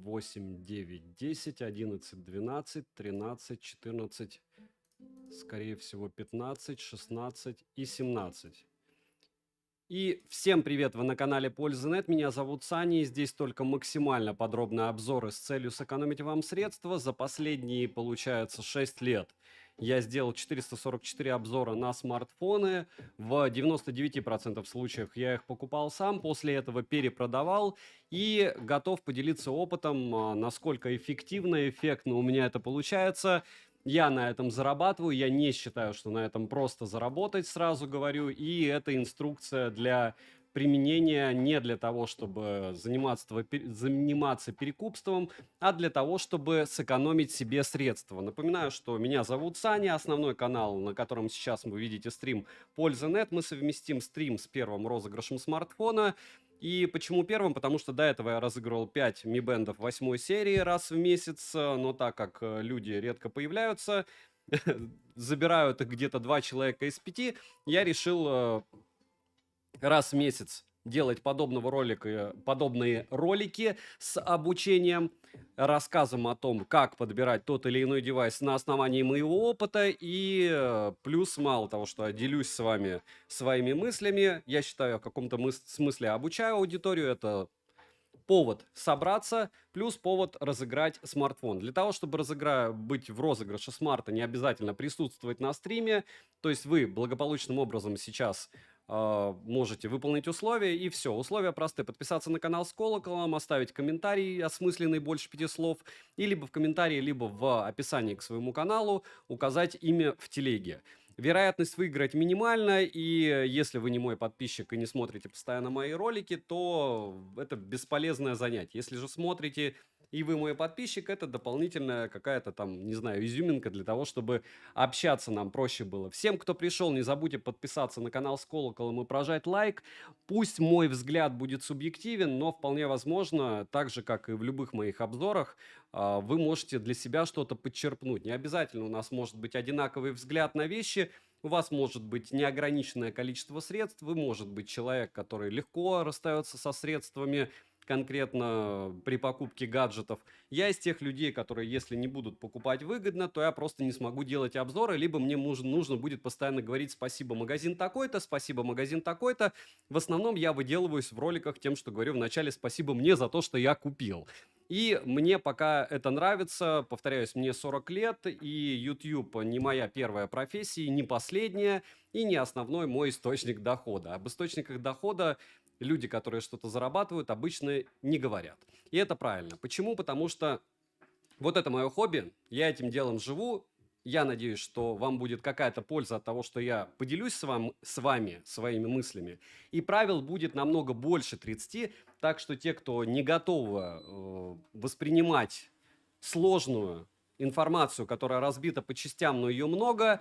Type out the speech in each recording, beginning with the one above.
8, 9, 10, 11, 12, 13, 14, скорее всего 15, 16 и 17. И всем привет, вы на канале Польза.нет, меня зовут Саня, и здесь только максимально подробные обзоры с целью сэкономить вам средства. За последние, получается, 6 лет я сделал 444 обзора на смартфоны, в 99% случаев я их покупал сам, после этого перепродавал и готов поделиться опытом, насколько эффективно и эффектно у меня это получается. Я на этом зарабатываю, я не считаю, что на этом просто заработать, сразу говорю, и это инструкция для применения не для того, чтобы заниматься перекупством, а для того, чтобы сэкономить себе средства. Напоминаю, что меня зовут Саня, основной канал, на котором сейчас вы видите стрим Польза.нет. Мы совместим стрим с первым розыгрышем смартфона. И почему первым? Потому что до этого я разыгрывал 5 Mi Band 8 серии раз в месяц, но так как люди редко появляются, забирают их где-то 2 человека из 5, я решил раз в месяц делать подобные ролики с обучением, рассказом о том, как подбирать тот или иной девайс на основании моего опыта. И плюс, мало того, что я делюсь с вами своими мыслями, я считаю, в каком-то смысле обучаю аудиторию, это повод собраться, плюс повод разыграть смартфон. Для того, чтобы быть в розыгрыше смарта, не обязательно присутствовать на стриме. То есть вы благополучным образом сейчас можете выполнить условия, и все. Условия просты. Подписаться на канал с колоколом, оставить комментарий, осмысленный больше 5 слов, и либо в комментарии, либо в описании к своему каналу указать имя в телеге. Вероятность выиграть минимальна, и если вы не мой подписчик и не смотрите постоянно мои ролики, то это бесполезное занятие. Если же смотрите и вы мой подписчик, это дополнительная какая-то там, не знаю, изюминка для того, чтобы общаться нам проще было. Всем, кто пришел, не забудьте подписаться на канал с колоколом и прожать лайк. Пусть мой взгляд будет субъективен, но вполне возможно, так же, как и в любых моих обзорах, вы можете для себя что-то подчерпнуть. Не обязательно у нас может быть одинаковый взгляд на вещи, у вас может быть неограниченное количество средств, вы может быть человек, который легко расстается со средствами, конкретно при покупке гаджетов. Я из тех людей, которые, если не будут покупать выгодно, то я просто не смогу делать обзоры, либо мне нужно будет постоянно говорить спасибо магазин такой-то, спасибо магазин такой-то. В основном я выделываюсь в роликах тем, что говорю вначале спасибо мне за то, что я купил. И мне пока это нравится, повторяюсь, мне 40 лет, и YouTube не моя первая профессия, не последняя, и не основной мой источник дохода. Об источниках дохода люди, которые что-то зарабатывают, обычно не говорят. И это правильно. Почему? Потому что вот это мое хобби, я этим делом живу. Я надеюсь, что вам будет какая-то польза от того, что я поделюсь с вами своими мыслями. И правил будет намного больше 30, так что те, кто не готовы воспринимать сложную информацию, которая разбита по частям, но ее много,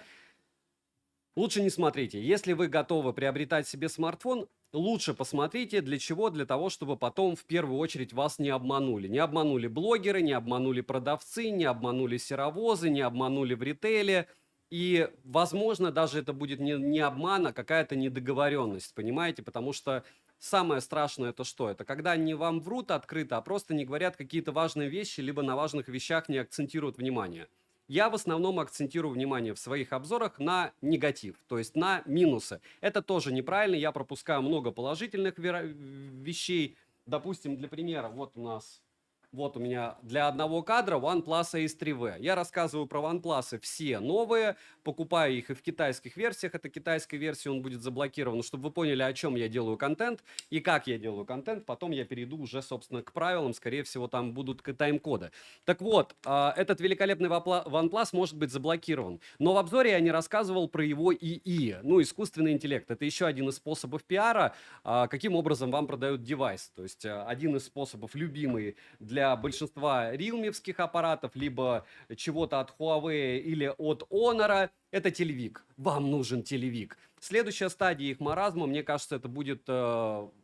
лучше не смотрите. Если вы готовы приобретать себе смартфон, лучше посмотрите. Для чего? Для того, чтобы потом в первую очередь вас не обманули. Не обманули блогеры, не обманули продавцы, не обманули серовозы, не обманули в ритейле. И, возможно, даже это будет не обман, а какая-то недоговоренность, понимаете? Потому что самое страшное это что? Это когда не вам врут открыто, а просто не говорят какие-то важные вещи, либо на важных вещах не акцентируют внимание. Я в основном акцентирую внимание в своих обзорах на негатив, то есть на минусы. Это тоже неправильно, я пропускаю много положительных вещей. Допустим, для примера, вот у меня для одного кадра OnePlus Ace 3V. Я рассказываю про OnePlus все новые, покупаю их и в китайских версиях. Это китайская версия, он будет заблокирован. Чтобы вы поняли, о чем я делаю контент и как я делаю контент, потом я перейду уже, собственно, к правилам. Скорее всего, там будут тайм-коды. Так вот, этот великолепный OnePlus может быть заблокирован. Но в обзоре я не рассказывал про его ИИ, ну, искусственный интеллект. Это еще один из способов пиара, каким образом вам продают девайс. То есть один из способов, любимый для большинства realme-вских аппаратов, либо чего-то от Huawei или от Honor, это телевик. Вам нужен телевик. Следующая стадия их маразма, мне кажется, это будет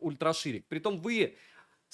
ультраширик. Притом вы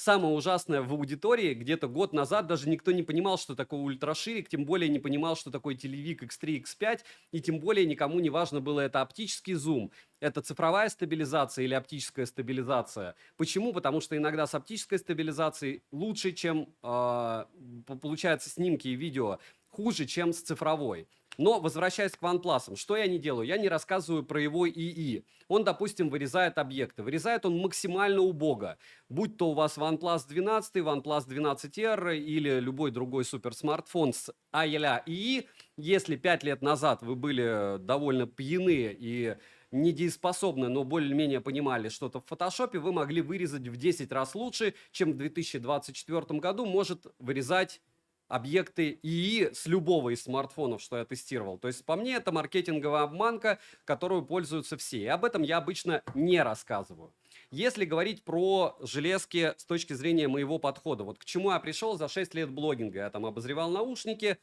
самое ужасное в аудитории, где-то год назад даже никто не понимал, что такое ультраширик, тем более не понимал, что такое телевик X3, X5, и тем более никому не важно было, это оптический зум, это цифровая стабилизация или оптическая стабилизация. Почему? Потому что иногда с оптической стабилизацией лучше, чем получаются снимки и видео, хуже, чем с цифровой. Но возвращаясь к OnePlus, что я не делаю? Я не рассказываю про его ИИ. Он, допустим, вырезает объекты. Вырезает он максимально убого. Будь то у вас OnePlus 12, OnePlus 12R или любой другой суперсмартфон с а-ля ИИ, если 5 лет назад вы были довольно пьяны и недееспособны, но более-менее понимали что-то в фотошопе, вы могли вырезать в 10 раз лучше, чем в 2024 году может вырезать объекты ИИ с любого из смартфонов, что я тестировал. То есть по мне это маркетинговая обманка, которую пользуются все. И об этом я обычно не рассказываю. Если говорить про железки с точки зрения моего подхода, вот к чему я пришел за 6 лет блогинга. Я там обозревал наушники,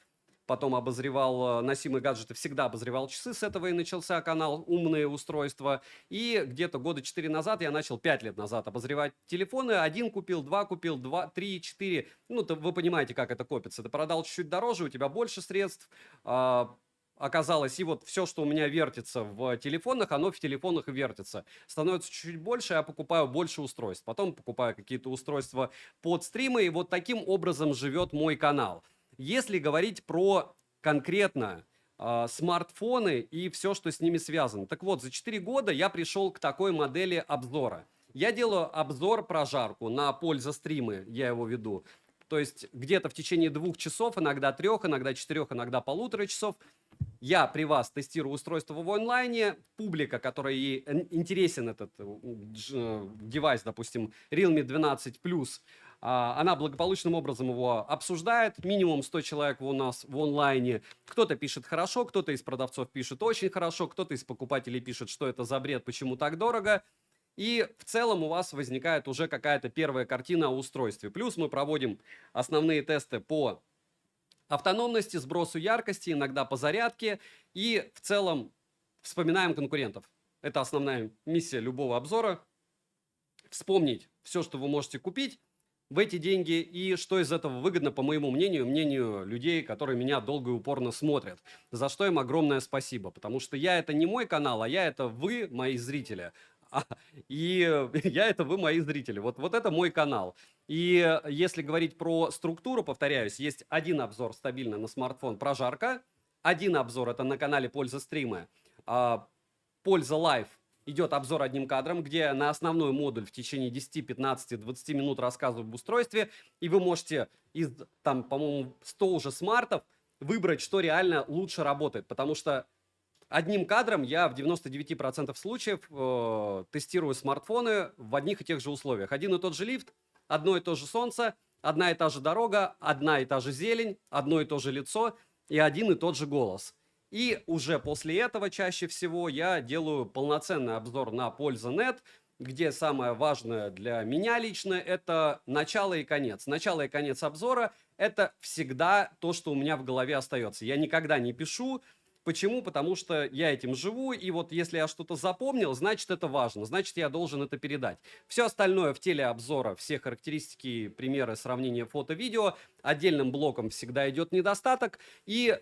потом обозревал носимые гаджеты, всегда обозревал часы, с этого и начался канал «Умные устройства». И где-то года 4 назад я начал, 5 лет назад, обозревать телефоны. Один купил, два купил, 2, 3, 4. Ну, вы понимаете, как это копится. Ты продал чуть-чуть дороже, у тебя больше средств, оказалось, и вот все, что у меня вертится в телефонах, оно в телефонах и вертится. Становится чуть-чуть больше, я покупаю больше устройств. Потом покупаю какие-то устройства под стримы, и вот таким образом живет мой канал. Если говорить про конкретно смартфоны и все, что с ними связано. Так вот, за 4 года я пришел к такой модели обзора. Я делаю обзор прожарку на пользостримы, я его веду. То есть где-то в течение 2 часов, иногда 3, иногда 4, иногда 1,5 часов я при вас тестирую устройство в онлайне, публика, которой ей интересен этот девайс, допустим, Realme 12 Plus, она благополучным образом его обсуждает, минимум 100 человек у нас в онлайне, кто-то пишет хорошо, кто-то из продавцов пишет очень хорошо, кто-то из покупателей пишет, что это за бред, почему так дорого. И в целом у вас возникает уже какая-то первая картина о устройстве. Плюс мы проводим основные тесты по автономности, сбросу яркости, иногда по зарядке. И в целом вспоминаем конкурентов. Это основная миссия любого обзора. Вспомнить все, что вы можете купить в эти деньги и что из этого выгодно, по моему мнению, мнению людей, которые меня долго и упорно смотрят. За что им огромное спасибо. Потому что я это не мой канал, а я это вы, мои зрители. И я это вы, мои зрители. Вот это мой канал. И если говорить про структуру, повторяюсь, есть один обзор стабильно на смартфон прожарка, один обзор это на канале Польза стримы, Польза лайв идет обзор одним кадром, где на основной модуль в течение 10, 15, 20 минут рассказываю об устройстве, и вы можете из, там, по-моему, 100 уже смартов выбрать, что реально лучше работает, потому что одним кадром я в 99% случаев тестирую смартфоны в одних и тех же условиях. Один и тот же лифт, одно и то же солнце, одна и та же дорога, одна и та же зелень, одно и то же лицо и один и тот же голос. И уже после этого чаще всего я делаю полноценный обзор на Польза.нет, где самое важное для меня лично это начало и конец. Начало и конец обзора это всегда то, что у меня в голове остается. Я никогда не пишу. Почему? Потому что я этим живу, и вот если я что-то запомнил, значит это важно, значит я должен это передать. Все остальное в теле обзора, все характеристики, примеры, сравнения фото-видео, отдельным блоком всегда идет недостаток, и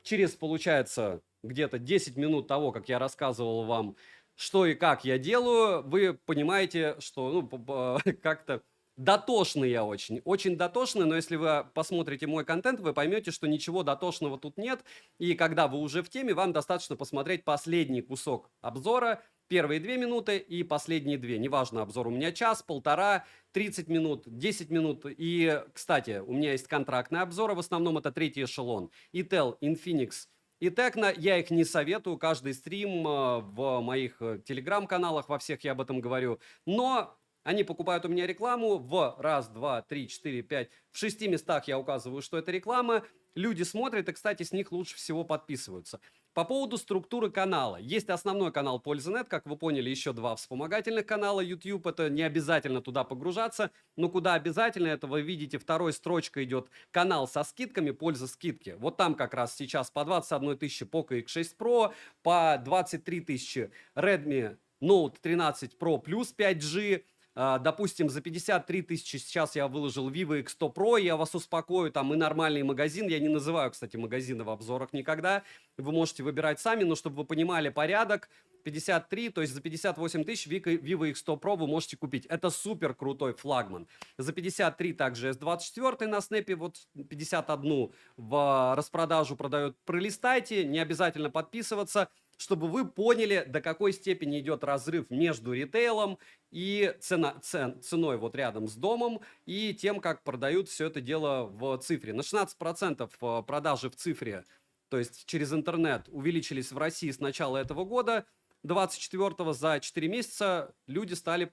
через, получается, где-то 10 минут того, как я рассказывал вам, что и как я делаю, вы понимаете, что как-то дотошный я очень, очень дотошный, но если вы посмотрите мой контент, вы поймете, что ничего дотошного тут нет, и когда вы уже в теме, вам достаточно посмотреть последний кусок обзора, первые 2 минуты и последние 2, неважно, обзор у меня час, полтора, 30 минут, 10 минут, и, кстати, у меня есть контрактные обзоры, в основном это третий эшелон, Intel, Infinix и Tecno, я их не советую, каждый стрим в моих телеграм-каналах, во всех я об этом говорю, но они покупают у меня рекламу в раз, два, три, четыре, пять, в 6 местах я указываю, что это реклама. Люди смотрят и, кстати, с них лучше всего подписываются. По поводу структуры канала. Есть основной канал Польза.нет, как вы поняли, еще 2 вспомогательных канала YouTube. Это не обязательно туда погружаться, но куда обязательно, это вы видите, второй строчкой идет канал со скидками, Польза скидки. Вот там как раз сейчас по 21 тысячи Poco X6 Pro, по 23 тысячи Redmi Note 13 Pro плюс 5G, Допустим, за 53 тысячи сейчас я выложил Vivo X100 Pro, я вас успокою, там и нормальный магазин, я не называю, кстати, магазины в обзорах никогда, вы можете выбирать сами, но чтобы вы понимали порядок, 53, то есть за 58 тысяч Vivo X100 Pro вы можете купить. Это супер крутой флагман. За 53 также S24 на снэпе, вот 51 в распродажу продают. Пролистайте, не обязательно подписываться, чтобы вы поняли, до какой степени идет разрыв между ритейлом и ценой вот рядом с домом и тем, как продают все это дело в цифре. На 16% продажи в цифре, то есть через интернет, увеличились в России с начала этого года. 24-го за 4 месяца люди стали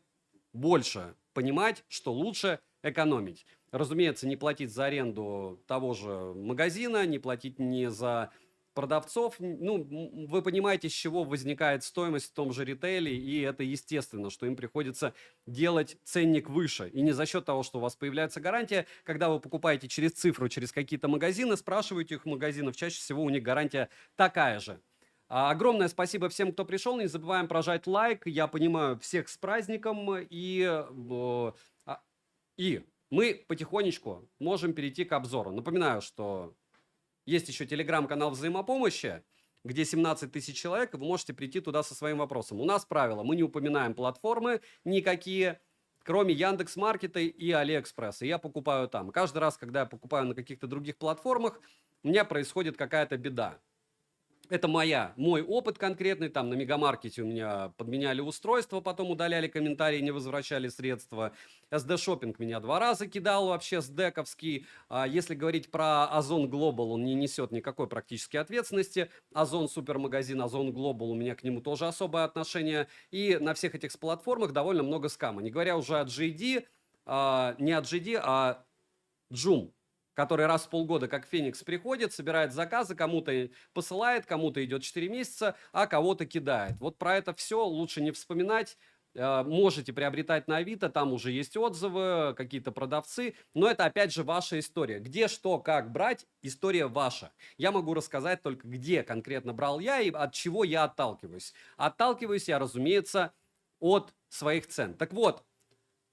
больше понимать, что лучше экономить. Разумеется, не платить за аренду того же магазина, не платить не за продавцов. Ну, вы понимаете, с чего возникает стоимость в том же ритейле, и это естественно, что им приходится делать ценник выше. И не за счет того, что у вас появляется гарантия. Когда вы покупаете через цифру, через какие-то магазины, спрашиваете их магазинов, чаще всего у них гарантия такая же. Огромное спасибо всем, кто пришел. Не забываем прожать лайк. Я понимаю, всех с праздником. И мы потихонечку можем перейти к обзору. Напоминаю, что есть еще телеграм-канал взаимопомощи, где 17 тысяч человек, и вы можете прийти туда со своим вопросом. У нас правило, мы не упоминаем платформы никакие, кроме Яндекс.Маркета и Алиэкспресса. Я покупаю там. Каждый раз, когда я покупаю на каких-то других платформах, у меня происходит какая-то беда. Это мой опыт конкретный, там на Мегамаркете у меня подменяли устройство, потом удаляли комментарии, не возвращали средства. SD-шоппинг меня 2 раза кидал вообще, сдэковский. Если говорить про Озон Global, он не несет никакой практически ответственности. Озон супермагазин, Озон Global, у меня к нему тоже особое отношение. И на всех этих платформах довольно много скама. Не говоря уже о JD, не от JD, а Joom, который раз в полгода, как Феникс, приходит, собирает заказы, кому-то посылает, кому-то идет 4 месяца, а кого-то кидает. Вот про это все лучше не вспоминать. Можете приобретать на Авито, там уже есть отзывы, какие-то продавцы, но это опять же ваша история. Где, что, как брать, история ваша. Я могу рассказать только, где конкретно брал я и от чего я отталкиваюсь. Отталкиваюсь я, разумеется, от своих цен. Так вот,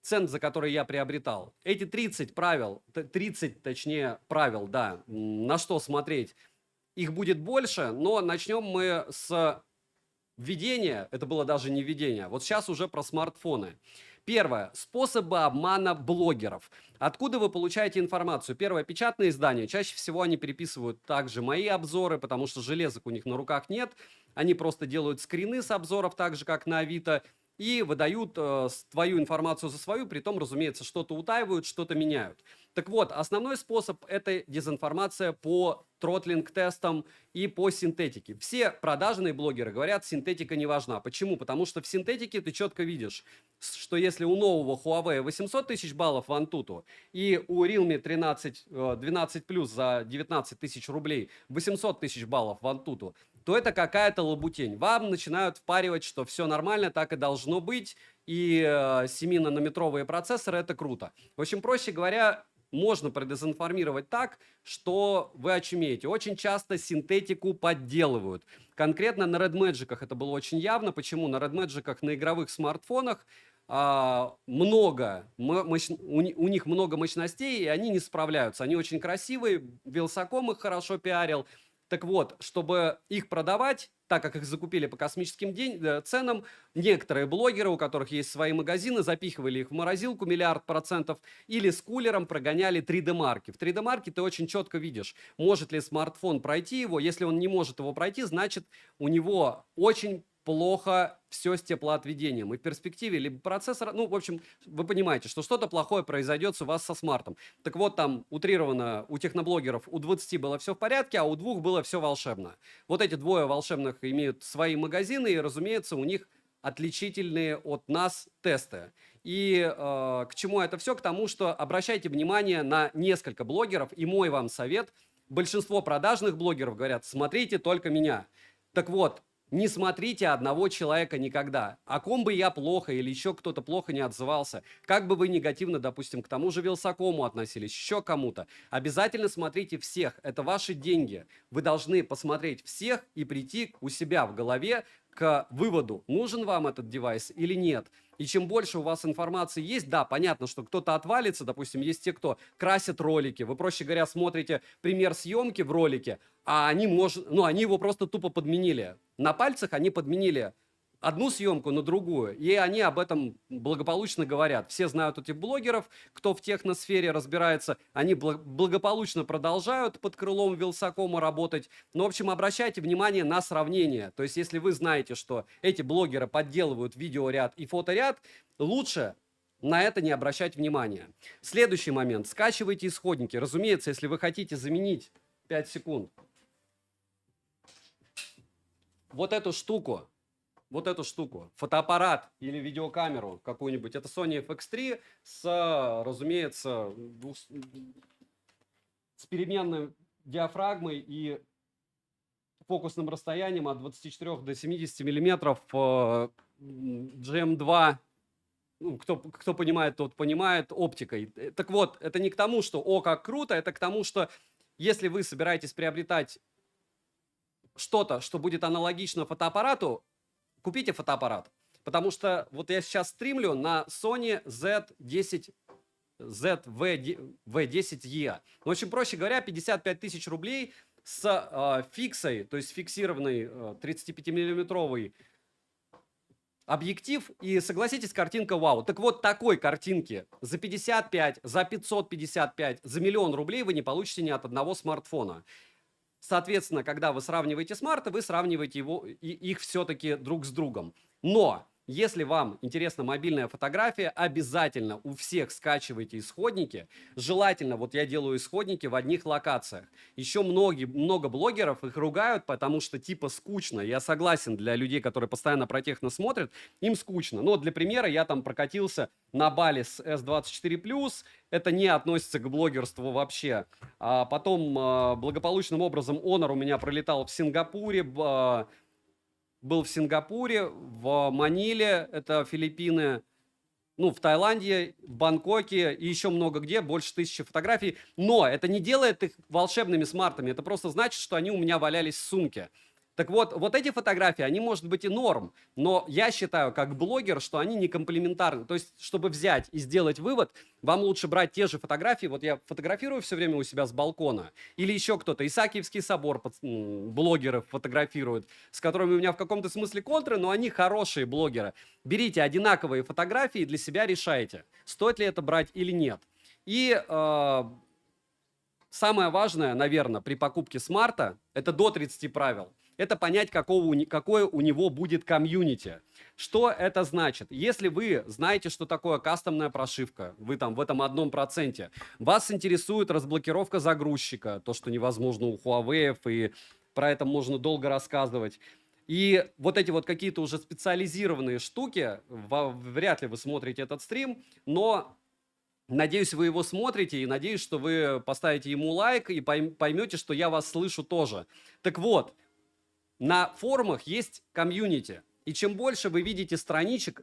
цен, за которые я приобретал. Эти 30 правил, да, на что смотреть, их будет больше, но начнем мы с введения, это было даже не введение, вот сейчас уже про смартфоны. Первое. Способы обмана блогеров. Откуда вы получаете информацию? Первое. Печатные издания. Чаще всего они переписывают также мои обзоры, потому что железок у них на руках нет. Они просто делают скрины с обзоров, так же, как на Авито, и выдают твою информацию за свою, притом, разумеется, что-то утаивают, что-то меняют. Так вот, основной способ – это дезинформация по тротлинг-тестам и по синтетике. Все продажные блогеры говорят, синтетика не важна. Почему? Потому что в синтетике ты четко видишь, что если у нового Huawei 800 тысяч баллов в Antutu и у Realme 12 Plus за 19 тысяч рублей 800 тысяч баллов в Antutu, то это какая-то лабутень. Вам начинают впаривать, что все нормально, так и должно быть, и 7-нанометровые процессоры – это круто. В общем, проще говоря, можно продезинформировать так, что вы очумеете. Очень часто синтетику подделывают. Конкретно на Red Magic это было очень явно. Почему? На Red Magic на игровых смартфонах у них много мощностей, и они не справляются. Они очень красивые, Wylsacom их хорошо пиарил. Так вот, чтобы их продавать, так как их закупили по космическим ценам, некоторые блогеры, у которых есть свои магазины, запихивали их в морозилку 1 000 000% или с кулером прогоняли 3D-марки. В 3D-марке ты очень четко видишь, может ли смартфон пройти его. Если он не может его пройти, значит, у него очень плохо все с теплоотведением. И в перспективе либо процессор, ну, в общем, вы понимаете, что что-то плохое произойдет у вас со смартом. Так вот, там утрированно у техноблогеров у 20 было все в порядке, а у 2 было все волшебно. Вот эти двое волшебных имеют свои магазины, и, разумеется, у них отличительные от нас тесты. И к чему это все? К тому, что обращайте внимание на несколько блогеров, и мой вам совет, большинство продажных блогеров говорят, смотрите только меня. Так вот, не смотрите одного человека никогда. О ком бы я плохо или еще кто-то плохо не отзывался, как бы вы негативно, допустим, к тому же Wylsacom относились, еще кому-то, обязательно смотрите всех. Это ваши деньги. Вы должны посмотреть всех и прийти у себя в голове к выводу, нужен вам этот девайс или нет. И чем больше у вас информации есть, да, понятно, что кто-то отвалится, допустим, есть те, кто красит ролики, вы, проще говоря, смотрите пример съемки в ролике, а они, они его просто тупо подменили. На пальцах они подменили одну съемку на другую, и они об этом благополучно говорят. Все знают этих блогеров, кто в техносфере разбирается, они благополучно продолжают под крылом Вилсакома работать. Но, в общем, обращайте внимание на сравнение. То есть, если вы знаете, что эти блогеры подделывают видеоряд и фоторяд, лучше на это не обращать внимания. Следующий момент. Скачивайте исходники. Разумеется, если вы хотите заменить 5 секунд вот эту штуку, фотоаппарат или видеокамеру какую-нибудь, это Sony FX3 с, разумеется, с переменной диафрагмой и фокусным расстоянием от 24 до 70 миллиметров GM2, ну, кто понимает, тот понимает, оптикой. Так вот, это не к тому, что «о, как круто», это к тому, что если вы собираетесь приобретать что-то, что будет аналогично фотоаппарату, купите фотоаппарат. Потому что вот я сейчас стримлю на Sony Z10 V10E. Ну, очень проще говоря, 55 тысяч рублей с фиксой, то есть фиксированный 35-миллиметровый объектив. И согласитесь, картинка вау. Так вот, такой картинки за 55, за 555, за 1 000 000 рублей вы не получите ни от одного смартфона. Соответственно, когда вы сравниваете смарты, вы сравниваете их все-таки друг с другом. Но если вам интересна мобильная фотография, обязательно у всех скачивайте исходники. Желательно, вот я делаю исходники в одних локациях. Еще много блогеров их ругают, потому что типа скучно. Я согласен, для людей, которые постоянно про техно смотрят, им скучно. Но для примера я там прокатился на Бали с S24+, это не относится к блогерству вообще. А потом благополучным образом Honor у меня пролетал в Сингапуре, был в Сингапуре, в Маниле, это Филиппины, ну, в Таиланде, в Бангкоке и еще много где, больше 1000 фотографий. Но это не делает их волшебными смартами, это просто значит, что они у меня валялись в сумке. Так вот, вот эти фотографии, они, может быть, и норм, но я считаю, как блогер, что они не комплементарны. То есть, чтобы взять и сделать вывод, вам лучше брать те же фотографии. Вот я фотографирую все время у себя с балкона. Или еще кто-то. Исаакиевский собор блогеры фотографируют, с которыми у меня в каком-то смысле контры, но они хорошие блогеры. Берите одинаковые фотографии и для себя решайте, стоит ли это брать или нет. И самое важное, наверное, при покупке смарта, это до 30 правил. Это понять, какое у него будет комьюнити. Что это значит? Если вы знаете, что такое кастомная прошивка, вы там в этом 1%, вас интересует разблокировка загрузчика, то, что невозможно у Huawei, и про это можно долго рассказывать. И вот эти вот какие-то уже специализированные штуки, вряд ли вы смотрите этот стрим, но надеюсь, вы его смотрите, и надеюсь, что вы поставите ему лайк и поймете, что я вас слышу тоже. Так вот, на форумах есть комьюнити, и чем больше вы видите страничек,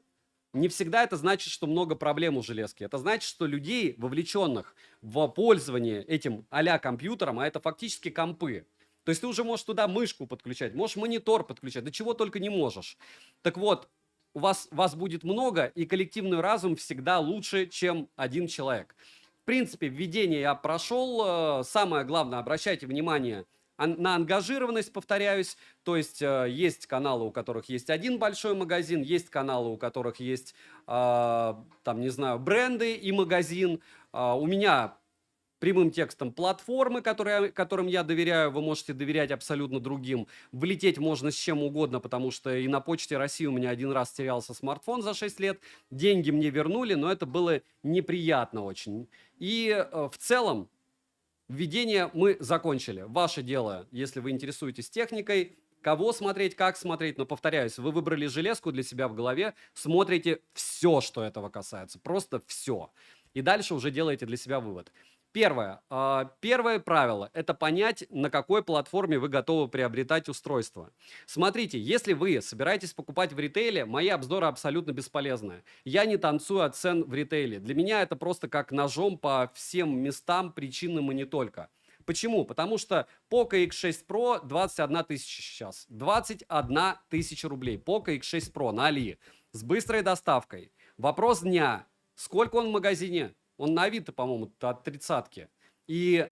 не всегда это значит, что много проблем у железки. Это значит, что людей, вовлеченных в пользование этим а-ля компьютером, а это фактически компы. То есть ты уже можешь туда мышку подключать, можешь монитор подключать, да чего только не можешь. Так вот, вас будет много, и коллективный разум всегда лучше, чем один человек. В принципе, введение я прошел. Самое главное, обращайте внимание на ангажированность, повторяюсь, то есть есть каналы, у которых есть один большой магазин, есть каналы, у которых есть, там, не знаю, бренды и магазин. У меня прямым текстом платформы, которым я доверяю, вы можете доверять абсолютно другим. Влететь можно с чем угодно, потому что и на Почте России у меня один раз терялся смартфон за 6 лет, деньги мне вернули, но это было неприятно очень. И в целом, введение мы закончили. Ваше дело, если вы интересуетесь техникой, кого смотреть, как смотреть. Но, повторяюсь, вы выбрали железку для себя в голове, смотрите все, что этого касается. Просто все. И дальше уже делаете для себя вывод. Первое правило – это понять, на какой платформе вы готовы приобретать устройство. Смотрите, если вы собираетесь покупать в ритейле, мои обзоры абсолютно бесполезны. Я не танцую от цен в ритейле. Для меня это просто как ножом по всем местам, причинам и не только. Почему? Потому что Poco X6 Pro 21 тысяча сейчас. 21 тысяча рублей. Poco X6 Pro на Али. С быстрой доставкой. Вопрос дня. Сколько он в магазине? Он на Авито, по-моему, от 30-ки. И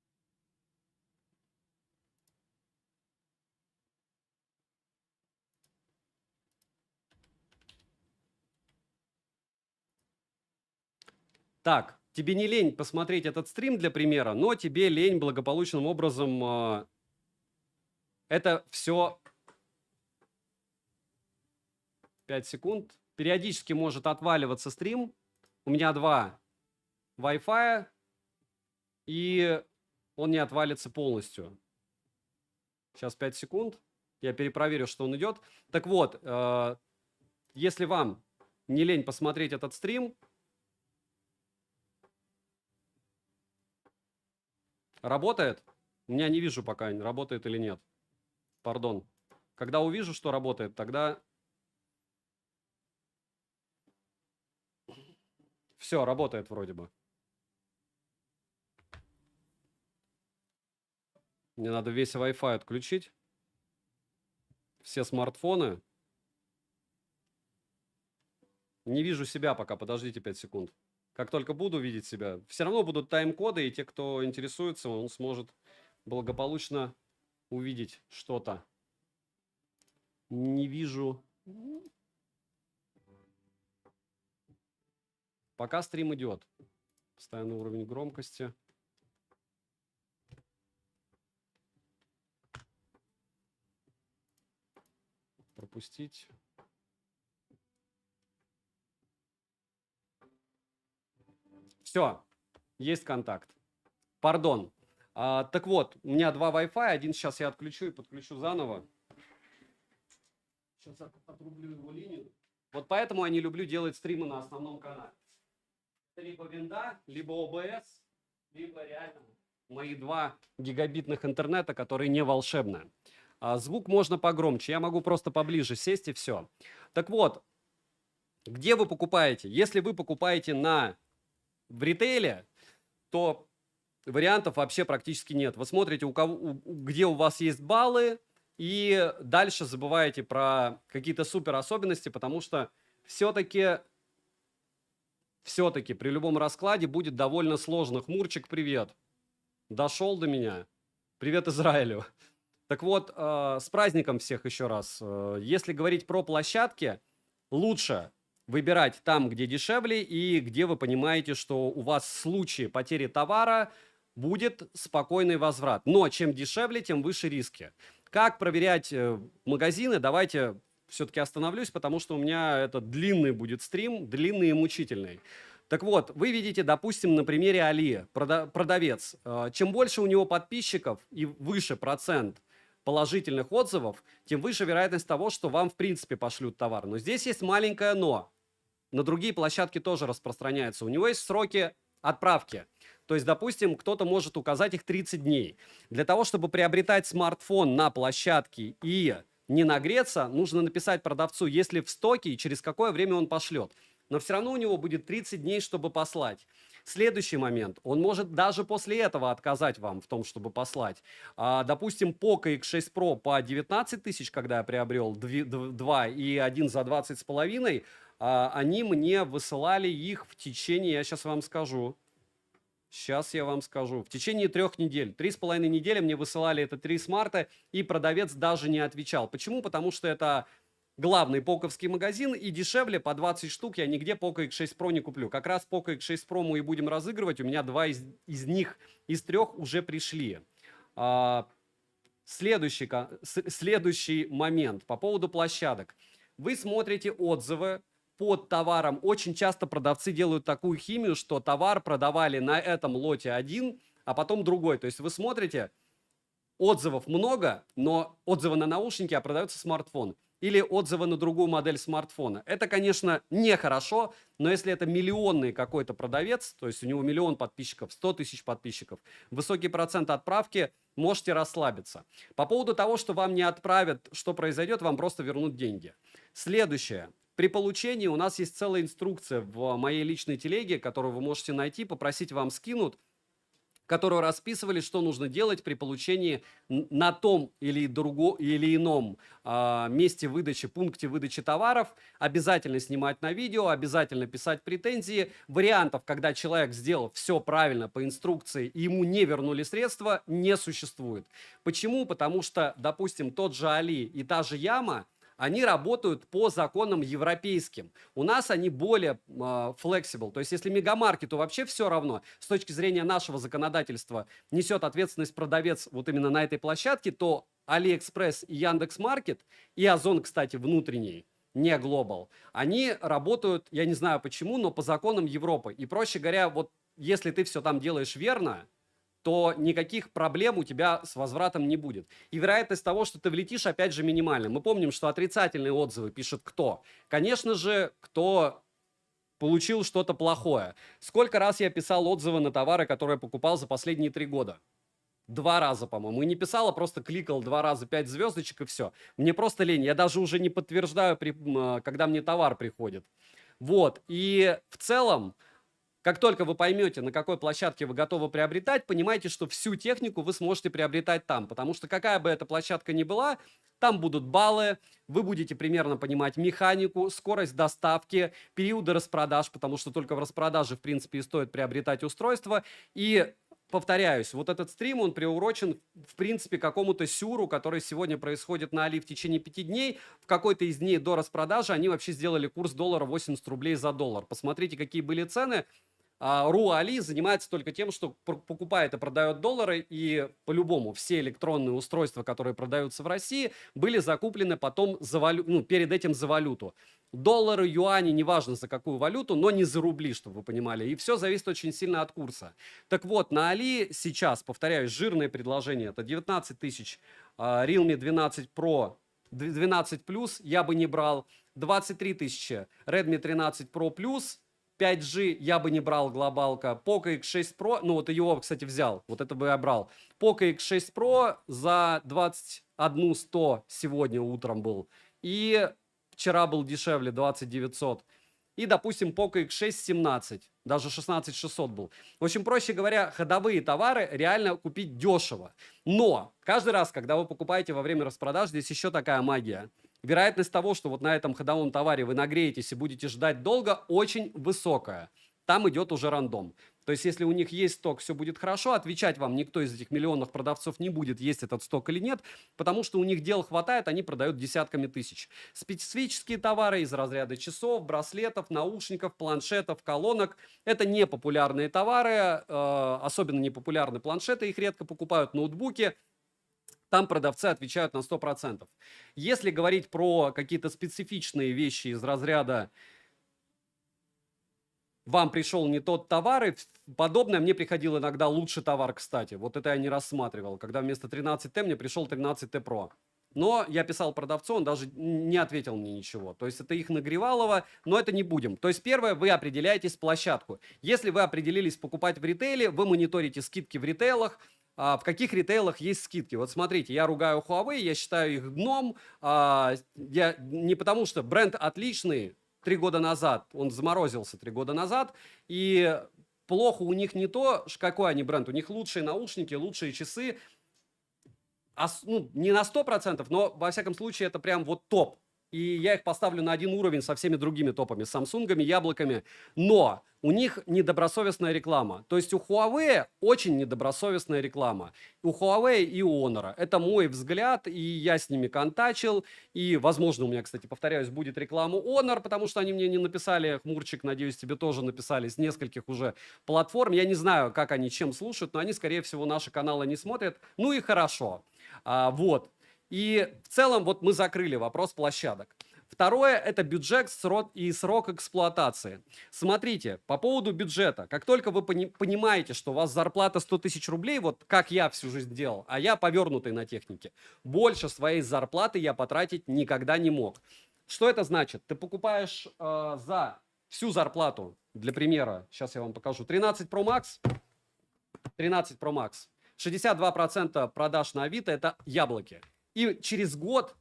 так, тебе не лень посмотреть этот стрим для примера, но тебе лень благополучным образом это все 5 секунд. Периодически может отваливаться стрим. У меня 2 Wi-Fi, и он не отвалится полностью. Сейчас 5 секунд. Я перепроверю, что он идет. Так вот, если вам не лень посмотреть этот стрим, работает? У меня не вижу пока, работает или нет. Пардон. Когда увижу, что работает, тогда... Все, работает вроде бы. Мне надо весь Wi-Fi отключить. Все смартфоны. Не вижу себя пока, подождите 5 секунд. Как только буду видеть себя, все равно будут тайм-коды, и те, кто интересуется, он сможет благополучно увидеть что-то. Не вижу. Пока стрим идет. Постоянный уровень громкости. Пропустить. Все, есть контакт. Пардон. Так вот, у меня 2 Wi-Fi, один сейчас я отключу и подключу заново. Сейчас отрублю его линию. Вот поэтому я не люблю делать стримы на основном канале. Либо винда, либо ОБС, либо реально мои 2 гигабитных интернета, которые не волшебные. Звук можно погромче, я могу просто поближе сесть и все. Так вот, где вы покупаете? Если вы покупаете в ритейле, то вариантов вообще практически нет. Вы смотрите, где у вас есть баллы, и дальше забываете про какие-то супер особенности, потому что все-таки при любом раскладе будет довольно сложно. Хмурчик, привет. Дошел до меня. Привет Израилю. Так вот, с праздником всех еще раз. Если говорить про площадки, лучше выбирать там, где дешевле, и где вы понимаете, что у вас в случае потери товара будет спокойный возврат. Но чем дешевле, тем выше риски. Как проверять магазины? Давайте все-таки остановлюсь, потому что у меня это длинный будет стрим, длинный и мучительный. Так вот, вы видите, допустим, на примере Али, продавец. Чем больше у него подписчиков и выше процент положительных отзывов, тем выше вероятность того, что вам, в принципе, пошлют товар. Но здесь есть маленькое «но». На другие площадки тоже распространяется. У него есть сроки отправки. То есть, допустим, кто-то может указать их 30 дней. Для того, чтобы приобретать смартфон на площадке и не нагреться, нужно написать продавцу, есть ли в стоке и через какое время он пошлет. Но все равно у него будет 30 дней, чтобы послать. Следующий момент. Он может даже после этого отказать вам в том, чтобы послать. Допустим, Poco X6 Pro по 19 тысяч, когда я приобрел 2 и 1 за 20 с половиной, они мне высылали их в течение, я сейчас вам скажу, в течение 3 недель. 3,5 недели мне высылали это 3 смарта, и продавец даже не отвечал. Почему? Потому что это главный поковский магазин, и дешевле по 20 штук я нигде Poco X6 Pro не куплю. Как раз Poco X6 Pro мы и будем разыгрывать. У меня 2 из них, из 3 уже пришли. Следующий момент по поводу площадок. Вы смотрите отзывы под товаром. Очень часто продавцы делают такую химию, что товар продавали на этом лоте один, а потом другой. То есть вы смотрите, отзывов много, но отзывы на наушники, а продается смартфон. Или отзывы на другую модель смартфона. Это, конечно, нехорошо, но если это миллионный какой-то продавец, то есть у него 1 миллион подписчиков, 100 тысяч подписчиков, высокий процент отправки, можете расслабиться. По поводу того, что вам не отправят, что произойдет, вам просто вернут деньги. Следующее. При получении у нас есть целая инструкция в моей личной телеге, которую вы можете найти, попросить, вам скинут. которую расписывали, что нужно делать при получении на том или ином месте выдачи, пункте выдачи товаров. Обязательно снимать на видео, обязательно писать претензии. Вариантов, когда человек сделал все правильно по инструкции и ему не вернули средства, не существует. Почему? Потому что, допустим, тот же Али и та же Яма, они работают по законам европейским. У нас они более flexible. То есть если Мегамаркету вообще все равно, с точки зрения нашего законодательства несет ответственность продавец вот именно на этой площадке, то Алиэкспресс и Яндекс.Маркет, и Озон, кстати, внутренний, не глобал, они работают, я не знаю почему, но по законам Европы. И проще говоря, вот если ты все там делаешь верно, то никаких проблем у тебя с возвратом не будет. И вероятность того, что ты влетишь, опять же, минимальна. Мы помним, что отрицательные отзывы пишет кто? Конечно же, кто получил что-то плохое. Сколько раз я писал отзывы на товары, которые я покупал за последние 3 года? 2 раза, по-моему. И не писал, а просто кликал 2 раза 5 звездочек и все. Мне просто лень. Я даже уже не подтверждаю, когда мне товар приходит. Вот. И в целом, как только вы поймете, на какой площадке вы готовы приобретать, понимайте, что всю технику вы сможете приобретать там. Потому что какая бы эта площадка ни была, там будут баллы, вы будете примерно понимать механику, скорость доставки, периоды распродаж, потому что только в распродаже, в принципе, и стоит приобретать устройство. И повторяюсь, вот этот стрим, он приурочен, в принципе, какому-то сюру, который сегодня происходит на Али в течение 5 дней. В какой-то из дней до распродажи они вообще сделали курс доллара 80 рублей за доллар. Посмотрите, какие были цены. Руа Али занимается только тем, что покупает и продает доллары, и по-любому все электронные устройства, которые продаются в России, были закуплены потом перед этим за валюту. Доллары, юани, неважно за какую валюту, но не за рубли, чтобы вы понимали. И все зависит очень сильно от курса. Так вот, на Али сейчас, повторяюсь, жирное предложение, это 19 тысяч, Realme 12 Pro, 12 Plus я бы не брал, 23 тысячи, Redmi 13 Pro Plus, 5G я бы не брал, глобалка. Poco X6 Pro, ну вот его, кстати, взял, вот это бы я брал. Poco X6 Pro за 21 100 сегодня утром был. И вчера был дешевле, 20 900. И, допустим, Poco X6 17, даже 16 600 был. В общем, проще говоря, ходовые товары реально купить дешево. Но каждый раз, когда вы покупаете во время распродаж, здесь еще такая магия. Вероятность того, что вот на этом ходовом товаре вы нагреетесь и будете ждать долго, очень высокая. Там идет уже рандом. То есть, если у них есть сток, все будет хорошо, отвечать вам никто из этих миллионов продавцов не будет, есть этот сток или нет, потому что у них дел хватает, они продают десятками тысяч. Специфические товары из разряда часов, браслетов, наушников, планшетов, колонок – это не популярные товары, особенно не популярны планшеты, их редко покупают, ноутбуки. Там продавцы отвечают на 100%. Если говорить про какие-то специфичные вещи из разряда «вам пришел не тот товар», и подобное, мне приходил иногда лучший товар, кстати. Вот это я не рассматривал, когда вместо 13Т мне пришел 13Т Pro. Но я писал продавцу, он даже не ответил мне ничего. То есть это их нагревалово, но это не будем. То есть первое, вы определяетесь площадку. Если вы определились покупать в ритейле, вы мониторите скидки в ритейлах, в каких ритейлах есть скидки. Вот смотрите, я ругаю Huawei, я считаю их дном. Я не потому, что бренд отличный 3 года назад, он заморозился 3 года назад, и плохо у них не то, какой они бренд, у них лучшие наушники, лучшие часы, не на 100%, но во всяком случае это прям вот топ. И я их поставлю на один уровень со всеми другими топами, с Самсунгами, Яблоками. Но у них недобросовестная реклама. То есть у Huawei очень недобросовестная реклама. У Huawei и у Honor. Это мой взгляд, и я с ними контачил. И, возможно, у меня, кстати, повторяюсь, будет реклама Honor, потому что они мне не написали, Хмурчик, надеюсь, тебе тоже написали с нескольких уже платформ. Я не знаю, как они чем слушают, но они, скорее всего, наши каналы не смотрят. Ну и хорошо. Вот. И в целом вот мы закрыли вопрос площадок. Второе – это бюджет и срок эксплуатации. Смотрите, по поводу бюджета. Как только вы понимаете, что у вас зарплата 100 тысяч рублей, вот как я всю жизнь делал, а я повернутый на технике, больше своей зарплаты я потратить никогда не мог. Что это значит? Ты покупаешь за всю зарплату, для примера, сейчас я вам покажу, 13 Pro Max, 13 Pro Max, 62% продаж на Авито – это яблоки. И через год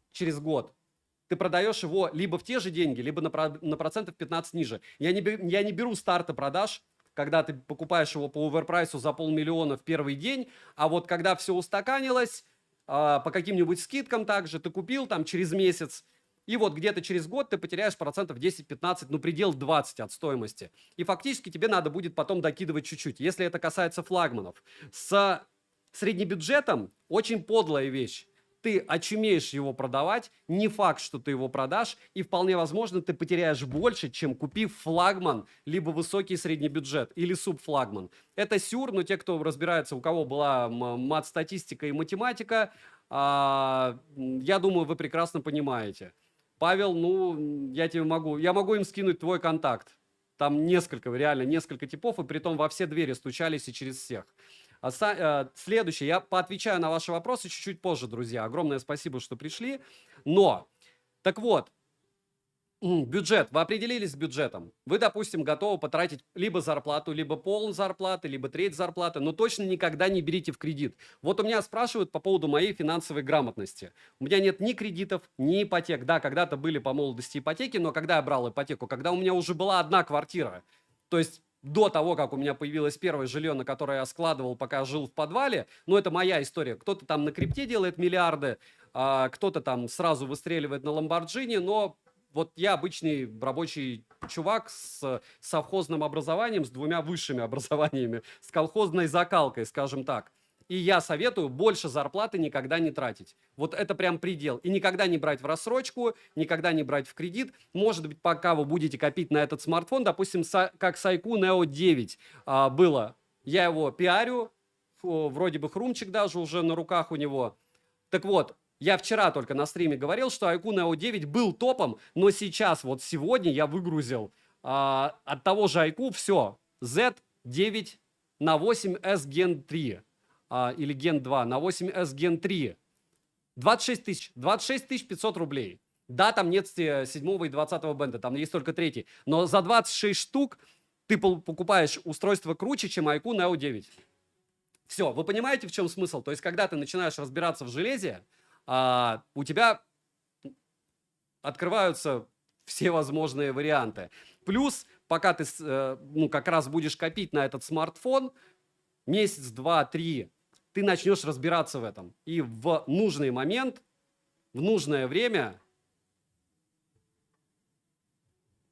ты продаешь его либо в те же деньги, либо на процентов 15 ниже. Я не беру старта продаж когда ты покупаешь его по оверпрайсу за 500 000 в первый день, а вот когда все устаканилось, по каким-нибудь скидкам также ты купил там через месяц, и вот где-то через год ты потеряешь процентов 10-15, ну предел 20 от стоимости. И фактически тебе надо будет потом докидывать чуть-чуть, если это касается флагманов. С среднебюджетом очень подлая вещь. Ты очумеешь его продавать, не факт, что ты его продашь, и вполне возможно, ты потеряешь больше, чем купив флагман, либо высокий средний бюджет, или субфлагман. Это сюр, но те, кто разбирается, у кого была мат-статистика и математика, я думаю, вы прекрасно понимаете. Павел, ну, я могу им скинуть твой контакт. Там реально несколько типов, и притом во все двери стучались и через всех. Следующее, я поотвечаю на ваши вопросы чуть-чуть позже, друзья. Огромное спасибо, что пришли. Но, так вот, бюджет. Вы определились с бюджетом. Вы, допустим, готовы потратить либо зарплату, либо пол зарплаты, либо треть зарплаты, но точно никогда не берите в кредит. Вот у меня спрашивают по поводу моей финансовой грамотности. У меня нет ни кредитов, ни ипотек. Да, когда-то были по молодости ипотеки, но когда я брал ипотеку? Когда у меня уже была одна квартира. То есть до того, как у меня появилось первое жилье, на которое я складывал, пока жил в подвале, ну, это моя история. Кто-то там на крипте делает миллиарды, кто-то там сразу выстреливает на Ламборджини, но вот я обычный рабочий чувак с совхозным образованием, с 2 высшими образованиями, с колхозной закалкой, скажем так. И я советую больше зарплаты никогда не тратить. Вот это прям предел. И никогда не брать в рассрочку, никогда не брать в кредит. Может быть, пока вы будете копить на этот смартфон, допустим, как с iQOO Neo 9 было. Я его пиарю, вроде бы хрумчик даже уже на руках у него. Так вот, я вчера только на стриме говорил, что iQOO Neo 9 был топом, но сейчас, вот сегодня я выгрузил от того же iQOO все. Z9 на 8S Gen 3 или Gen 2, на 8S Gen 3. 26 тысяч, 26 500 рублей. Да, там нет 7 и 20 бенда, там есть только 3. Но за 26 штук ты покупаешь устройство круче, чем iQOO Neo 9. Все, вы понимаете, в чем смысл? То есть, когда ты начинаешь разбираться в железе, у тебя открываются все возможные варианты. Плюс, пока ты как раз будешь копить на этот смартфон, месяц, 2, 3, ты начнешь разбираться в этом. И в нужный момент, в нужное время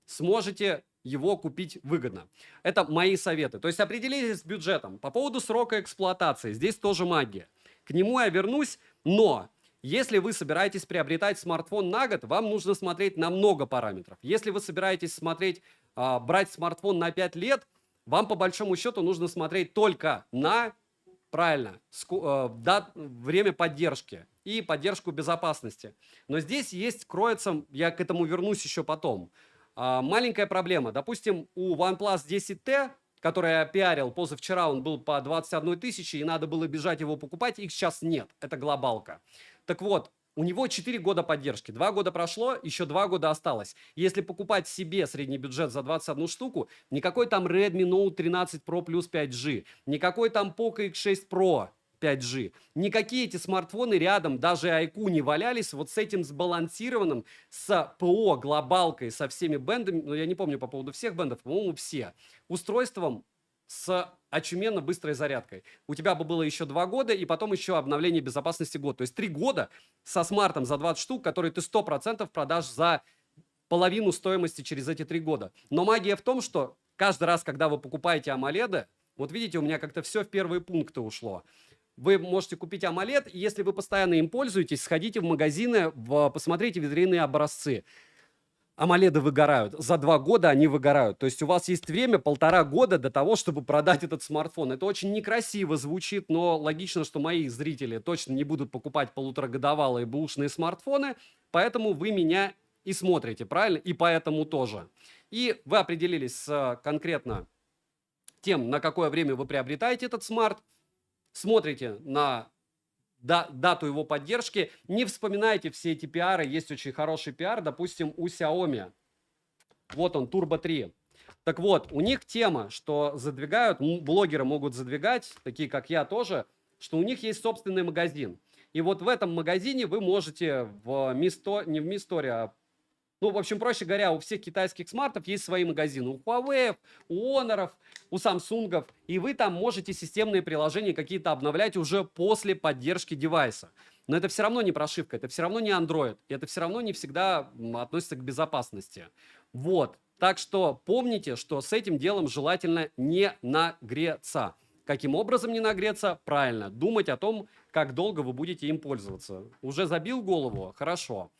сможете его купить выгодно. Это мои советы. То есть определитесь с бюджетом. По поводу срока эксплуатации, здесь тоже магия. К нему я вернусь, но если вы собираетесь приобретать смартфон на год, вам нужно смотреть на много параметров. Если вы собираетесь брать смартфон на 5 лет, вам по большому счету нужно смотреть только на, правильно, время поддержки и поддержку безопасности. Но здесь кроется, я к этому вернусь еще потом, маленькая проблема. Допустим, у OnePlus 10T, который я пиарил позавчера, он был по 21 тысячи, и надо было бежать его покупать, их сейчас нет. Это глобалка. Так вот, у него 4 года поддержки. 2 года прошло, еще 2 года осталось. Если покупать себе средний бюджет за 21 штуку, никакой там Redmi Note 13 Pro плюс 5G, никакой там Poco X6 Pro 5G, никакие эти смартфоны рядом, даже iQOO не валялись вот с этим сбалансированным, с ПО глобалкой, со всеми бендами, ну я не помню по поводу всех бендов, по-моему, все, устройством с очуменно быстрой зарядкой. У тебя бы было еще 2 года, и потом еще обновление безопасности год. То есть 3 года со смартом за 20 штук, которые ты 100% продашь за половину стоимости через эти 3 года. Но магия в том, что каждый раз, когда вы покупаете AMOLED, вот видите, у меня как-то все в первые пункты ушло. Вы можете купить AMOLED, и если вы постоянно им пользуетесь, сходите в магазины, посмотрите витринные образцы. AMOLED выгорают. За 2 года они выгорают. То есть у вас есть время 1,5 года до того, чтобы продать этот смартфон. Это очень некрасиво звучит, но логично, что мои зрители точно не будут покупать полуторагодовалые бэушные смартфоны, поэтому вы меня и смотрите, правильно? И поэтому тоже. И вы определились конкретно тем, на какое время вы приобретаете этот смарт, смотрите на дату его поддержки, не вспоминайте все эти пиары, есть очень хороший пиар, допустим, у Xiaomi. Вот он, Turbo 3. Так вот, у них тема, что задвигают, блогеры могут задвигать, такие как я тоже, что у них есть собственный магазин. И вот в этом магазине вы можете не в Ми Сторе, а Ну, в общем, проще говоря, у всех китайских смартов есть свои магазины. У Huawei, у Honor, у Samsung. И вы там можете системные приложения какие-то обновлять уже после поддержки девайса. Но это все равно не прошивка, это все равно не Android. И это все равно не всегда относится к безопасности. Вот. Так что помните, что с этим делом желательно не нагреться. Каким образом не нагреться? Правильно, думать о том, как долго вы будете им пользоваться. Уже забил голову? Хорошо.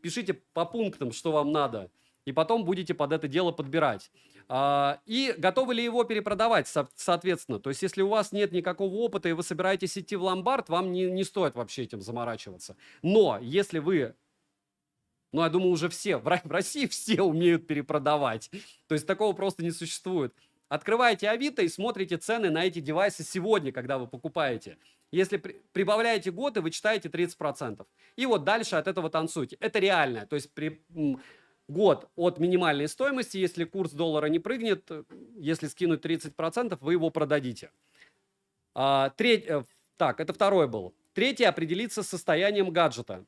Пишите по пунктам, что вам надо, и потом будете под это дело подбирать. И готовы ли его перепродавать, соответственно. То есть, если у вас нет никакого опыта, и вы собираетесь идти в ломбард, вам не стоит вообще этим заморачиваться. Но если вы... Ну, я думаю, уже все, в России все умеют перепродавать. То есть, такого просто не существует. Открываете Авито и смотрите цены на эти девайсы сегодня, когда вы покупаете. Если прибавляете год, и вы читаете 30%. И вот дальше от этого танцуйте. Это реально. То есть год от минимальной стоимости, если курс доллара не прыгнет, если скинуть 30%, вы его продадите. Так, это второй был. Третий, определиться с состоянием гаджета.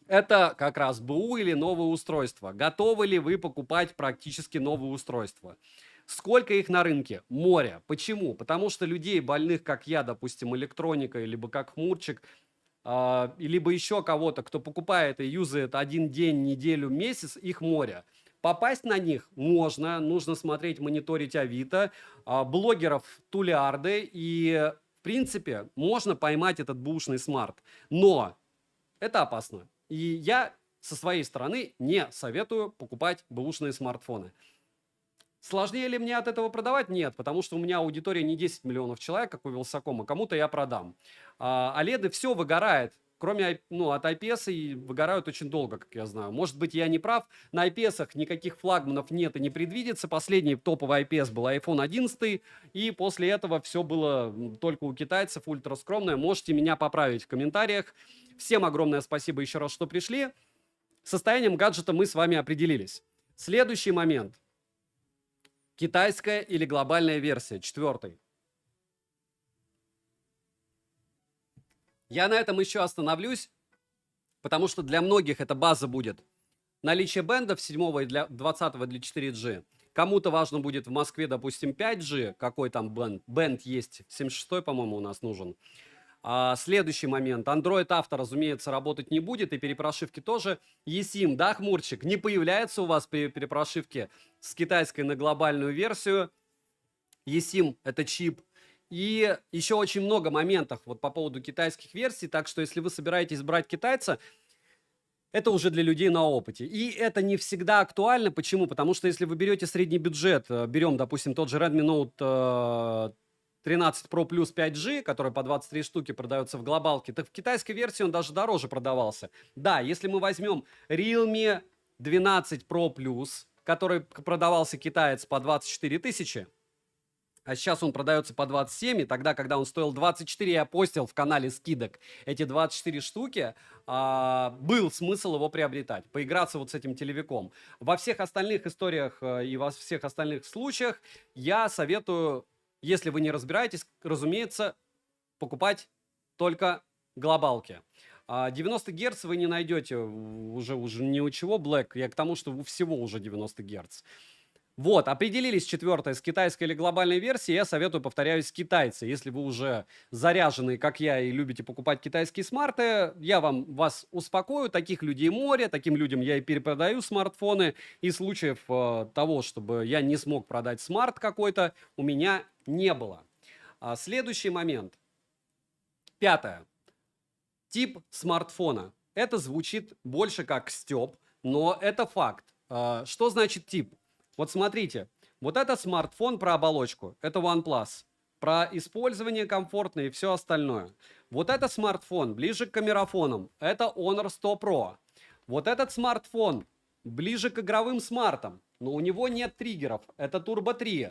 Это как раз БУ или новое устройство. Готовы ли вы покупать практически новые устройства? Сколько их на рынке? Море. Почему? Потому что людей, больных, как я, допустим, электроникой, либо как Хмурчик, либо еще кого-то, кто покупает и юзает один день, неделю, месяц, их море. Попасть на них можно, нужно смотреть, мониторить Авито, блогеров тулиарды, и, в принципе, можно поймать этот бэушный смарт. Но это опасно. И я со своей стороны не советую покупать бэушные смартфоны. Сложнее ли мне от этого продавать? Нет, потому что у меня аудитория не 10 миллионов человек, как у Вилсакома, кому-то я продам. OLED все выгорает, кроме от IPS, и выгорают очень долго, как я знаю. Может быть, я не прав, на IPS никаких флагманов нет и не предвидится. Последний топовый IPS был iPhone 11, и после этого все было только у китайцев, ультра скромное. Можете меня поправить в комментариях. Всем огромное спасибо еще раз, что пришли. С состоянием гаджета мы с вами определились. Следующий момент. Китайская или глобальная версия, 4. Я на этом еще остановлюсь, потому что для многих эта база будет наличие бендов 7 и 20 для 4G. Кому-то важно будет в Москве, допустим, 5G, какой там бенд есть, 76, по-моему, у нас нужен. Следующий момент. Android Auto, разумеется, работать не будет, и перепрошивки тоже. eSIM, да, Хмурчик, не появляется у вас при перепрошивке с китайской на глобальную версию. eSIM – это чип. И еще очень много моментов вот по поводу китайских версий, так что если вы собираетесь брать китайца, это уже для людей на опыте. И это не всегда актуально. Почему? Потому что если вы берете средний бюджет, берем, допустим, тот же Redmi Note 13 Pro Plus 5G, который по 23 штуки продается в глобалке, так в китайской версии он даже дороже продавался. Да, если мы возьмем Realme 12 Pro Plus, который продавался китаец по 24 тысячи, а сейчас он продается по 27, и тогда, когда он стоил 24, я постил в канале скидок эти 24 штуки, был смысл его приобретать, поиграться вот с этим телевиком. Во всех остальных историях и во всех остальных случаях я советую, если вы не разбираетесь, разумеется, покупать только глобалки. 90 Гц вы не найдете уже ни у чего, Black. Я к тому, что у всего уже 90 Гц. Вот, определились 4 с китайской или глобальной версией. Я советую, повторяюсь, китайцы. Если вы уже заряжены, как я, и любите покупать китайские смарты, я вас успокою. Таких людей море, таким людям я и перепродаю смартфоны. И случаев того, чтобы я не смог продать смарт какой-то, у меня не было. Следующий момент. 5. Тип смартфона. Это звучит больше как стёб, но это факт. Что значит тип? Вот смотрите, вот это смартфон про оболочку, это OnePlus, про использование комфортное и все остальное. Вот это смартфон ближе к камерафонам, это Honor 100 Pro. Вот этот смартфон ближе к игровым смартам, но у него нет триггеров, это Turbo 3.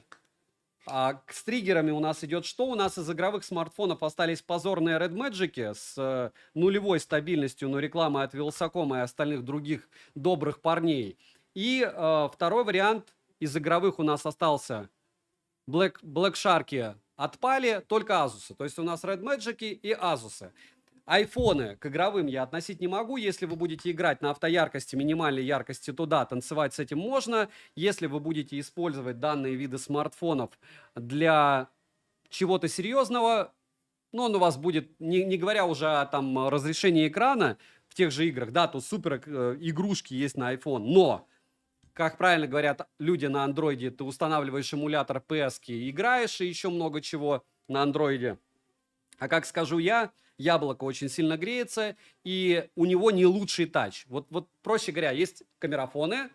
А с триггерами у нас идет что? У нас из игровых смартфонов остались позорные Red Magic с нулевой стабильностью, но рекламой от Wилsacom и остальных других добрых парней. И второй вариант, из игровых у нас остался Black Shark, отпали только Asus. То есть у нас Red Magic и Asus. Айфоны к игровым я относить не могу. Если вы будете играть на автояркости, минимальной яркости, то да, танцевать с этим можно. Если вы будете использовать данные виды смартфонов для чего-то серьезного, но он у вас будет, не говоря уже о там разрешении экрана в тех же играх, да, то супер игрушки есть на iPhone, но, как правильно говорят люди на андроиде, ты устанавливаешь эмулятор PS, играешь и еще много чего на андроиде. А как скажу я, яблоко очень сильно греется, и у него не лучший тач. Вот проще говоря, есть камерафоны.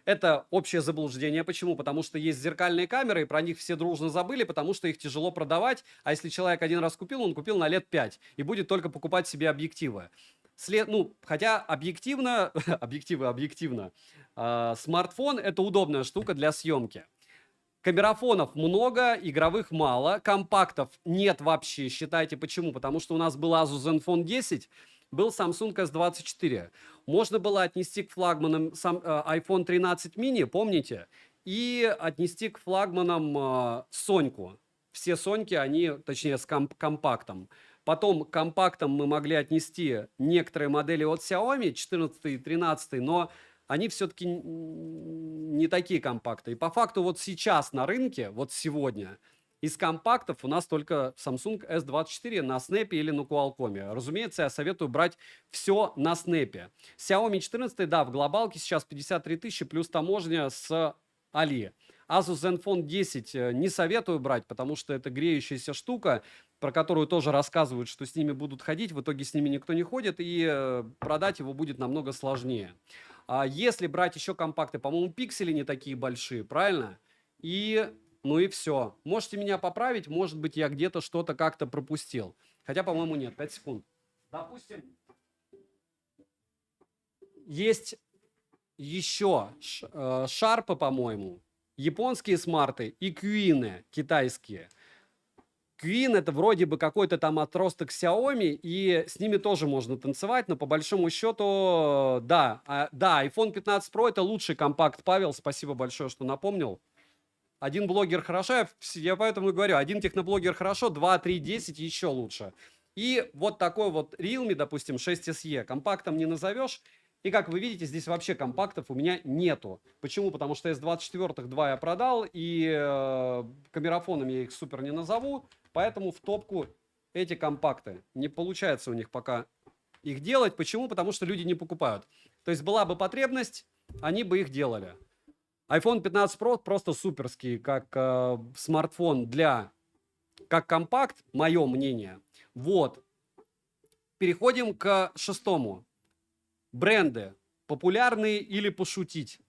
Это общее заблуждение. Почему? Потому что есть зеркальные камеры, и про них все дружно забыли, потому что их тяжело продавать. А если человек один раз купил, он купил на лет 5 и будет только покупать себе объективы. Хотя объективно, объективно, смартфон – это удобная штука для съемки. Камерафонов много, игровых мало, компактов нет вообще, считайте почему. Потому что у нас был Asus Zenfone 10, был Samsung S24. Можно было отнести к флагманам iPhone 13 mini, помните? И отнести к флагманам Соньку. Все Соньки, они, точнее, с компактом. Потом к компактам мы могли отнести некоторые модели от Xiaomi, 14 и 13, но они все-таки не такие компакты. И по факту вот сейчас на рынке, вот сегодня, из компактов у нас только Samsung S24 на Snap или на Qualcomm. Разумеется, я советую брать все на Snap. Xiaomi 14, да, в глобалке сейчас 53 тысячи плюс таможня с Али. Asus Zenfone 10 не советую брать, потому что это греющаяся штука, про которую тоже рассказывают, что с ними будут ходить. В итоге с ними никто не ходит, и продать его будет намного сложнее. А если брать еще компакты, по-моему, пиксели не такие большие, правильно? Ну и все. Можете меня поправить, может быть, я где-то что-то как-то пропустил. Хотя, по-моему, нет. 5 секунд. Допустим, есть еще Шарпы, по-моему, японские смарты и Куины китайские. Queen это вроде бы какой-то там отросток Xiaomi, и с ними тоже можно танцевать, но по большому счету, да, iPhone 15 Pro это лучший компакт, Павел, спасибо большое, что напомнил. Один блогер хорошо, я поэтому и говорю, один техноблогер хорошо, 2, 3, 10 еще лучше. И вот такой вот Realme, допустим, 6SE, компактом не назовешь. И как вы видите, здесь вообще компактов у меня нету. Почему? Потому что S24 2 я продал, и камерафоном я их супер не назову. Поэтому в топку эти компакты. Не получается у них пока их делать. Почему? Потому что люди не покупают. То есть была бы потребность, они бы их делали. iPhone 15 Pro просто суперский, как смартфон как компакт, мое мнение. Вот. Переходим к шестому. Бренды. Популярные или пошутить.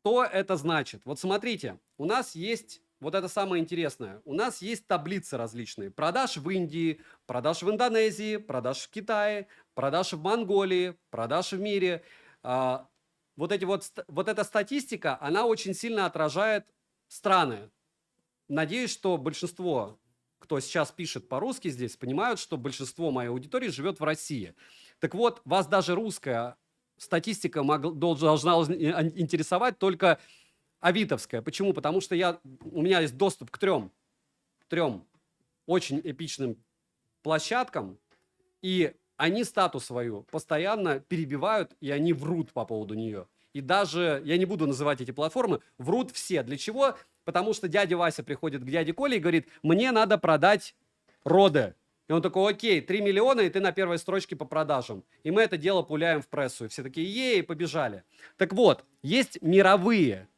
Что это значит? Вот смотрите, у нас есть, вот это самое интересное, у нас есть таблицы различные. Продаж в Индии, продаж в Индонезии, продаж в Китае, продаж в Монголии, продаж в мире. Вот эта статистика, она очень сильно отражает страны. Надеюсь, что большинство, кто сейчас пишет по-русски здесь, понимают, что большинство моей аудитории живет в России. Так вот, вас даже русская статистика должна интересовать только авитовская. Почему? Потому что у меня есть доступ к трем очень эпичным площадкам, и они статус свою постоянно перебивают, и они врут по поводу нее. И даже, я не буду называть эти платформы, врут все. Для чего? Потому что дядя Вася приходит к дяде Коле и говорит, мне надо продать роды. И он такой, окей, 3 миллиона, и ты на первой строчке по продажам. И мы это дело пуляем в прессу. И все такие, ей, побежали. Так вот, есть мировые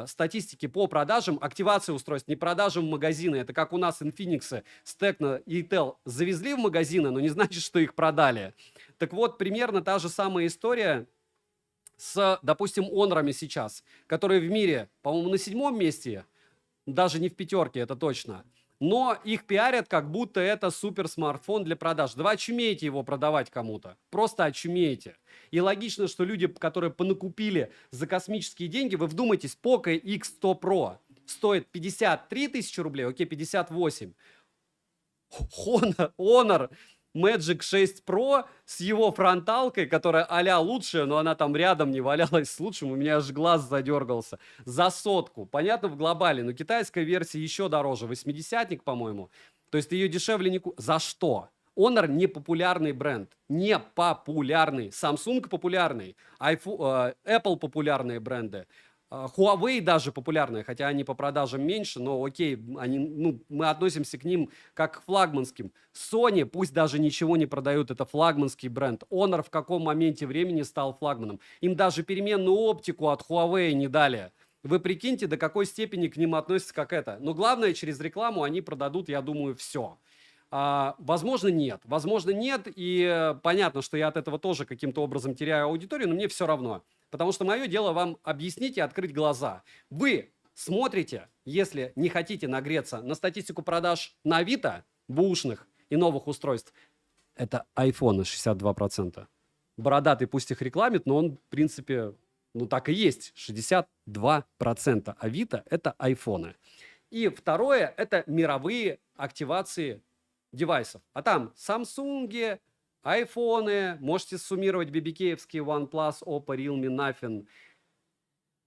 статистики по продажам, активации устройств, не продажам в магазины. Это как у нас Infinix, Tecno и Intel завезли в магазины, но не значит, что их продали. Так вот, примерно та же самая история с, допустим, Honor'ами сейчас, которые в мире, по-моему, на 7-м месте, даже не в 5-ке, это точно. Но их пиарят, как будто это супер смартфон для продаж. Да вы очумеете его продавать кому-то. Просто очумеете. И логично, что люди, которые понакупили за космические деньги, вы вдумайтесь, Poco X100 Pro стоит 53 тысячи рублей, окей, 58. Honor Magic 6 Pro с его фронталкой, которая а-ля лучшая, но она там рядом не валялась с лучшим, у меня аж глаз задергался, за 100. Понятно, в глобале, но китайская версия еще дороже, 80-ник, по-моему. То есть ты ее дешевле не купишь. За что? Honor не популярный бренд, не популярный. Samsung популярный, Apple популярные бренды. Huawei даже популярные, хотя они по продажам меньше, но окей, они, ну, мы относимся к ним как к флагманским. Sony, пусть даже ничего не продают, это флагманский бренд. Honor в каком моменте времени стал флагманом? Им даже переменную оптику от Huawei не дали. Вы прикиньте, до какой степени к ним относятся как это. Но главное, через рекламу они продадут, я думаю, все. Возможно, нет. Возможно, нет. И понятно, что я от этого тоже каким-то образом теряю аудиторию, но мне все равно. Потому что мое дело вам объяснить и открыть глаза. Вы смотрите, если не хотите нагреться, на статистику продаж на Авито, бэушных и новых устройств. Это iPhone 62%. Бородатый пусть их рекламит, но он, в принципе, ну так и есть. 62% Авито – это айфоны. И второе – это мировые активации девайсов. А там Samsung, айфоны, можете суммировать BBK-евские OnePlus, Oppo, Realme, Nothing.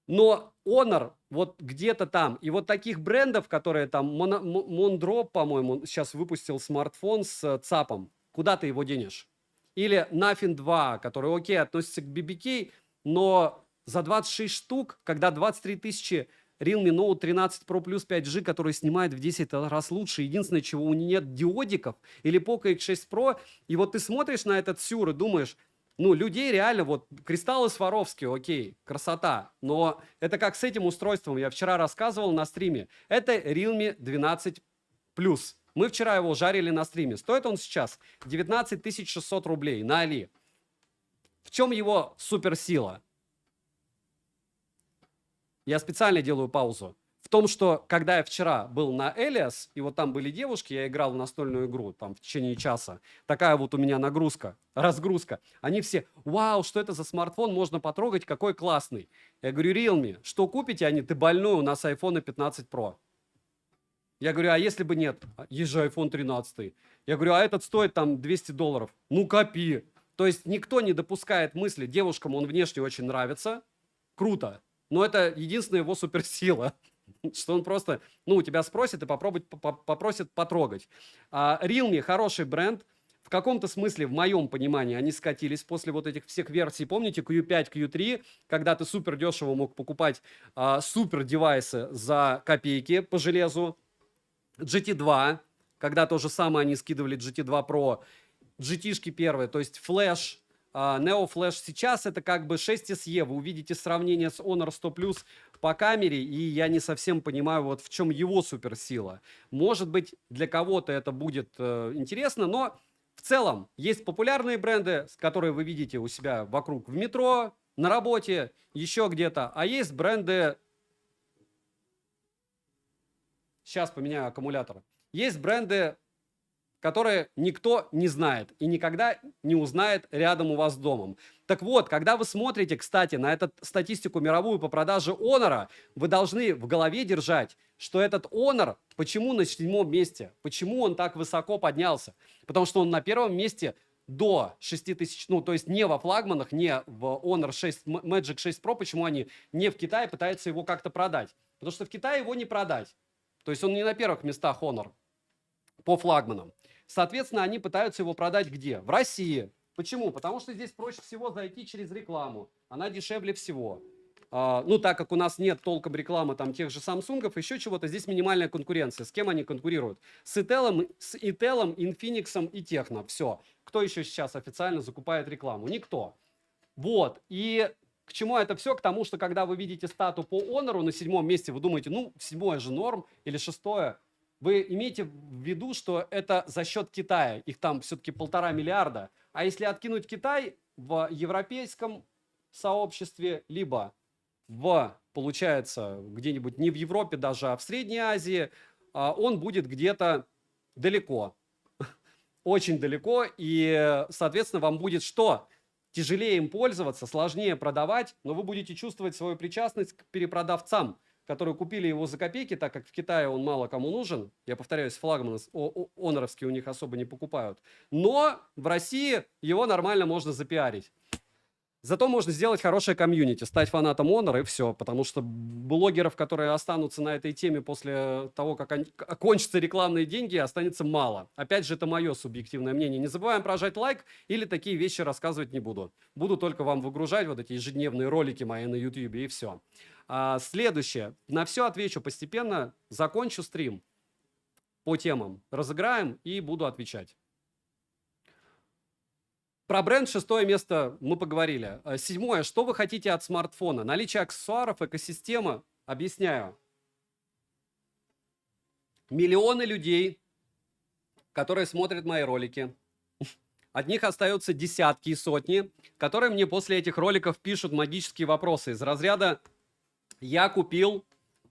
Но Honor вот где-то там. И вот таких брендов, которые там, Mondrop, по-моему, сейчас выпустил смартфон с ЦАПом. Куда ты его денешь? Или Nothing 2, который, окей, относится к BBK, но за 26 штук, когда 23 тысячи Realme Note 13 Pro Plus 5G, который снимает в 10 раз лучше. Единственное, чего у нее нет диодиков, или Poco X6 Pro. И вот ты смотришь на этот сюр и думаешь, ну, людей реально, вот, кристаллы Сваровски, окей, красота. Но это как с этим устройством, я вчера рассказывал на стриме. Это Realme 12 Plus. Мы вчера его жарили на стриме. Стоит он сейчас 19 600 рублей на Али. В чем его суперсила? Я специально делаю паузу. В том, что когда я вчера был на Элиас, и вот там были девушки, я играл в настольную игру там в течение часа. Такая вот у меня нагрузка, разгрузка. Они все, вау, что это за смартфон, можно потрогать, какой классный. Я говорю, Realme, что купите? Они, ты больной, у нас iPhone 15 Pro. Я говорю, а если бы нет? Есть же iPhone 13. Я говорю, а этот стоит там $200. Ну, копи. То есть никто не допускает мысли, девушкам он внешне очень нравится. Круто. Но это единственная его суперсила, что он просто, ну, у тебя спросит и попросит потрогать. Realme хороший бренд. В каком-то смысле, в моем понимании, они скатились после вот этих всех версий. Помните, Q5, Q3, когда ты супер дешево мог покупать супер девайсы за копейки по железу. GT2, когда то же самое они скидывали GT2 Pro. GT-шки первые, то есть флеш. Neo Flash сейчас это как бы 6SE. Вы увидите сравнение с Honor 100 Plus по камере, и я не совсем понимаю, вот в чем его суперсила. Может быть, для кого-то это будет интересно, но в целом есть популярные бренды, которые вы видите у себя вокруг в метро, на работе, еще где-то, а есть бренды... Сейчас поменяю аккумулятор. Есть бренды, которые никто не знает и никогда не узнает рядом у вас домом. Так вот, когда вы смотрите, кстати, на эту статистику мировую по продаже Honor, вы должны в голове держать, что этот Honor, почему на 7-м месте, почему он так высоко поднялся. Потому что он на 1-м месте до 6000, ну, то есть не во флагманах, не в Honor 6, Magic 6 Pro, почему они не в Китае пытаются его как-то продать. Потому что в Китае его не продать. То есть он не на первых местах Honor по флагманам. Соответственно, они пытаются его продать где? В России. Почему? Потому что здесь проще всего зайти через рекламу. Она дешевле всего. Ну, так как у нас нет толком рекламы там тех же Samsung, еще чего-то, здесь минимальная конкуренция. С кем они конкурируют? С Intel, Infinix и Техно. Все. Кто еще сейчас официально закупает рекламу? Никто. Вот. И к чему это все? К тому, что когда вы видите стату по Honor на 7-м месте, вы думаете, ну, 7-е же норм или 6-е. Вы имеете в виду, что это за счет Китая, их там все-таки 1,5 миллиарда. А если откинуть Китай в европейском сообществе, либо получается, где-нибудь не в Европе даже, а в Средней Азии, он будет где-то далеко, очень далеко, и, соответственно, вам будет что? Тяжелее им пользоваться, сложнее продавать, но вы будете чувствовать свою причастность к перепродавцам, которые купили его за копейки, так как в Китае он мало кому нужен. Я повторяюсь, флагманы оноровские у них особо не покупают. Но в России его нормально можно запиарить. Зато можно сделать хорошее комьюнити, стать фанатом Honor и все, потому что блогеров, которые останутся на этой теме после того, как кончатся рекламные деньги, останется мало. Опять же, это мое субъективное мнение. Не забываем прожать лайк, или такие вещи рассказывать не буду. Буду только вам выгружать вот эти ежедневные ролики мои на YouTube и все. Следующее. На все отвечу постепенно. Закончу стрим по темам. Разыграем и буду отвечать. Про бренд 6 место мы поговорили. 7. Что вы хотите от смартфона? Наличие аксессуаров, экосистема. Объясняю. Миллионы людей, которые смотрят мои ролики. От них остаются десятки и сотни, которые мне после этих роликов пишут магические вопросы из разряда «Я купил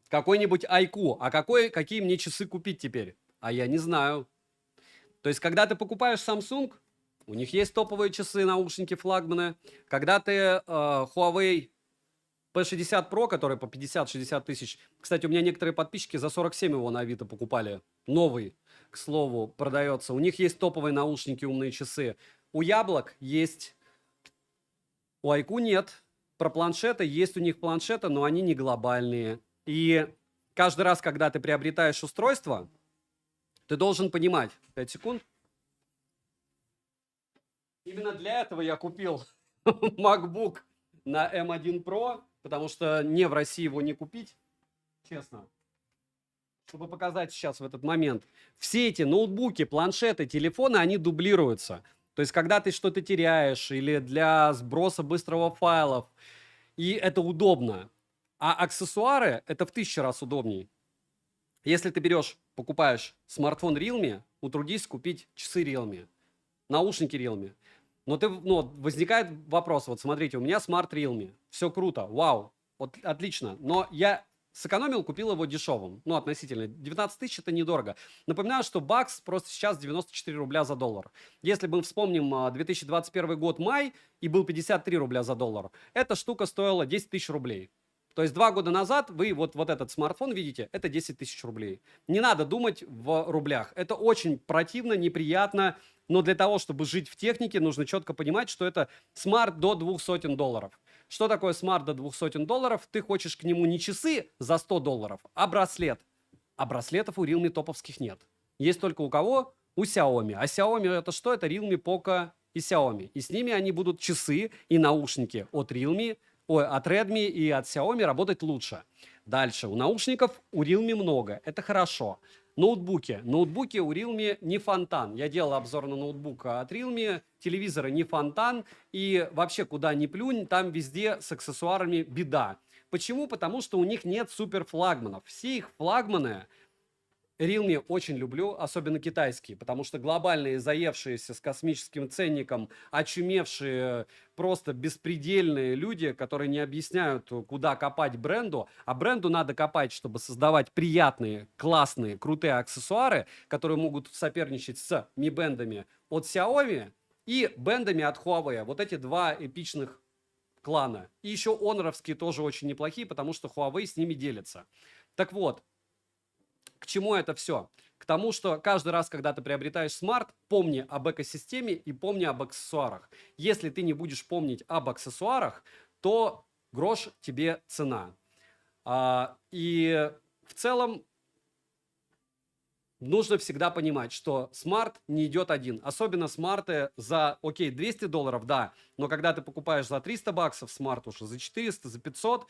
какой-нибудь iQOO, а какие мне часы купить теперь?» А я не знаю. То есть, когда ты покупаешь Samsung, у них есть топовые часы, наушники, флагманы. Когда ты Huawei P60 Pro, который по 50-60 тысяч. Кстати, у меня некоторые подписчики за 47 его на Авито покупали. Новый, к слову, продается. У них есть топовые наушники, умные часы. У Яблок есть. У iQOO нет. Про планшеты есть у них планшеты, но они не глобальные. И каждый раз, когда ты приобретаешь устройство, ты должен понимать. 5 секунд. Именно для этого я купил MacBook на M1 Pro, потому что в России его не купить, честно. Чтобы показать сейчас в этот момент. Все эти ноутбуки, планшеты, телефоны, они дублируются. То есть, когда ты что-то теряешь или для сброса быстрого файлов, и это удобно. А аксессуары, это в 1000 раз удобнее. Если ты покупаешь смартфон Realme, утрудись купить часы Realme, наушники Realme. Но возникает вопрос, вот смотрите, у меня смарт Realme, все круто, вау, вот отлично, но я сэкономил, купил его дешевым, относительно, 19 тысяч это недорого. Напоминаю, что бакс просто сейчас 94 рубля за доллар. Если мы вспомним 2021 год, май, и был 53 рубля за доллар, эта штука стоила 10 тысяч рублей. То есть 2 года назад вы вот этот смартфон видите, это 10 тысяч рублей. Не надо думать в рублях. Это очень противно, неприятно, но для того, чтобы жить в технике, нужно четко понимать, что это смарт до $200. Что такое смарт до $200? Ты хочешь к нему не часы за $100, а браслет. А браслетов у Realme топовских нет. Есть только у кого? У Xiaomi. А Xiaomi это что? Это Realme, Poco и Xiaomi. И с ними они будут часы и наушники от Realme, от Redmi и от Xiaomi работать лучше. Дальше. У наушников у Realme много. Это хорошо. Ноутбуки. Ноутбуки у Realme не фонтан. Я делал обзор на ноутбук от Realme. Телевизоры не фонтан. И вообще, куда ни плюнь, там везде с аксессуарами беда. Почему? Потому что у них нет супер флагманов. Все их флагманы Realme очень люблю, особенно китайские, потому что глобальные, заевшиеся с космическим ценником, очумевшие, просто беспредельные люди, которые не объясняют, куда копать бренду, а бренду надо копать, чтобы создавать приятные, классные, крутые аксессуары, которые могут соперничать с Mi Band'ами от Xiaomi и бендами от Huawei. Вот эти два эпичных клана. И еще Honor'овские тоже очень неплохие, потому что Huawei с ними делится. Так вот, к чему это все? К тому, что каждый раз, когда ты приобретаешь смарт, помни об экосистеме и помни об аксессуарах. Если ты не будешь помнить об аксессуарах, то грош тебе цена. И в целом нужно всегда понимать, что смарт не идет один. Особенно смарты за, окей, $200, да, но когда ты покупаешь за 300 баксов смарт уже, за 400, за 500,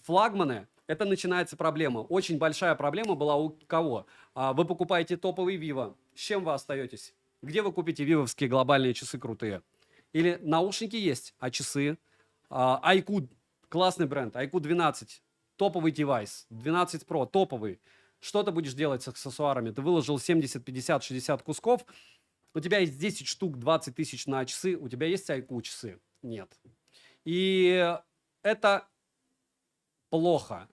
флагманы, это начинается проблема. Очень большая проблема была у кого? Вы покупаете топовый Vivo. С чем вы остаетесь? Где вы купите вивовские глобальные часы крутые? Или наушники есть, а часы? iQOO, классный бренд, iQOO 12, топовый девайс, 12 Pro, топовый. Что ты будешь делать с аксессуарами? Ты выложил 70, 50, 60 кусков, у тебя есть 10 штук, 20 тысяч на часы, у тебя есть iQOO часы? Нет. И это плохо.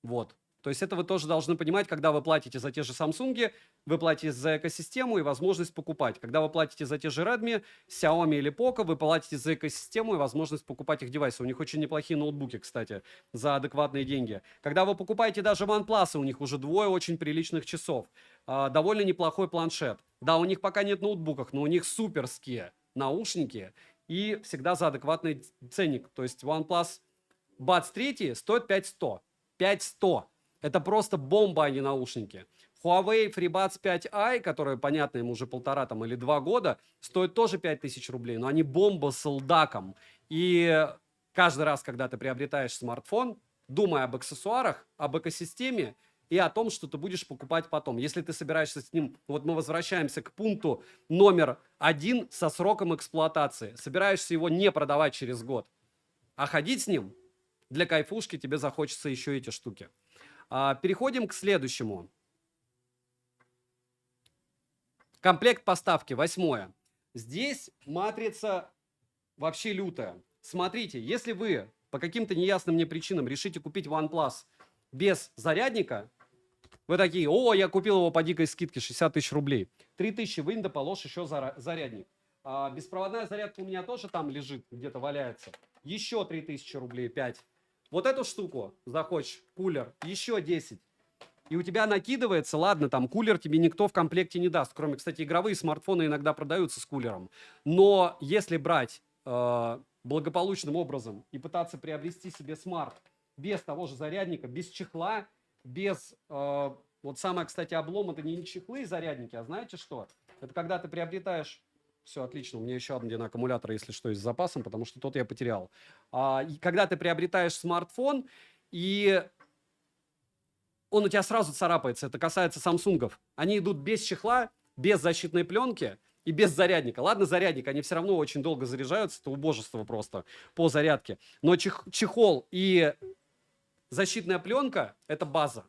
Вот. То есть это вы тоже должны понимать, когда вы платите за те же Samsung, вы платите за экосистему и возможность покупать. Когда вы платите за те же Redmi, Xiaomi или Poco, вы платите за экосистему и возможность покупать их девайсы. У них очень неплохие ноутбуки, кстати, за адекватные деньги. Когда вы покупаете даже OnePlus, у них уже 2 очень приличных часов. Довольно неплохой планшет. Да, у них пока нет ноутбуков, но у них суперские наушники и всегда за адекватный ценник. То есть OnePlus Buds 3 стоит 5100. 5100. Это просто бомба, а не наушники. Huawei FreeBuds 5i, которые, понятно, ему уже 1,5 там, или 2 года, стоят тоже 5000 рублей, но они бомба с лдаком. И каждый раз, когда ты приобретаешь смартфон, думай об аксессуарах, об экосистеме и о том, что ты будешь покупать потом. Если ты собираешься с ним, вот мы возвращаемся к пункту номер 1 со сроком эксплуатации. Собираешься его не продавать через год, а ходить с ним, для кайфушки тебе захочется еще эти штуки. Переходим к следующему. Комплект поставки, 8. Здесь матрица вообще лютая. Смотрите, если вы по каким-то неясным мне причинам решите купить OnePlus без зарядника, вы такие: о, я купил его по дикой скидке, 60 тысяч рублей. 3000 вынь да положь еще зарядник. Беспроводная зарядка у меня тоже там лежит, где-то валяется. Еще 3000 рублей, 5. Вот эту штуку захочешь, кулер, еще 10. И у тебя накидывается, ладно, там кулер тебе никто в комплекте не даст. Кроме, кстати, игровые смартфоны иногда продаются с кулером. Но если брать благополучным образом и пытаться приобрести себе смарт без того же зарядника, без чехла, без... вот самое, кстати, облом, это не чехлы и зарядники, а знаете что? Это когда ты приобретаешь... Все, отлично, у меня еще один аккумулятор, если что, с запасом, потому что тот я потерял. И когда ты приобретаешь смартфон, и он у тебя сразу царапается, это касается самсунгов. Они идут без чехла, без защитной пленки и без зарядника. Ладно, зарядник, они все равно очень долго заряжаются, это убожество просто по зарядке. Но чехол и защитная пленка – это база.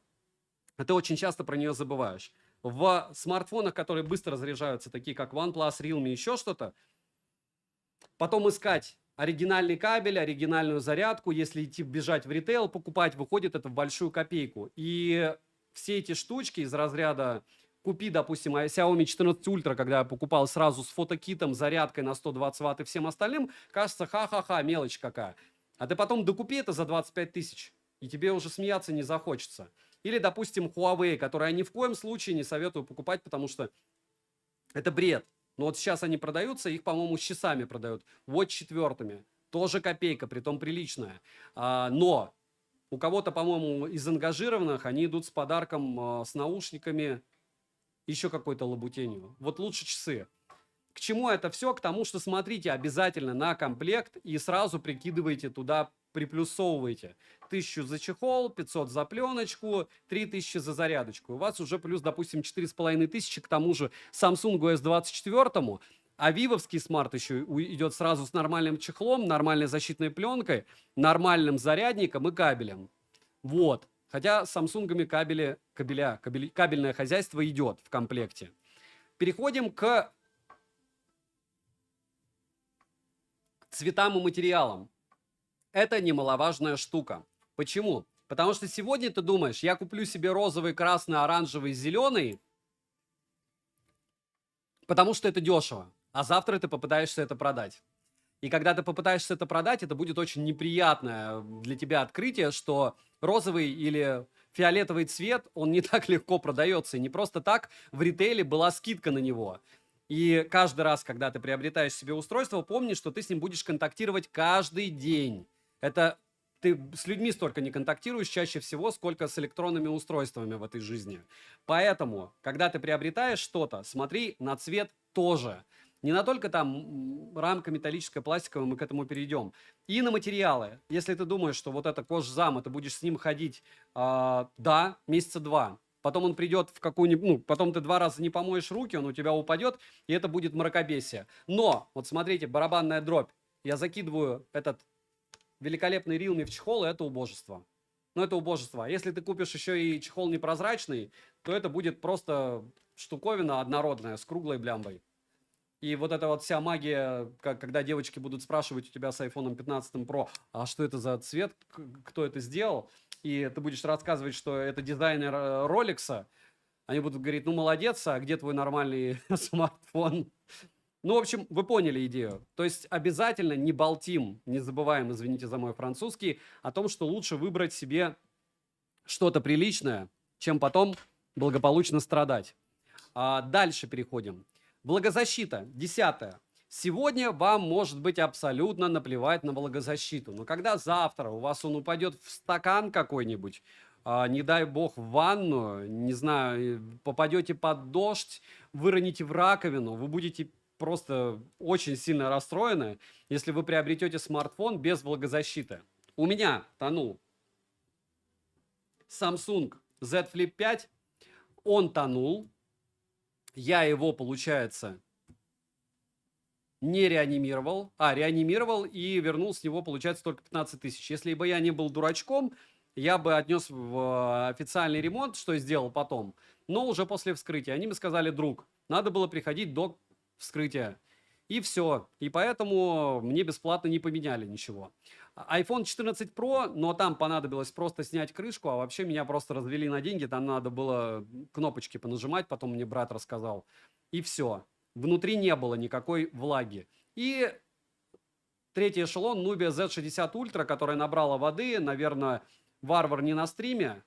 А ты очень часто про нее забываешь. В смартфонах, которые быстро заряжаются, такие как OnePlus, Realme, еще что-то, потом искать оригинальный кабель, оригинальную зарядку, если идти бежать в ритейл, покупать, выходит это в большую копейку. И все эти штучки из разряда купи, допустим, Xiaomi 14 Ultra, когда я покупал сразу с фотокитом, зарядкой на 120 Вт и всем остальным, кажется, ха-ха-ха, мелочь какая. А ты потом докупи это за 25 тысяч, и тебе уже смеяться не захочется. Или, допустим, Huawei, который я ни в коем случае не советую покупать, потому что это бред. Но вот сейчас они продаются, их, по-моему, с часами продают. Вот 4. Тоже копейка, притом приличная. Но у кого-то, по-моему, из ангажированных они идут с подарком, с наушниками, еще какой-то лабутенью. Вот лучше часы. К чему это все? К тому, что смотрите обязательно на комплект и сразу прикидывайте туда, приплюсовывайте. 1000 за чехол, 500 за пленочку, 3000 за зарядочку. У вас уже плюс, допустим, 4500 к тому же Samsung S24, а вивовский смарт еще идет сразу с нормальным чехлом, нормальной защитной пленкой, нормальным зарядником и кабелем. Вот. Хотя с самсунгами кабельное хозяйство идет в комплекте. Переходим к цветам и материалам. Это немаловажная штука. Почему? Потому что сегодня ты думаешь, я куплю себе розовый, красный, оранжевый, зеленый, потому что это дешево. А завтра ты попытаешься это продать. И когда ты попытаешься это продать, это будет очень неприятное для тебя открытие, что розовый или фиолетовый цвет, он не так легко продается. И не просто так в ритейле была скидка на него. И каждый раз, когда ты приобретаешь себе устройство, помни, что ты с ним будешь контактировать каждый день. Это ты с людьми столько не контактируешь чаще всего, сколько с электронными устройствами в этой жизни. Поэтому, когда ты приобретаешь что-то, смотри на цвет тоже. Не на только там рамка металлическая, пластиковая, мы к этому перейдем. И на материалы. Если ты думаешь, что вот это кожзам, ты будешь с ним ходить, да, месяца 2. Потом он придет в какую-нибудь, потом ты 2 раза не помоешь руки, он у тебя упадет, и это будет мракобесие. Но, вот смотрите, барабанная дробь. Я закидываю этот великолепный Realme в чехол, и это убожество. Но это убожество. Если ты купишь еще и чехол непрозрачный, то это будет просто штуковина однородная с круглой блямбой. И вот эта вот вся магия, когда девочки будут спрашивать у тебя с iPhone 15 Pro, а что это за цвет, кто это сделал, и ты будешь рассказывать, что это дизайнер Rolex, они будут говорить, ну молодец, а где твой нормальный смартфон? Ну, в общем, вы поняли идею. То есть обязательно не болтим, не забываем, извините за мой французский, о том, что лучше выбрать себе что-то приличное, чем потом благополучно страдать. Дальше переходим. Влагозащита, 10. Сегодня вам может быть абсолютно наплевать на влагозащиту, но когда завтра у вас он упадет в стакан какой-нибудь, не дай бог в ванну, не знаю, попадете под дождь, выроните в раковину, вы будете просто очень сильно расстроены, если вы приобретете смартфон без влагозащиты. У меня тонул Samsung Z Flip 5, он тонул, я его, получается, не реанимировал, реанимировал и вернул с него, получается, только 15 тысяч. Если бы я не был дурачком, я бы отнес в официальный ремонт, что и сделал потом, но уже после вскрытия. Они мне сказали: друг, надо было приходить до вскрытия. И все. И поэтому мне бесплатно не поменяли ничего. iPhone 14 Pro, но там понадобилось просто снять крышку, а вообще меня просто развели на деньги, там надо было кнопочки понажимать, потом мне брат рассказал. И все. Внутри не было никакой влаги. И третий эшелон Nubia Z60 Ultra, которая набрала воды, наверное, варвар не на стриме.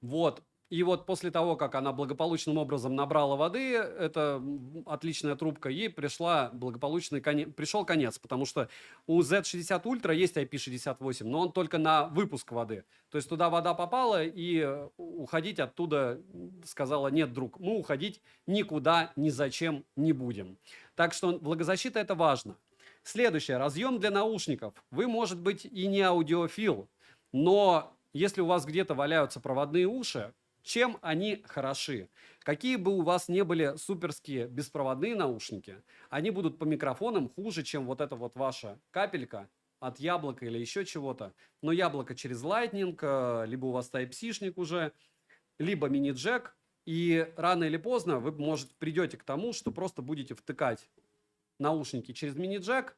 Вот. И вот после того, как она благополучным образом набрала воды, это отличная трубка, ей пришел конец, потому что у Z60 Ultra есть IP68, но он только на выпуск воды. То есть туда вода попала, и уходить оттуда, сказала: нет, друг, мы уходить никуда, ни зачем не будем. Так что влагозащита — это важно. Следующее. Разъем для наушников. Вы, может быть, и не аудиофил, но если у вас где-то валяются проводные уши, чем они хороши? Какие бы у вас не были суперские беспроводные наушники, они будут по микрофонам хуже, чем вот эта вот ваша капелька от яблока или еще чего-то. Но яблоко через Lightning, либо у вас Type-C-шник уже, либо мини-джек. И рано или поздно вы, может, придете к тому, что просто будете втыкать наушники через мини-джек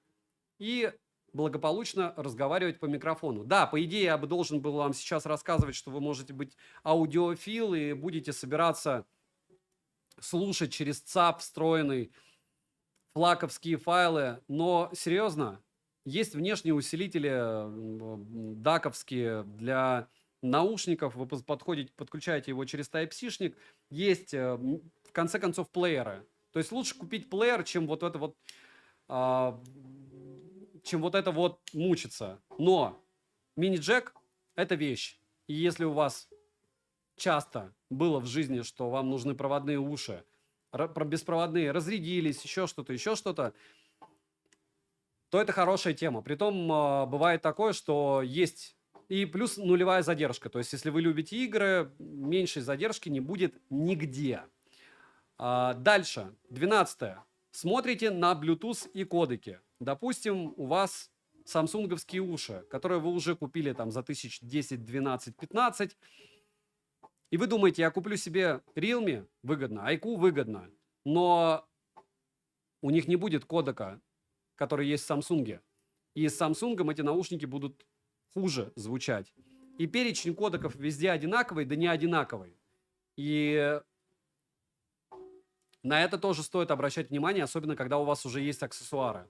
и благополучно разговаривать по микрофону. Да, по идее, я бы должен был вам сейчас рассказывать, что вы можете быть аудиофил и будете собираться слушать через ЦАП встроенный флаковские файлы, но серьезно, есть внешние усилители даковские для наушников, вы подключаете его через Type-C-шник, есть в конце концов плееры. То есть лучше купить плеер, чем вот это вот мучиться. Но мини-джек – это вещь. И если у вас часто было в жизни, что вам нужны проводные уши, беспроводные разрядились, еще что-то, то это хорошая тема. Притом бывает такое, что есть и плюс нулевая задержка. То есть если вы любите игры, меньшей задержки не будет нигде. Дальше, 12. Смотрите на Bluetooth и кодеки. Допустим, у вас самсунговские уши, которые вы уже купили там за 1010, 12, 15. И вы думаете: я куплю себе Realme, выгодно, iQOO выгодно, но у них не будет кодека, который есть в Samsung. И с Samsung эти наушники будут хуже звучать. И перечень кодеков везде одинаковый, да не одинаковый. И на это тоже стоит обращать внимание, особенно когда у вас уже есть аксессуары.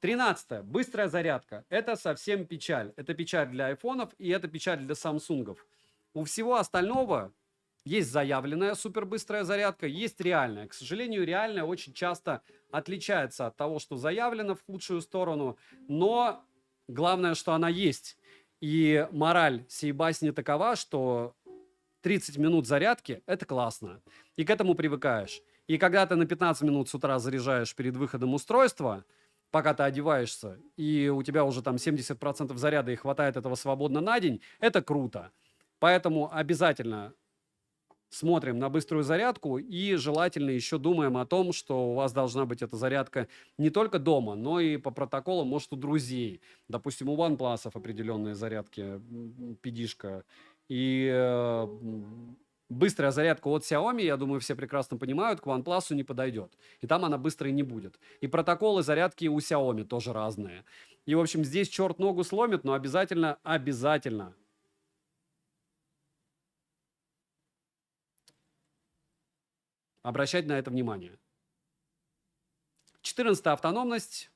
13. Быстрая зарядка. Это совсем печаль. Это печаль для айфонов и это печаль для самсунгов. У всего остального есть заявленная супербыстрая зарядка, есть реальная. К сожалению, реальная очень часто отличается от того, что заявлено, в худшую сторону, но главное, что она есть. И мораль сей басни такова, что 30 минут зарядки – это классно. И к этому привыкаешь. И когда ты на 15 минут с утра заряжаешь перед выходом устройства, пока ты одеваешься, и у тебя уже там 70% заряда и хватает этого свободно на день, это круто. Поэтому обязательно смотрим на быструю зарядку и желательно еще думаем о том, что у вас должна быть эта зарядка не только дома, но и по протоколу, может, у друзей. Допустим, у OnePlus определенные зарядки, PD-шка. И быстрая зарядка от Xiaomi, я думаю, все прекрасно понимают, к OnePlus не подойдет. И там она быстрой не будет. И протоколы зарядки у Xiaomi тоже разные. И, в общем, здесь черт ногу сломит, но обязательно обращать на это внимание. 14. Автономность,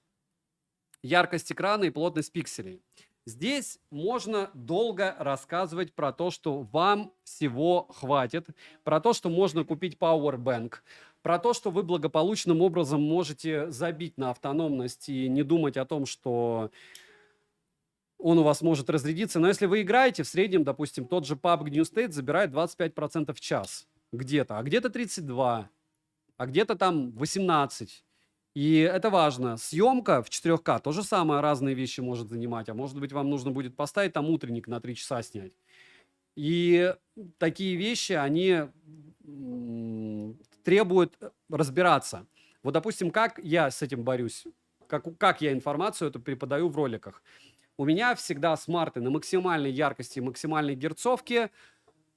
яркость экрана и плотность пикселей. Здесь можно долго рассказывать про то, что вам всего хватит, про то, что можно купить Powerbank, про то, что вы благополучным образом можете забить на автономность и не думать о том, что он у вас может разрядиться. Но если вы играете, в среднем, допустим, тот же PUBG New State забирает 25% в час где-то, а где-то 32%, а где-то там 18%. И это важно. Съемка в 4К то же самое, разные вещи может занимать. А может быть, вам нужно будет поставить там утренник на 3 часа снять. И такие вещи, они требуют разбираться. Вот, допустим, как я с этим борюсь, как я информацию эту преподаю в роликах. У меня всегда смарты на максимальной яркости, максимальной герцовке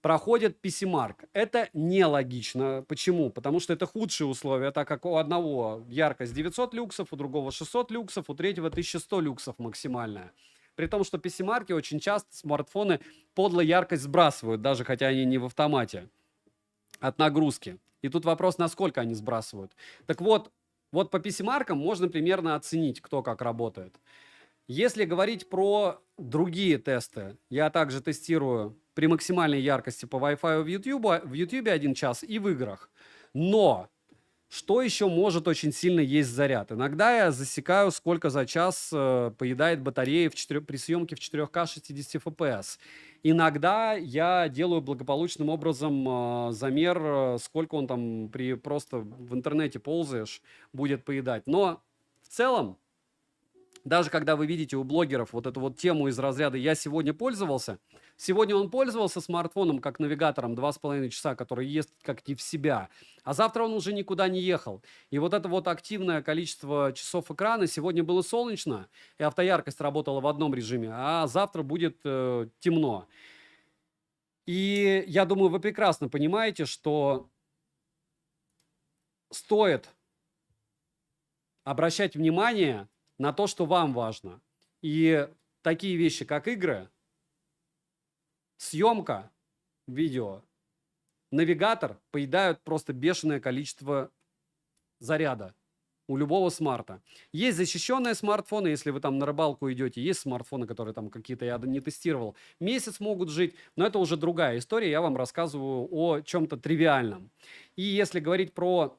проходят PC-Mark. Это нелогично. Почему? Потому что это худшие условия, так как у одного яркость 900 люксов, у другого 600 люксов, у третьего 1100 люксов максимальная. При том, что PC-Mark очень часто смартфоны подло яркость сбрасывают, даже хотя они не в автомате, от нагрузки. И тут вопрос, насколько они сбрасывают. Так вот по PC-Mark'ам можно примерно оценить, кто как работает. Если говорить про другие тесты, я также тестирую при максимальной яркости по Wi-Fi в YouTube 1 час и в играх. Но что еще может очень сильно есть заряд? Иногда я засекаю, сколько за час поедает батарея при съемке в 4К 60 FPS. Иногда я делаю благополучным образом замер, сколько он там просто в интернете ползаешь, будет поедать. Но в целом, даже когда вы видите у блогеров вот эту вот тему из разряда «я сегодня пользовался», сегодня он пользовался смартфоном как навигатором 2,5 часа, который ест как не в себя, а завтра он уже никуда не ехал. И вот это вот активное количество часов экрана, сегодня было солнечно, и автояркость работала в одном режиме, а завтра будет темно. И я думаю, вы прекрасно понимаете, что стоит обращать внимание на то, что вам важно. И такие вещи, как игры, съемка видео, навигатор поедают просто бешеное количество заряда у любого смарта. Есть защищенные смартфоны, если вы там на рыбалку идете, есть смартфоны, которые там какие-то я не тестировал, месяц могут жить, но это уже другая история, я вам рассказываю о чем-то тривиальном. И если говорить про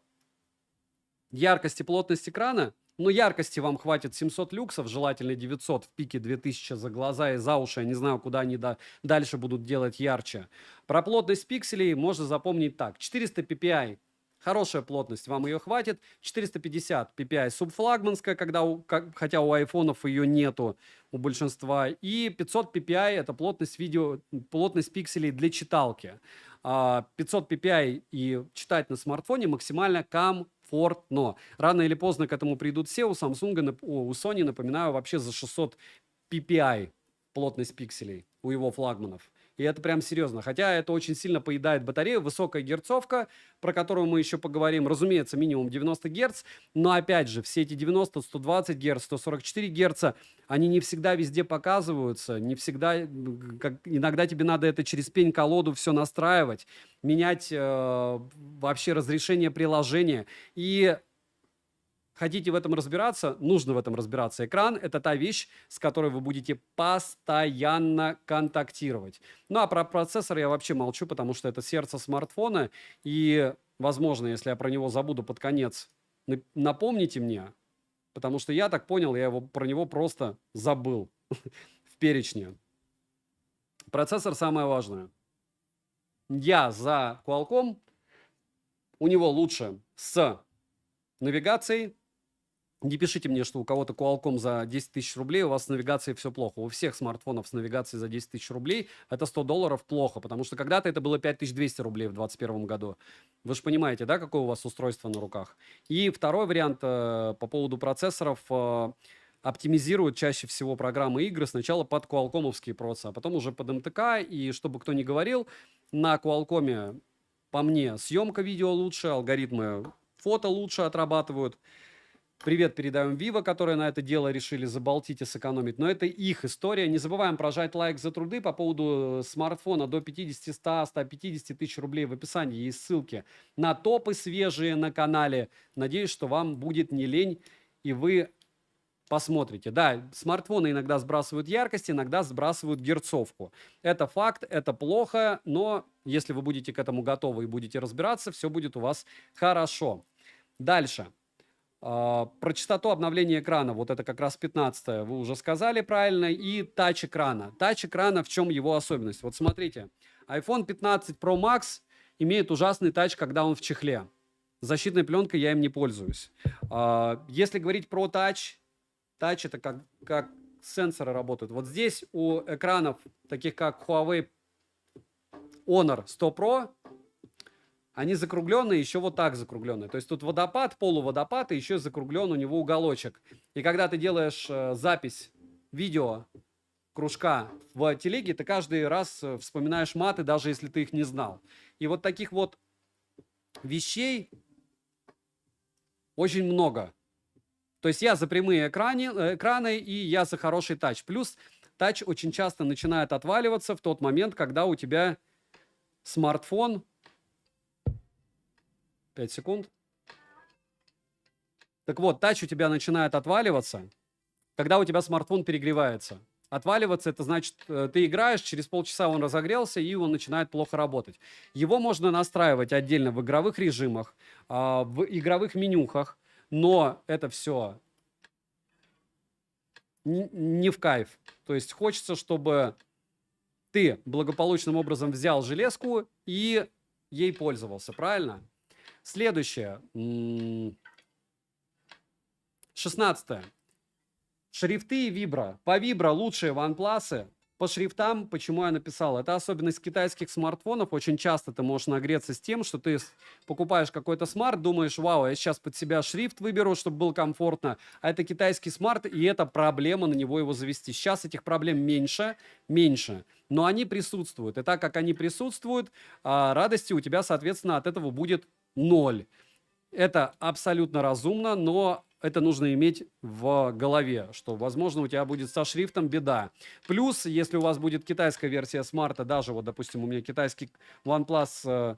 яркость и плотность экрана, но яркости вам хватит 700 люксов, желательно 900, в пике 2000 за глаза и за уши. Я не знаю, куда они дальше будут делать ярче. Про плотность пикселей можно запомнить так. 400 ppi – хорошая плотность, вам ее хватит. 450 ppi – субфлагманская, хотя у айфонов ее нету у большинства. И 500 ppi – это плотность пикселей для читалки. 500 ppi и читать на смартфоне максимально комфортно. Рано или поздно к этому придут все. У Samsung, у Sony, напоминаю, вообще за 600 ppi плотность пикселей у его флагманов. И это прям серьезно. Хотя это очень сильно поедает батарею. Высокая герцовка, про которую мы еще поговорим. Разумеется, минимум 90 Гц. Но опять же, все эти 90, 120 Гц, 144 Гц, они не всегда везде показываются. Не всегда, иногда тебе надо это через пень-колоду все настраивать. Менять вообще разрешение приложения. И хотите в этом разбираться? Нужно в этом разбираться. Экран – это та вещь, с которой вы будете постоянно контактировать. Ну, а про процессор я вообще молчу, потому что это сердце смартфона. И, возможно, если я про него забуду под конец, напомните мне. Потому что я так понял, я про него просто забыл в перечне. Процессор самое важное. Я за Qualcomm. У него лучше с навигацией. Не пишите мне, что у кого-то Qualcomm за 10 тысяч рублей, у вас с навигацией все плохо. У всех смартфонов с навигацией за 10 тысяч рублей это $100 плохо, потому что когда-то это было 5200 рублей в 2021 году. Вы же понимаете, да, какое у вас устройство на руках? И второй вариант по поводу процессоров. Оптимизируют чаще всего программы игры сначала под Qualcomm-овские процессоры, а потом уже под МТК. И чтобы кто ни говорил, на Qualcomm, по мне, съемка видео лучше, алгоритмы фото лучше отрабатывают. Привет передаем Vivo, которые на это дело решили забалтить и сэкономить. Но это их история. Не забываем прожать лайк за труды. По поводу смартфона до 50, 100, 150 тысяч рублей в описании есть ссылки на топы свежие на канале. Надеюсь, что вам будет не лень, и вы посмотрите. Да, смартфоны иногда сбрасывают яркость, иногда сбрасывают герцовку. Это факт, это плохо, но если вы будете к этому готовы и будете разбираться, все будет у вас хорошо. Дальше. Про частоту обновления экрана, вот это как раз 15-е, вы уже сказали правильно, и тач экрана. Тач экрана, в чем его особенность? Вот смотрите, iPhone 15 Pro Max имеет ужасный тач, когда он в чехле. Защитной пленкой я им не пользуюсь. Если говорить про тач, тач это как сенсоры работают. Вот здесь у экранов, таких как Huawei Honor 100 Pro, они закругленные, еще вот так закругленные. То есть тут водопад, полуводопад, и еще закруглен у него уголочек. И когда ты делаешь запись видео кружка в телеге, ты каждый раз вспоминаешь маты, даже если ты их не знал. И вот таких вот вещей очень много. То есть я за прямые экраны и я за хороший тач. Плюс тач очень часто начинает отваливаться в тот момент, когда у тебя смартфон... 5 секунд. Так вот, тач у тебя начинает отваливаться, когда у тебя смартфон перегревается. Отваливаться — это значит, ты играешь, через полчаса он разогрелся, и он начинает плохо работать. Его можно настраивать отдельно в игровых режимах, в игровых менюхах, но это все не в кайф. То есть хочется, чтобы ты благополучным образом взял железку и ей пользовался, правильно? Следующее. 16-е. Шрифты и вибро. По вибро лучшие OnePlus. По шрифтам, почему я написал? Это особенность китайских смартфонов. Очень часто ты можешь нагреться с тем, что ты покупаешь какой-то смарт, думаешь, вау, я сейчас под себя шрифт выберу, чтобы было комфортно. А это китайский смарт, и это проблема на него его завести. Сейчас этих проблем меньше, но они присутствуют. И так как они присутствуют, радости у тебя, соответственно, от этого будет 0. Это абсолютно разумно, но это нужно иметь в голове, что, возможно, у тебя будет со шрифтом беда. Плюс, если у вас будет китайская версия смарта, даже вот, допустим, у меня китайский OnePlus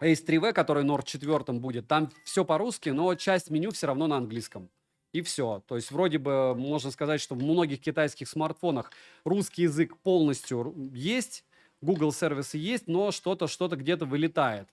Ace 3V, который Nord 4 будет, там все по-русски, но часть меню все равно на английском. И все. То есть вроде бы можно сказать, что в многих китайских смартфонах русский язык полностью есть, Google сервисы есть, но что-то где-то вылетает.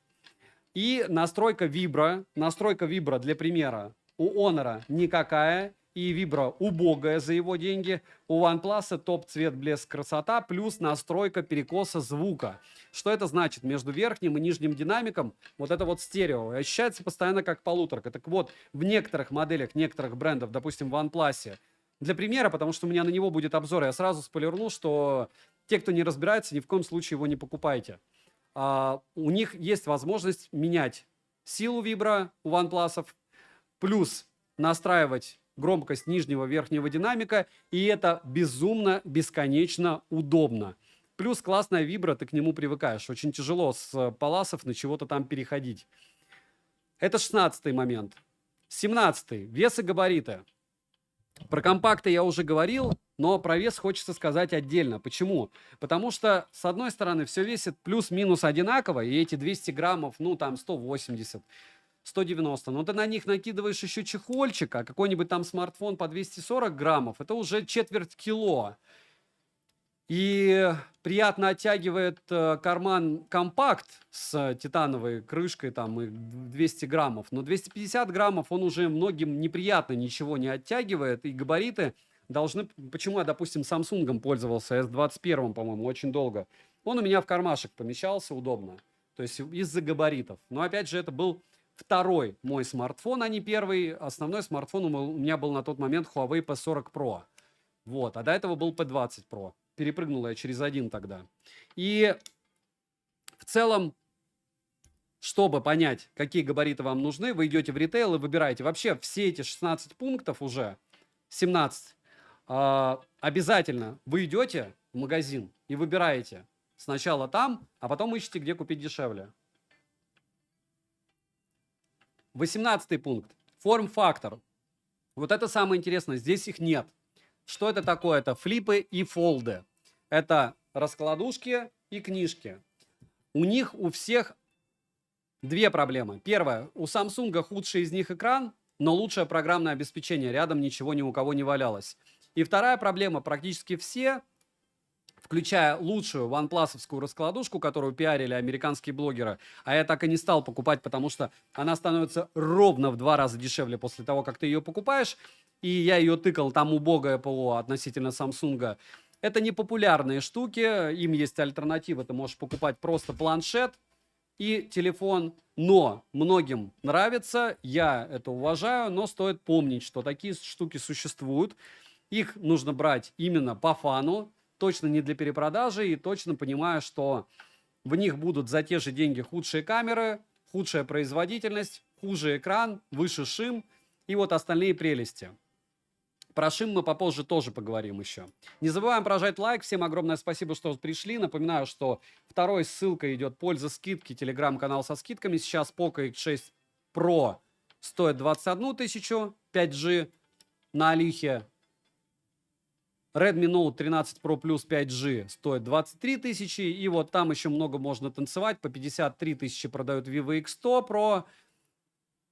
И настройка вибро для примера, у Honor никакая, и вибро убогая за его деньги. У OnePlus топ цвет, блеск, красота, плюс настройка перекоса звука. Что это значит? Между верхним и нижним динамиком вот это вот стерео. И ощущается постоянно как полуторка. Так вот, в некоторых моделях, некоторых брендов, допустим, в OnePlus, для примера, потому что у меня на него будет обзор, я сразу спойлерну, что те, кто не разбирается, ни в коем случае его не покупайте. У них есть возможность менять силу вибро у OnePlus, плюс настраивать громкость нижнего верхнего динамика, и это безумно, бесконечно удобно. Плюс классная вибро, ты к нему привыкаешь. Очень тяжело с паласов на чего-то там переходить. Это 16-й момент. 17-й. Вес и габариты. Про компакты я уже говорил, но про вес хочется сказать отдельно. Почему? Потому что, с одной стороны, все весит плюс-минус одинаково, и эти 200 граммов, ну, там, 180, 190. Но ты на них накидываешь еще чехольчик, а какой-нибудь там смартфон по 240 граммов, это уже четверть кило. И приятно оттягивает карман компакт с титановой крышкой там и 200 граммов. Но 250 граммов он уже многим неприятно ничего не оттягивает. И габариты должны... Почему я, допустим, Samsung пользовался, S21, по-моему, очень долго. Он у меня в кармашек помещался удобно. То есть из-за габаритов. Но опять же, это был второй мой смартфон, а не первый. Основной смартфон у меня был на тот момент Huawei P40 Pro. Вот. А до этого был P20 Pro. Перепрыгнул я через один тогда. И в целом, чтобы понять, какие габариты вам нужны, вы идете в ритейл и выбираете. Вообще все эти 16 пунктов уже, 17, обязательно вы идете в магазин и выбираете сначала там, а потом ищите, где купить дешевле. 18-й пункт. Форм-фактор. Вот это самое интересное. Здесь их нет. Что это такое? Это флипы и фолды. Это раскладушки и книжки. У них у всех две проблемы. Первая. У Samsung худший из них экран. но лучшее программное обеспечение. Рядом ничего ни у кого не валялось. И вторая проблема. Практически все, включая лучшую OnePlus-овскую раскладушку, которую пиарили американские блогеры, а я так и не стал покупать, потому что она становится ровно в 2 раза дешевле после того, как ты ее покупаешь. И я ее тыкал, там убогое ПО относительно Samsung. Это не популярные штуки, им есть альтернатива. Ты можешь покупать просто планшет и телефон, но многим нравится, я это уважаю, но стоит помнить, что такие штуки существуют. Их нужно брать именно по фану, точно не для перепродажи, и точно понимая, что в них будут за те же деньги худшие камеры, худшая производительность, хуже экран, выше шим и вот остальные прелести. Про шим мы попозже тоже поговорим еще. Не забываем прожать лайк. Всем огромное спасибо, что пришли. Напоминаю, что второй ссылкой идет польза скидки, телеграм-канал со скидками. Сейчас Poco X6 Pro стоит 21 тысячу, 5G на Алихе. Redmi Note 13 Pro Plus 5G стоит 23 тысячи. И вот там еще много можно танцевать. По 53 тысячи продают Vivo X100 Pro.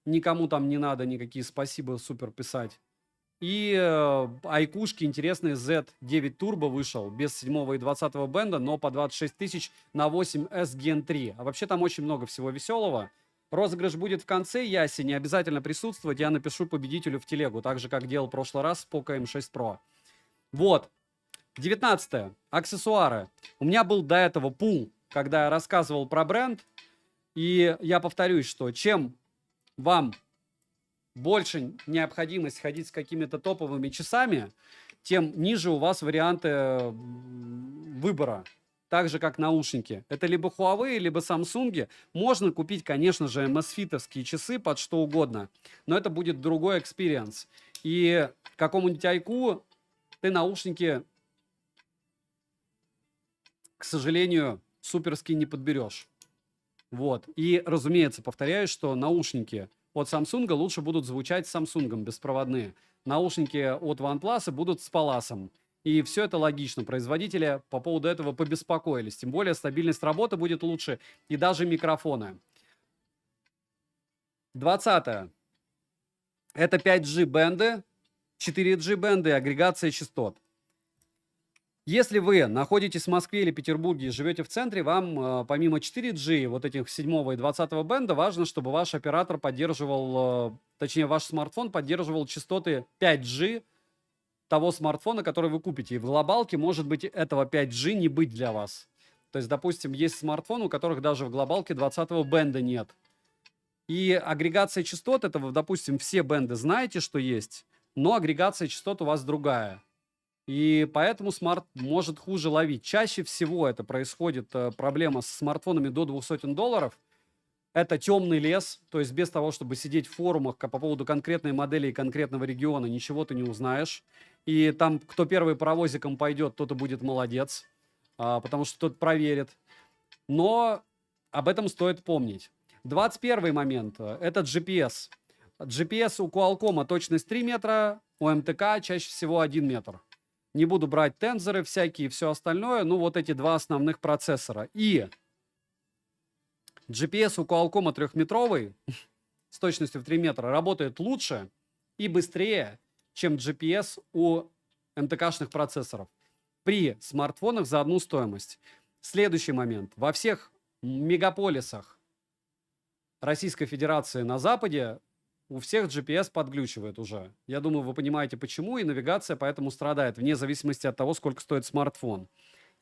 Никому там не надо никакие спасибо супер писать. И айкушки интересные Z9 Turbo вышел без 7 и 20 бенда, но по 26 тысяч на 8S Gen 3. А вообще там очень много всего веселого. Розыгрыш будет в конце, Яси, не обязательно присутствовать. Я напишу победителю в телегу, так же, как делал в прошлый раз с Poco M6 Pro. Вот. 19. Аксессуары. У меня был до этого пул, когда я рассказывал про бренд. И я повторюсь, что чем вам больше необходимость ходить с какими-то топовыми часами, тем ниже у вас варианты выбора. Так же, как наушники. Это либо Huawei, либо Samsung. Можно купить, конечно же, MSFit-овские часы под что угодно, но это будет другой экспириенс. И какому-нибудь айку ты наушники, к сожалению, суперски не подберешь. Вот. И, разумеется, повторяю, что наушники от Samsung лучше будут звучать с Samsung беспроводные. Наушники от OnePlus будут с Palace. И все это логично. Производители по поводу этого побеспокоились. Тем более стабильность работы будет лучше. И даже микрофоны. 20. Это 5G бенды, 4G бенды и агрегация частот. Если вы находитесь в Москве или Петербурге и живете в центре, вам помимо 4G, вот этих 7 и 20 бенда, важно, чтобы ваш оператор поддерживал, точнее, ваш смартфон поддерживал частоты 5G того смартфона, который вы купите. И в глобалке, может быть, этого 5G не быть для вас. То есть, допустим, есть смартфоны, у которых даже в глобалке 20 бенда нет. И агрегация частот, это вы, допустим, все бенды знаете, что есть, но агрегация частот у вас другая. И поэтому смарт может хуже ловить. Чаще всего это происходит, проблема с смартфонами до $200. Это темный лес, то есть без того, чтобы сидеть в форумах по поводу конкретной модели и конкретного региона, ничего ты не узнаешь. И там, кто первый паровозиком пойдет, тот и будет молодец, потому что тот проверит. Но об этом стоит помнить. 21 момент – это GPS. GPS у Qualcomm точность 3 метра, у МТК чаще всего 1 метр. Не буду брать тензоры всякие и все остальное. Ну, вот эти два основных процессора. И GPS у Qualcomm 3-метровый с точностью в 3 метра работает лучше и быстрее, чем GPS у МТК-шных процессоров. При смартфонах за одну стоимость. Следующий момент. Во всех мегаполисах Российской Федерации на Западе у всех GPS подглючивает уже. Я думаю, вы понимаете почему, и навигация поэтому страдает, вне зависимости от того, сколько стоит смартфон.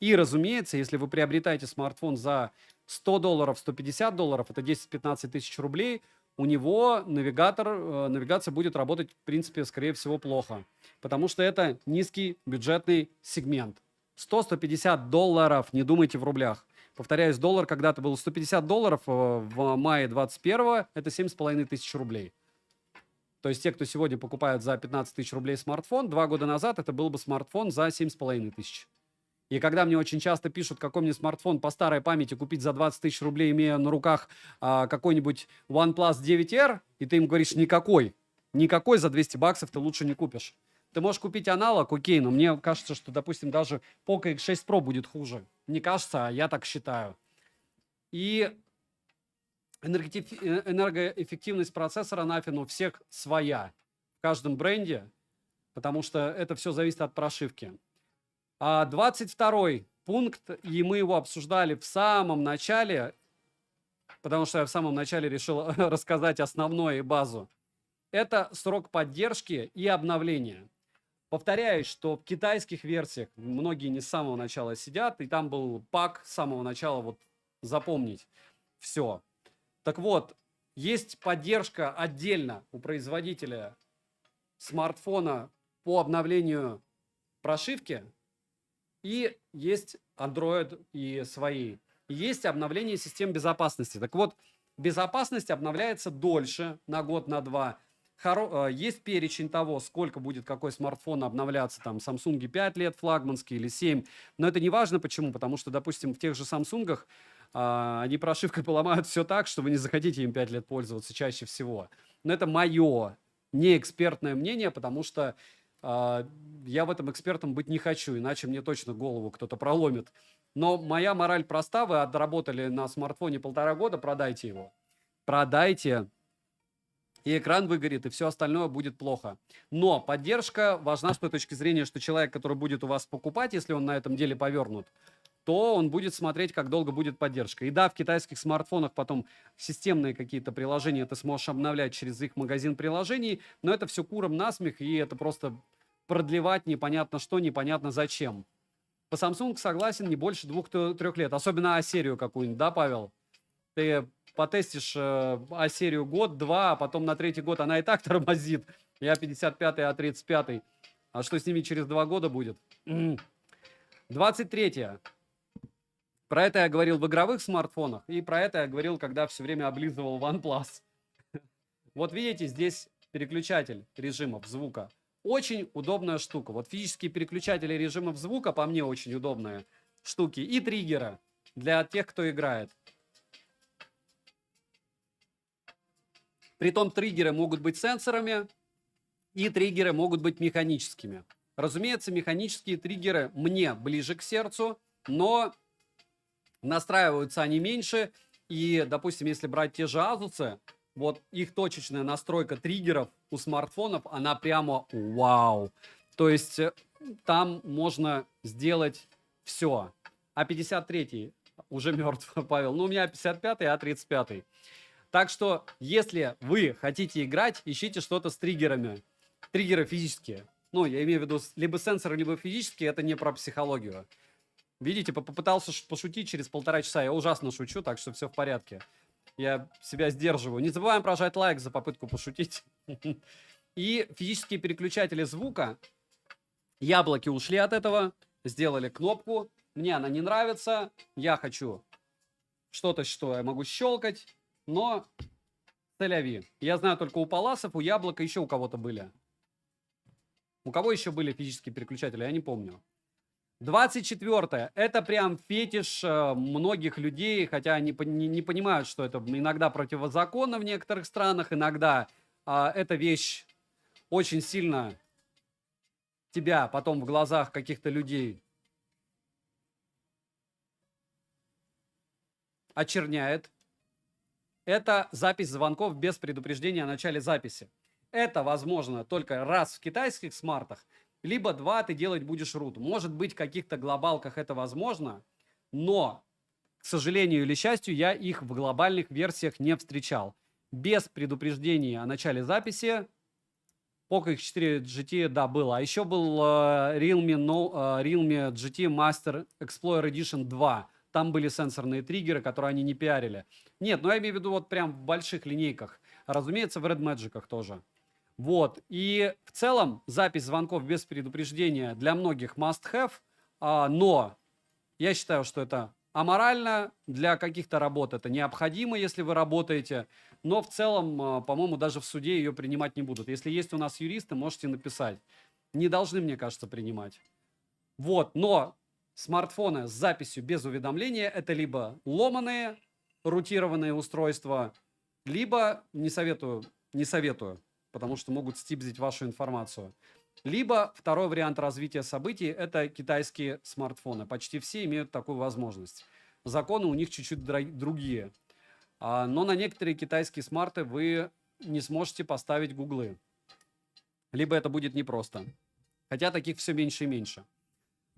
И, разумеется, если вы приобретаете смартфон за $100, $150, это 10-15 тысяч рублей, у него навигация будет работать, в принципе, скорее всего, плохо. Потому что это низкий бюджетный сегмент. $100-150, не думайте в рублях. Повторяюсь, доллар когда-то был $150 в мае 21-го, это 7,5 тысяч рублей. То есть те, кто сегодня покупают за 15 тысяч рублей смартфон, 2 года назад это был бы смартфон за 7,5 тысяч. И когда мне очень часто пишут, какой мне смартфон по старой памяти купить за 20 тысяч рублей, имея на руках какой-нибудь OnePlus 9R, и ты им говоришь, никакой за $200 ты лучше не купишь. Ты можешь купить аналог, окей, но мне кажется, что, допустим, даже Poco X6 Pro будет хуже. Не кажется, а я так считаю. И Энергоэффективность процессора нафиг у всех своя. В каждом бренде, потому что это все зависит от прошивки. 22-й пункт, и мы его обсуждали в самом начале, потому что я в самом начале решил рассказать основное и базу. Это срок поддержки и обновления. Повторяюсь, что в китайских версиях многие не с самого начала сидят, и там был пак с самого начала, вот запомнить все. Так вот, есть поддержка отдельно у производителя смартфона по обновлению прошивки, и есть Android и свои. И есть обновление систем безопасности. Так вот, безопасность обновляется дольше, на год, на два. Есть перечень того, сколько будет какой смартфон обновляться, там, Samsung 5 лет флагманский или 7. Но это не важно, почему, потому что, допустим, в тех же Samsung они прошивкой поломают все так, что вы не захотите им 5 лет пользоваться чаще всего. Но это мое не экспертное мнение, потому что я в этом экспертом быть не хочу, иначе мне точно голову кто-то проломит. Но моя мораль проста: вы отработали на смартфоне 1,5 года, продайте его. Продайте, и экран выгорит, и все остальное будет плохо. Но поддержка важна с той точки зрения, что человек, который будет у вас покупать, если он на этом деле повернут, то он будет смотреть, как долго будет поддержка. И да, в китайских смартфонах потом системные какие-то приложения ты сможешь обновлять через их магазин приложений, но это все куром насмех, и это просто продлевать непонятно что, непонятно зачем. По Samsung согласен, не больше 2-3 лет, особенно А-серию какую-нибудь, да, Павел? Ты потестишь А-серию год-два, а потом на 3-й год она и так тормозит. Я 55-й, А35-й. А что с ними через 2 года будет? 23-е. Про это я говорил в игровых смартфонах, и про это я говорил, когда все время облизывал OnePlus. Вот видите, здесь переключатель режимов звука. Очень удобная штука. Вот физические переключатели режимов звука, по мне, очень удобные штуки. И триггеры для тех, кто играет. Притом триггеры могут быть сенсорами, и триггеры могут быть механическими. Разумеется, механические триггеры мне ближе к сердцу, но настраиваются они меньше. И, допустим, если брать те же Asus, вот их точечная настройка триггеров у смартфонов, она прямо вау. То есть там можно сделать все. А 53-й уже мертв, Павел. Ну, у меня 55-й, а 35-й. Так что, если вы хотите играть, ищите что-то с триггерами. Триггеры физические. Ну, я имею в виду либо сенсоры, либо физические. Это не про психологию. Видите, попытался пошутить через 1,5 часа. Я ужасно шучу, так что все в порядке. Я себя сдерживаю. Не забываем прожать лайк за попытку пошутить. И физические переключатели звука. Яблоки ушли от этого. Сделали кнопку. Мне она не нравится. Я хочу что-то, что я могу щелкать. Но Тель-Авив. Я знаю только у Паласов, у Яблока, еще у кого-то были. У кого еще были физические переключатели, я не помню. 24-е. Это прям фетиш многих людей, хотя они не понимают, что это иногда противозаконно в некоторых странах, иногда эта вещь очень сильно тебя потом в глазах каких-то людей очерняет. Это запись звонков без предупреждения о начале записи. Это возможно только раз в китайских смартах, либо 2 ты делать будешь root. Может быть, в каких-то глобалках это возможно, но, к сожалению или счастью, я их в глобальных версиях не встречал. Без предупреждения о начале записи Poco X4 GT, да, было. А еще был Realme GT Master Explorer Edition 2. Там были сенсорные триггеры, которые они не пиарили. Нет, ну я имею в виду вот прям в больших линейках. Разумеется, в Red Magic'ах тоже. Вот. И в целом запись звонков без предупреждения для многих must-have, но я считаю, что это аморально. Для каких-то работ это необходимо, если вы работаете. Но в целом, по-моему, даже в суде ее принимать не будут. Если есть у нас юристы, можете написать. Не должны, мне кажется, принимать. Вот, но смартфоны с записью без уведомления — это либо ломаные, рутированные устройства, либо, не советую, потому что могут стибзить вашу информацию. Либо второй вариант развития событий — это китайские смартфоны. Почти все имеют такую возможность. Законы у них чуть-чуть другие. Но на некоторые китайские смарты вы не сможете поставить гуглы. Либо это будет непросто. Хотя таких все меньше и меньше.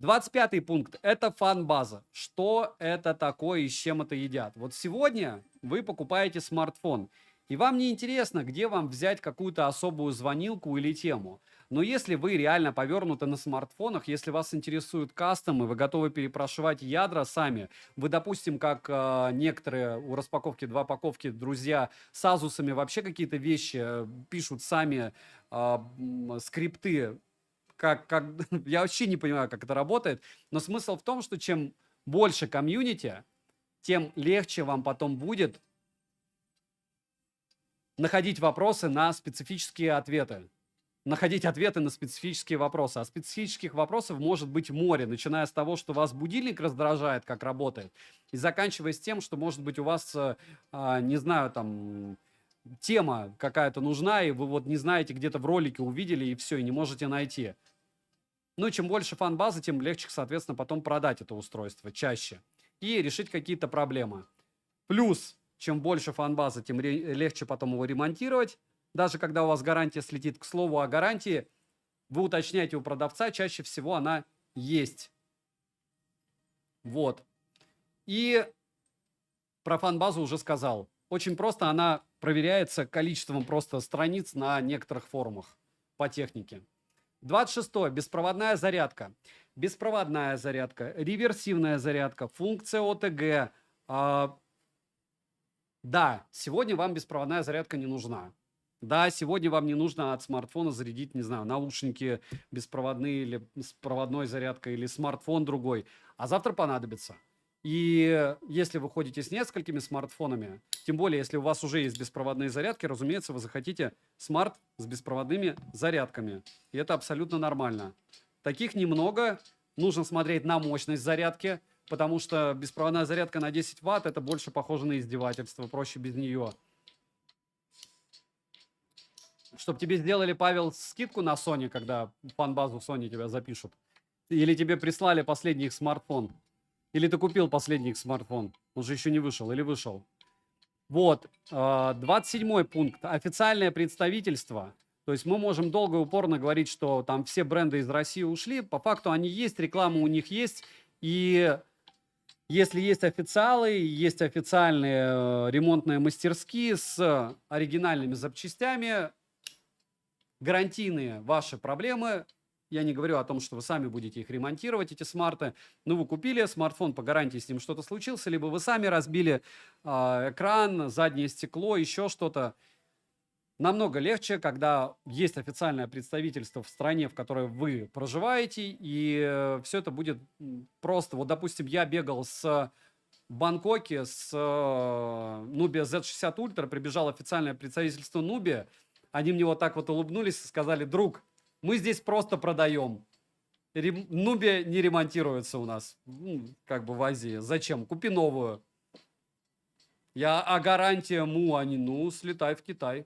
25-й пункт – это фан-база. Что это такое и с чем это едят? Вот сегодня вы покупаете смартфон, и вам не интересно, где вам взять какую-то особую звонилку или тему. Но если вы реально повернуты на смартфонах, если вас интересуют кастомы, вы готовы перепрошивать ядра сами, вы, допустим, как некоторые у распаковки 2 паковки друзья с азусами вообще какие-то вещи пишут сами, скрипты, я вообще не понимаю, как это работает, но смысл в том, что чем больше комьюнити, тем легче вам потом будет находить вопросы на специфические ответы. Находить ответы на специфические вопросы. А специфических вопросов может быть море, начиная с того, что вас будильник раздражает, как работает, и заканчивая с тем, что, может быть, у вас, не знаю, там, тема какая-то нужна, и вы вот не знаете, где-то в ролике увидели, и все, и не можете найти. Ну и чем больше фан-базы, тем легче, соответственно, потом продать это устройство чаще и решить какие-то проблемы. Плюс, чем больше фан-базы, тем легче потом его ремонтировать. Даже когда у вас гарантия слетит. К слову о гарантии, вы уточняете у продавца, чаще всего она есть. Вот. И про фан-базу уже сказал. Очень просто, она проверяется количеством просто страниц на некоторых форумах по технике. 26. Беспроводная зарядка. Беспроводная зарядка, реверсивная зарядка, функция ОТГ. Да, сегодня вам беспроводная зарядка не нужна. Да, сегодня вам не нужно от смартфона зарядить, не знаю, наушники беспроводные или с проводной зарядкой, или смартфон другой. А завтра понадобится. И если вы ходите с несколькими смартфонами, тем более, если у вас уже есть беспроводные зарядки, разумеется, вы захотите смарт с беспроводными зарядками. И это абсолютно нормально. Таких немного. Нужно смотреть на мощность зарядки, потому что беспроводная зарядка на 10 Вт, это больше похоже на издевательство, проще без нее. Чтобы тебе сделали, Павел, скидку на Sony, когда фан-базу Sony тебя запишут. Или тебе прислали последний их смартфон. Или ты купил последний их смартфон. Он же еще не вышел. Или вышел. Вот. 27-й пункт. Официальное представительство. То есть мы можем долго и упорно говорить, что там все бренды из России ушли. По факту они есть, реклама у них есть. И если есть официалы, есть официальные ремонтные мастерские с оригинальными запчастями, гарантийные ваши проблемы. Я не говорю о том, что вы сами будете их ремонтировать, эти смарты. Ну, вы купили смартфон по гарантии, с ним что-то случилось, либо вы сами разбили экран, заднее стекло, еще что-то. Намного легче, когда есть официальное представительство в стране, в которой вы проживаете, и все это будет просто. Вот, допустим, я бегал в Бангкоке с Nubia Z60 Ultra, прибежало официальное представительство Nubia, они мне вот так вот улыбнулись и сказали: друг, мы здесь просто продаем. Nubia не ремонтируется у нас, как бы в Азии. Зачем? Купи новую. А гарантия МУ, они, слетай в Китай.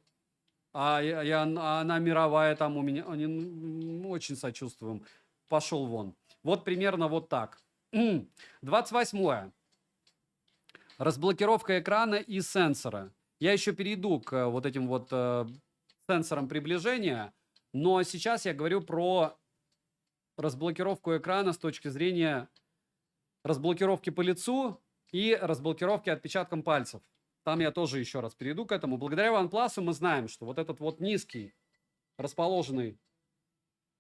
Она мировая там у меня, они, очень сочувствуем. Пошел вон. Вот примерно вот так. 28. Разблокировка экрана и сенсора. Я еще перейду к вот этим вот сенсорам приближения, но сейчас я говорю про разблокировку экрана с точки зрения разблокировки по лицу и разблокировки отпечатком пальцев. Там я тоже еще раз перейду к этому. Благодаря OnePlus мы знаем, что вот этот вот низкий расположенный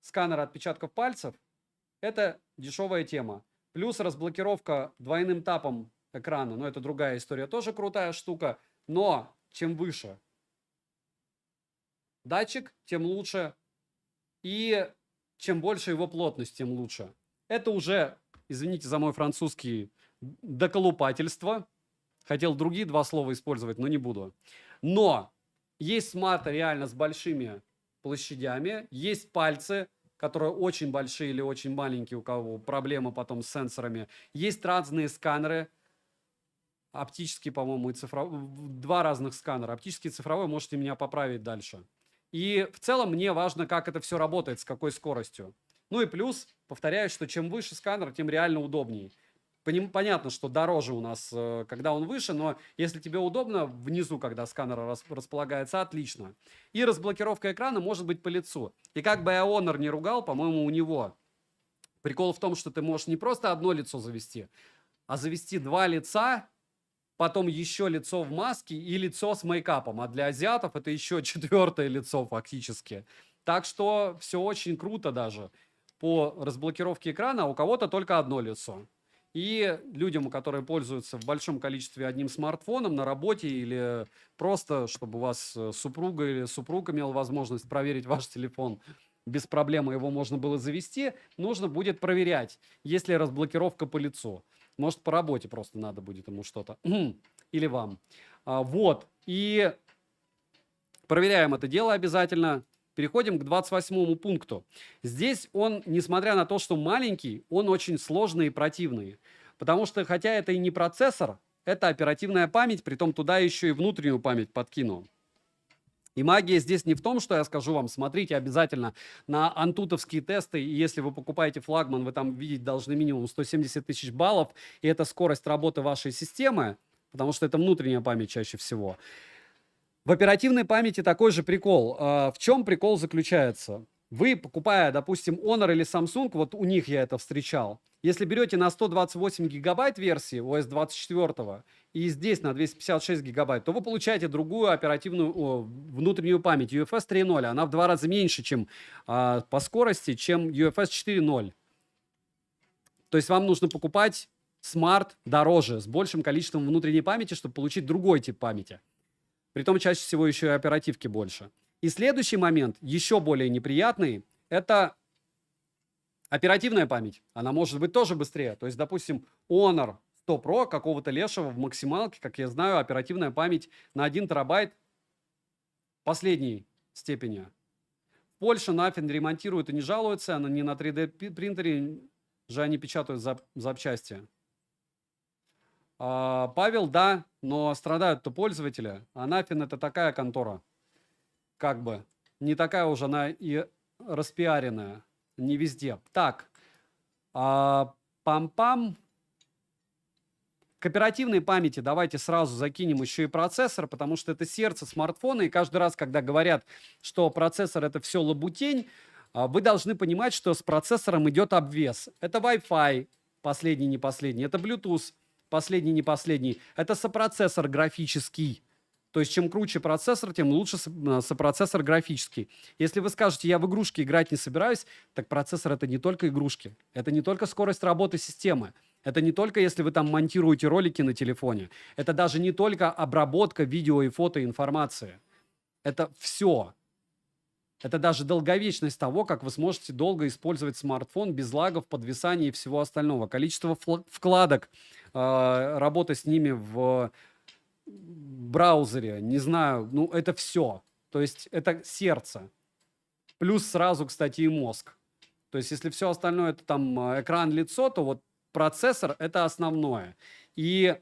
сканер отпечатков пальцев – это дешевая тема. Плюс разблокировка двойным тапом экрана, но это другая история, тоже крутая штука. Но чем выше датчик, тем лучше. И чем больше его плотность, тем лучше. Это уже, извините за мой французский, доколупательство. Хотел другие два слова использовать, но не буду. Но есть смарты реально с большими площадями. Есть пальцы, которые очень большие или очень маленькие, у кого проблемы потом с сенсорами. Есть разные сканеры. Оптический, по-моему, и цифровой. Два разных сканера. Оптический и цифровой, можете меня поправить дальше. И в целом мне важно, как это все работает, с какой скоростью. Ну и плюс, повторяю, что чем выше сканер, тем реально удобнее. Понятно, что дороже у нас, когда он выше, но если тебе удобно, внизу, когда сканер располагается, отлично. И разблокировка экрана может быть по лицу. И как бы я Honor не ругал, по-моему, у него прикол в том, что ты можешь не просто одно лицо завести, а завести два лица, потом еще лицо в маске и лицо с мейкапом. А для азиатов это еще четвертое лицо фактически. Так что все очень круто даже по разблокировке экрана, а у кого-то только одно лицо. И людям, которые пользуются в большом количестве одним смартфоном на работе или просто, чтобы у вас супруга или супруг имел возможность проверить ваш телефон, без проблем его можно было завести, нужно будет проверять, есть ли разблокировка по лицу. Может, по работе просто надо будет ему что-то. Или вам. Вот. И проверяем это дело обязательно. Переходим к 28 пункту. Здесь он, несмотря на то, что маленький, он очень сложный и противный. Потому что, хотя это и не процессор, это оперативная память, притом туда еще и внутреннюю память подкину. И магия здесь не в том, что я скажу вам, смотрите обязательно на антутовские тесты, и если вы покупаете флагман, вы там видеть должны минимум 170 тысяч баллов, и это скорость работы вашей системы, потому что это внутренняя память чаще всего. В оперативной памяти такой же прикол. В чем прикол заключается? Вы, покупая, допустим, Honor или Samsung, вот у них я это встречал, если берете на 128 гигабайт версии OS 24 и здесь на 256 гигабайт, то вы получаете другую оперативную внутреннюю память UFS 3.0. Она в 2 раза меньше, чем по скорости, чем UFS 4.0. То есть вам нужно покупать Smart дороже, с большим количеством внутренней памяти, чтобы получить другой тип памяти. Притом чаще всего еще и оперативки больше. И следующий момент, еще более неприятный, это оперативная память. Она может быть тоже быстрее. То есть, допустим, Honor 100 Pro какого-то лешего в максималке, как я знаю, оперативная память на 1 терабайт последней степени. В Польше нафиг ремонтируют и не жалуются, она не на 3D принтере же они печатают запчасти. Павел, да, но страдают-то пользователи. А нафиг это такая контора. Как бы. Не такая уже она и распиаренная. Не везде. Так. Пам-пам. К оперативной памяти давайте сразу закинем еще и процессор, потому что это сердце смартфона. И каждый раз, когда говорят, что процессор это все лабутень, вы должны понимать, что с процессором идет обвес. Это Wi-Fi, последний, не последний. Это Bluetooth, последний, не последний. Это сопроцессор графический. То есть, чем круче процессор, тем лучше сопроцессор графический. Если вы скажете, я в игрушки играть не собираюсь, так процессор это не только игрушки. Это не только скорость работы системы. Это не только, если вы там монтируете ролики на телефоне. Это даже не только обработка видео и фотоинформации. Это все. Это даже долговечность того, как вы сможете долго использовать смартфон без лагов, подвисаний и всего остального. Количество вкладок, работа с ними в браузере, не знаю, ну это все. То есть это сердце. Плюс сразу, кстати, и мозг. То есть если все остальное это там экран, лицо, то вот процессор это основное. И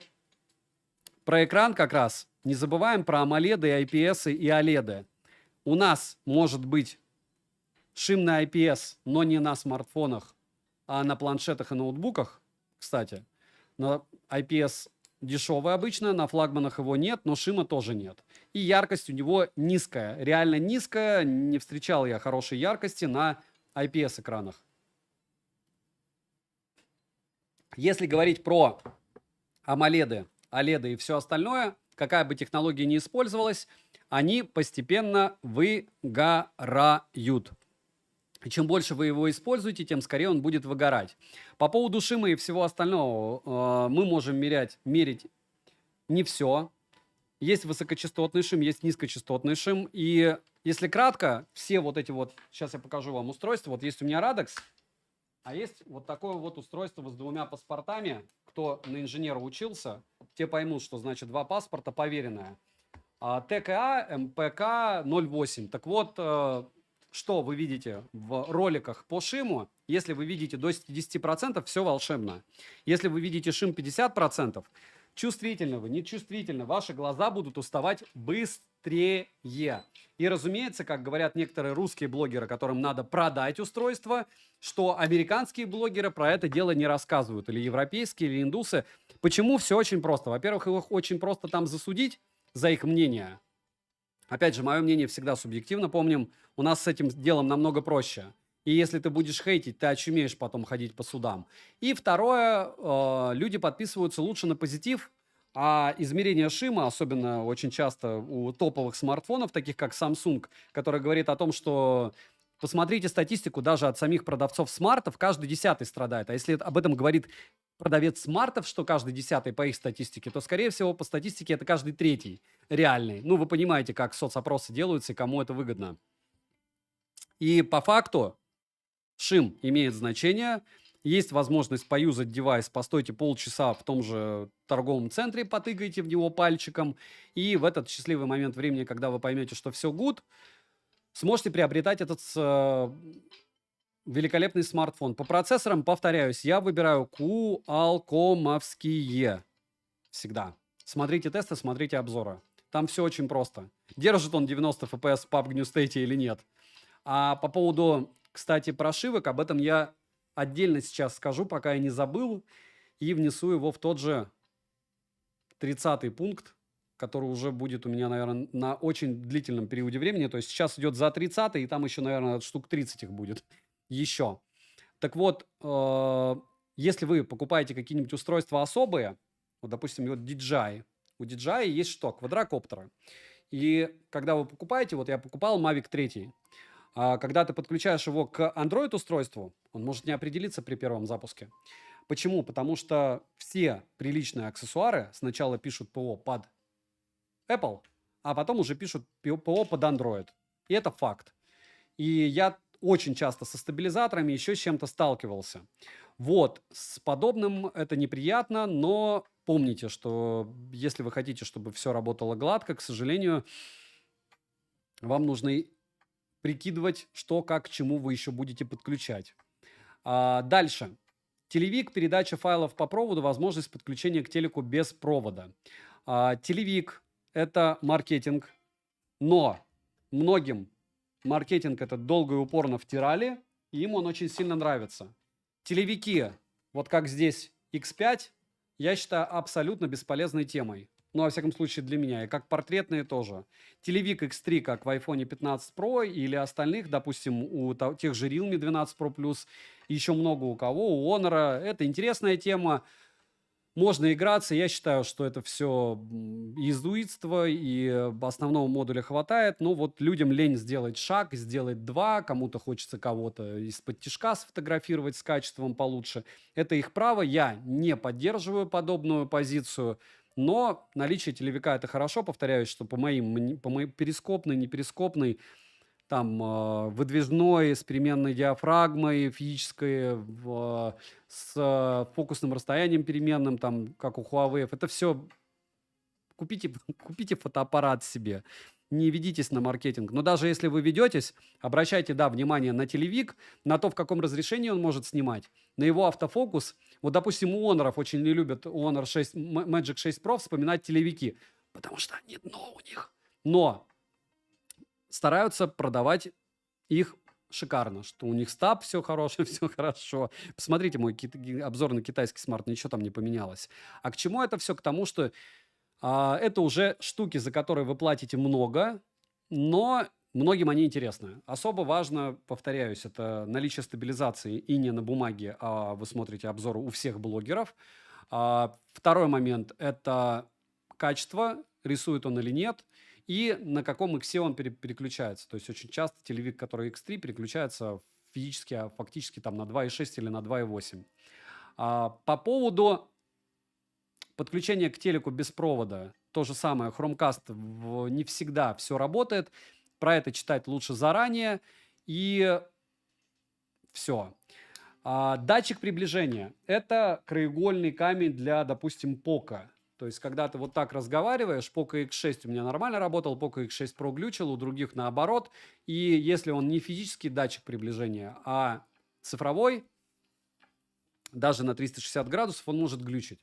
про экран как раз не забываем про AMOLED, IPS и OLED. У нас может быть шим на IPS, но не на смартфонах, а на планшетах и ноутбуках. Кстати, на IPS дешевый обычно, на флагманах его нет, но шима тоже нет. И яркость у него низкая, реально низкая. Не встречал я хорошей яркости на IPS-экранах. Если говорить про AMOLED, OLED и все остальное, какая бы технология ни использовалась, они постепенно выгорают. И чем больше вы его используете, тем скорее он будет выгорать. По поводу шима и всего остального мы можем мерить не все. Есть высокочастотный шим, есть низкочастотный шим. И если кратко, все вот эти вот, сейчас я покажу вам устройства. Вот есть у меня Radex, а есть вот такое вот устройство с 2 паспортами. Кто на инженера учился, те поймут, что значит 2 паспорта проверенное. ТКА МПК 08. Так вот, что вы видите в роликах по шиму? Если вы видите до 70%, все волшебно. Если вы видите шим 50%, чувствительно вы, нечувствительно, ваши глаза будут уставать быстрее. И, разумеется, как говорят некоторые русские блогеры, которым надо продать устройство, что американские блогеры про это дело не рассказывают, или европейские, или индусы. Почему? Все очень просто. Во-первых, их очень просто там засудить за их мнение. Опять же, мое мнение всегда субъективно. Помним, у нас с этим делом намного проще. И если ты будешь хейтить, ты очумеешь потом ходить по судам. И второе, люди подписываются лучше на позитив, а измерение шима, особенно очень часто у топовых смартфонов, таких как Samsung, который говорит о том, что посмотрите статистику даже от самих продавцов смартов, каждый 10-й страдает. А если об этом говорит продавец смартов, что каждый 10-й по их статистике, то, скорее всего, по статистике это каждый 3-й реальный. Ну, вы понимаете, как соцопросы делаются и кому это выгодно. И по факту шим имеет значение. Есть возможность поюзать девайс, постойте полчаса в том же торговом центре, потыкайте в него пальчиком, и в этот счастливый момент времени, когда вы поймете, что все good, сможете приобретать этот великолепный смартфон. По процессорам, повторяюсь, я выбираю Qualcomm-овские. Всегда. Смотрите тесты, смотрите обзоры. Там все очень просто. Держит он 90 FPS в PUBG New State или нет. А по поводу, кстати, прошивок, об этом я отдельно сейчас скажу, пока я не забыл, и внесу его в тот же 30-й пункт, который уже будет у меня, наверное, на очень длительном периоде времени. То есть сейчас идет за 30-й, и там еще, наверное, штук 30 их будет еще. Так вот, если вы покупаете какие-нибудь устройства особые, вот, допустим, вот DJI. У DJI есть что? Квадрокоптеры. И когда вы покупаете, вот я покупал Mavic 3, когда ты подключаешь его к Android-устройству, он может не определиться при первом запуске. Почему? Потому что все приличные аксессуары сначала пишут ПО под Apple, а потом уже пишут ПО под Android. И это факт. И я очень часто со стабилизаторами еще с чем-то сталкивался. Вот, с подобным это неприятно, но помните, что если вы хотите, чтобы все работало гладко, к сожалению, вам нужно прикидывать, что, как, к чему вы еще будете подключать. Дальше. Телевик, передача файлов по проводу, возможность подключения к телеку без провода. Телевик – это маркетинг, но многим маркетинг этот долго и упорно втирали, и им он очень сильно нравится. Телевики, вот как здесь X5, я считаю абсолютно бесполезной темой. Ну, во всяком случае, для меня. И как портретные тоже. Телевик X3, как в iPhone 15 Pro или остальных, допустим, у тех же Realme 12 Pro Plus, еще много у кого, у Honor. Это интересная тема. Можно играться. Я считаю, что это все иезуитство, и основного модуля хватает. Но вот людям лень сделать шаг, сделать два. Кому-то хочется кого-то из-под тишка сфотографировать с качеством получше. Это их право. Я не поддерживаю подобную позицию. Но наличие телевика – это хорошо. Повторяюсь, что по моим перископный, неперископный, там выдвижной, с переменной диафрагмой, физической, с фокусным расстоянием переменным, там, как у Huawei. Это все купите фотоаппарат себе. Не ведитесь на маркетинг. Но даже если вы ведетесь, обращайте, да, внимание на телевик, на то, в каком разрешении он может снимать, на его автофокус. Вот, допустим, у Honor очень не любят, у Honor 6, Magic 6 Pro вспоминать телевики, потому что они дно у них. Но стараются продавать их шикарно, что у них стаб все хорошее, все хорошо. Посмотрите мой обзор на китайский смарт, ничего там не поменялось. А к чему это все? К тому, что это уже штуки, за которые вы платите много, но многим они интересны. Особо важно, повторяюсь, это наличие стабилизации и не на бумаге, а вы смотрите обзоры у всех блогеров. Второй момент – это качество, рисует он или нет, и на каком иксе он переключается. То есть очень часто телевик, который X3, переключается физически, а фактически там на 2.6 или на 2.8. По поводу подключения к телеку без провода, то же самое, Chromecast не всегда все работает. Про это читать лучше заранее. И все. Датчик приближения. Это краеугольный камень для, допустим, Poco. То есть, когда ты вот так разговариваешь, Poco X6 у меня нормально работал, Poco X6 Pro глючил, у других наоборот. И если он не физический датчик приближения, а цифровой, даже на 360 градусов он может глючить.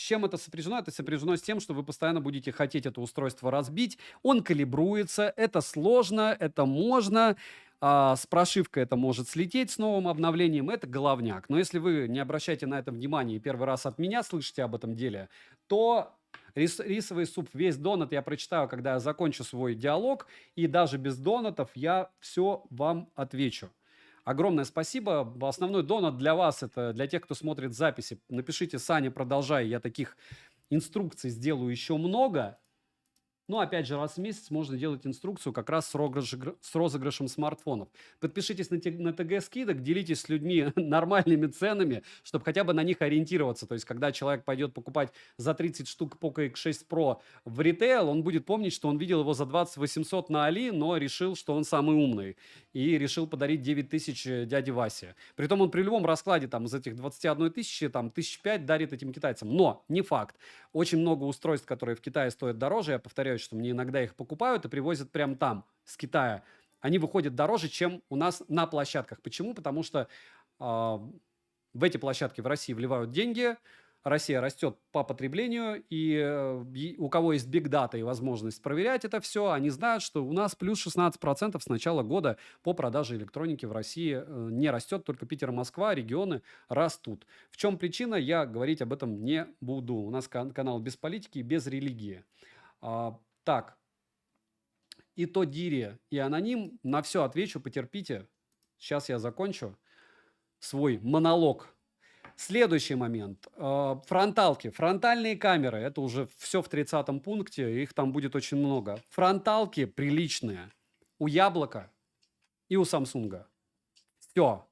С чем это сопряжено? Это сопряжено с тем, что вы постоянно будете хотеть это устройство разбить. Он калибруется, это сложно, это можно. С прошивкой это может слететь с новым обновлением, это головняк. Но если вы не обращаете на это внимания и первый раз от меня слышите об этом деле, то рисовый суп, весь донат я прочитаю, когда я закончу свой диалог, и даже без донатов я все вам отвечу. Огромное спасибо. Основной донат для вас, это для тех, кто смотрит записи. Напишите: Саня, продолжай, я таких инструкций сделаю еще много. Но, опять же, раз в месяц можно делать инструкцию как раз с розыгрышем смартфонов. Подпишитесь на ТГ скидок, делитесь с людьми нормальными ценами, чтобы хотя бы на них ориентироваться. То есть, когда человек пойдет покупать за 30 штук Poco X6 Pro в ритейл, он будет помнить, что он видел его за 20 800 на Али, но решил, что он самый умный. И решил подарить 9 тысяч дяде Васе. Притом он при любом раскладе там, из этих 21 тысячи, там, 1005 дарит этим китайцам. Но не факт. Очень много устройств, которые в Китае стоят дороже. Я повторяю, что мне иногда их покупают и привозят прямо там, с Китая. Они выходят дороже, чем у нас на площадках. Почему? Потому что в эти площадки в России вливают деньги, Россия растет по потреблению, и у кого есть big data и возможность проверять это все, они знают, что у нас плюс 16% с начала года по продаже электроники в России не растет, только Питер и Москва, регионы растут. В чем причина, я говорить об этом не буду. У нас канал без политики и без религии. Так, и то Дири, и Аноним, на все отвечу, потерпите. Сейчас я закончу свой монолог. Следующий момент. Фронталки. Фронтальные камеры. Это уже все в 30-м пункте. Их там будет очень много. Фронталки приличные. У Яблока и у Самсунга. Все.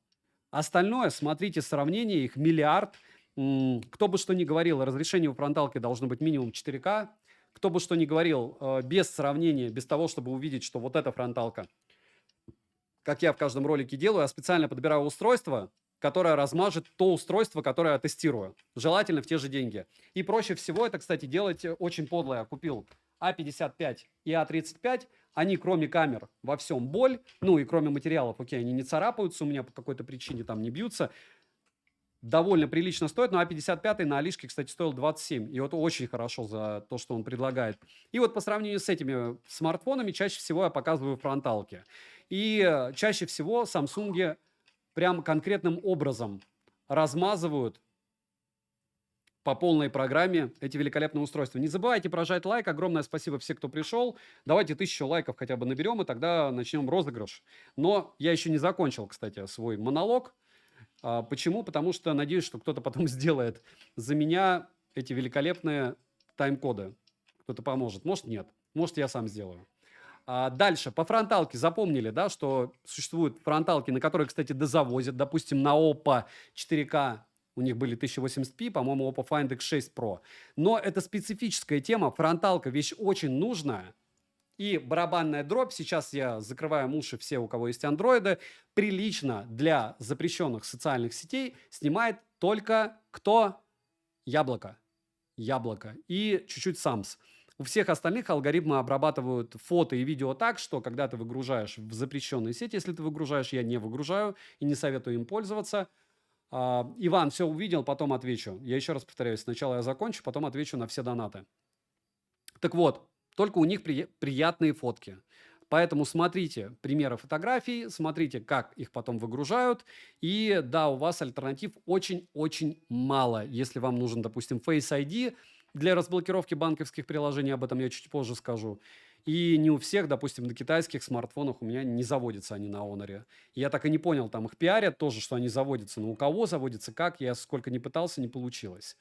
Остальное, смотрите сравнение. Их миллиард. Кто бы что ни говорил, разрешение у фронталки должно быть минимум 4К. Кто бы что ни говорил, без сравнения, без того, чтобы увидеть, что вот эта фронталка, как я в каждом ролике делаю, я специально подбираю устройство, которое размажет то устройство, которое я тестирую. Желательно в те же деньги. И проще всего это, кстати, делать очень подло. Я купил А55 и А35. Они, кроме камер, во всем боль. Ну и кроме материалов, окей, они не царапаются у меня по какой-то причине, там не бьются. Довольно прилично стоит, но А55 на Алишке, кстати, стоил 27. И вот очень хорошо за то, что он предлагает. И вот по сравнению с этими смартфонами чаще всего я показываю фронталки. И чаще всего Samsung прям конкретным образом размазывают по полной программе эти великолепные устройства. Не забывайте прожать лайк. Огромное спасибо всем, кто пришел. Давайте 1000 лайков хотя бы наберем, и тогда начнем розыгрыш. Но я еще не закончил, кстати, свой монолог. Почему? Потому что надеюсь, что кто-то потом сделает за меня эти великолепные тайм-коды. Кто-то поможет. Может, нет. Может, я сам сделаю. Дальше, по фронталке запомнили, да, что существуют фронталки, на которые, кстати, дозавозят. Допустим, на Oppo 4К у них были 1080p, по-моему, Oppo Find X6 Pro. Но это специфическая тема. Фронталка вещь очень нужная. И барабанная дробь, сейчас я закрываю уши все, у кого есть андроиды, прилично для запрещенных социальных сетей снимает только кто? Яблоко. Яблоко. И чуть-чуть Самс. У всех остальных алгоритмы обрабатывают фото и видео так, что когда ты выгружаешь в запрещенные сети, если ты выгружаешь, я не выгружаю и не советую им пользоваться. Иван, все увидел, потом отвечу. Я еще раз повторяюсь, сначала я закончу, потом отвечу на все донаты. Так вот, только у них приятные фотки. Поэтому смотрите примеры фотографий, смотрите, как их потом выгружают. И да, у вас альтернатив очень-очень мало. Если вам нужен, допустим, Face ID для разблокировки банковских приложений, об этом я чуть позже скажу. И не у всех, допустим, на китайских смартфонах у меня не заводятся они на Honor. Я так и не понял, там их пиарят тоже, что они заводятся. Но у кого заводятся, как, я сколько не пытался, не получилось.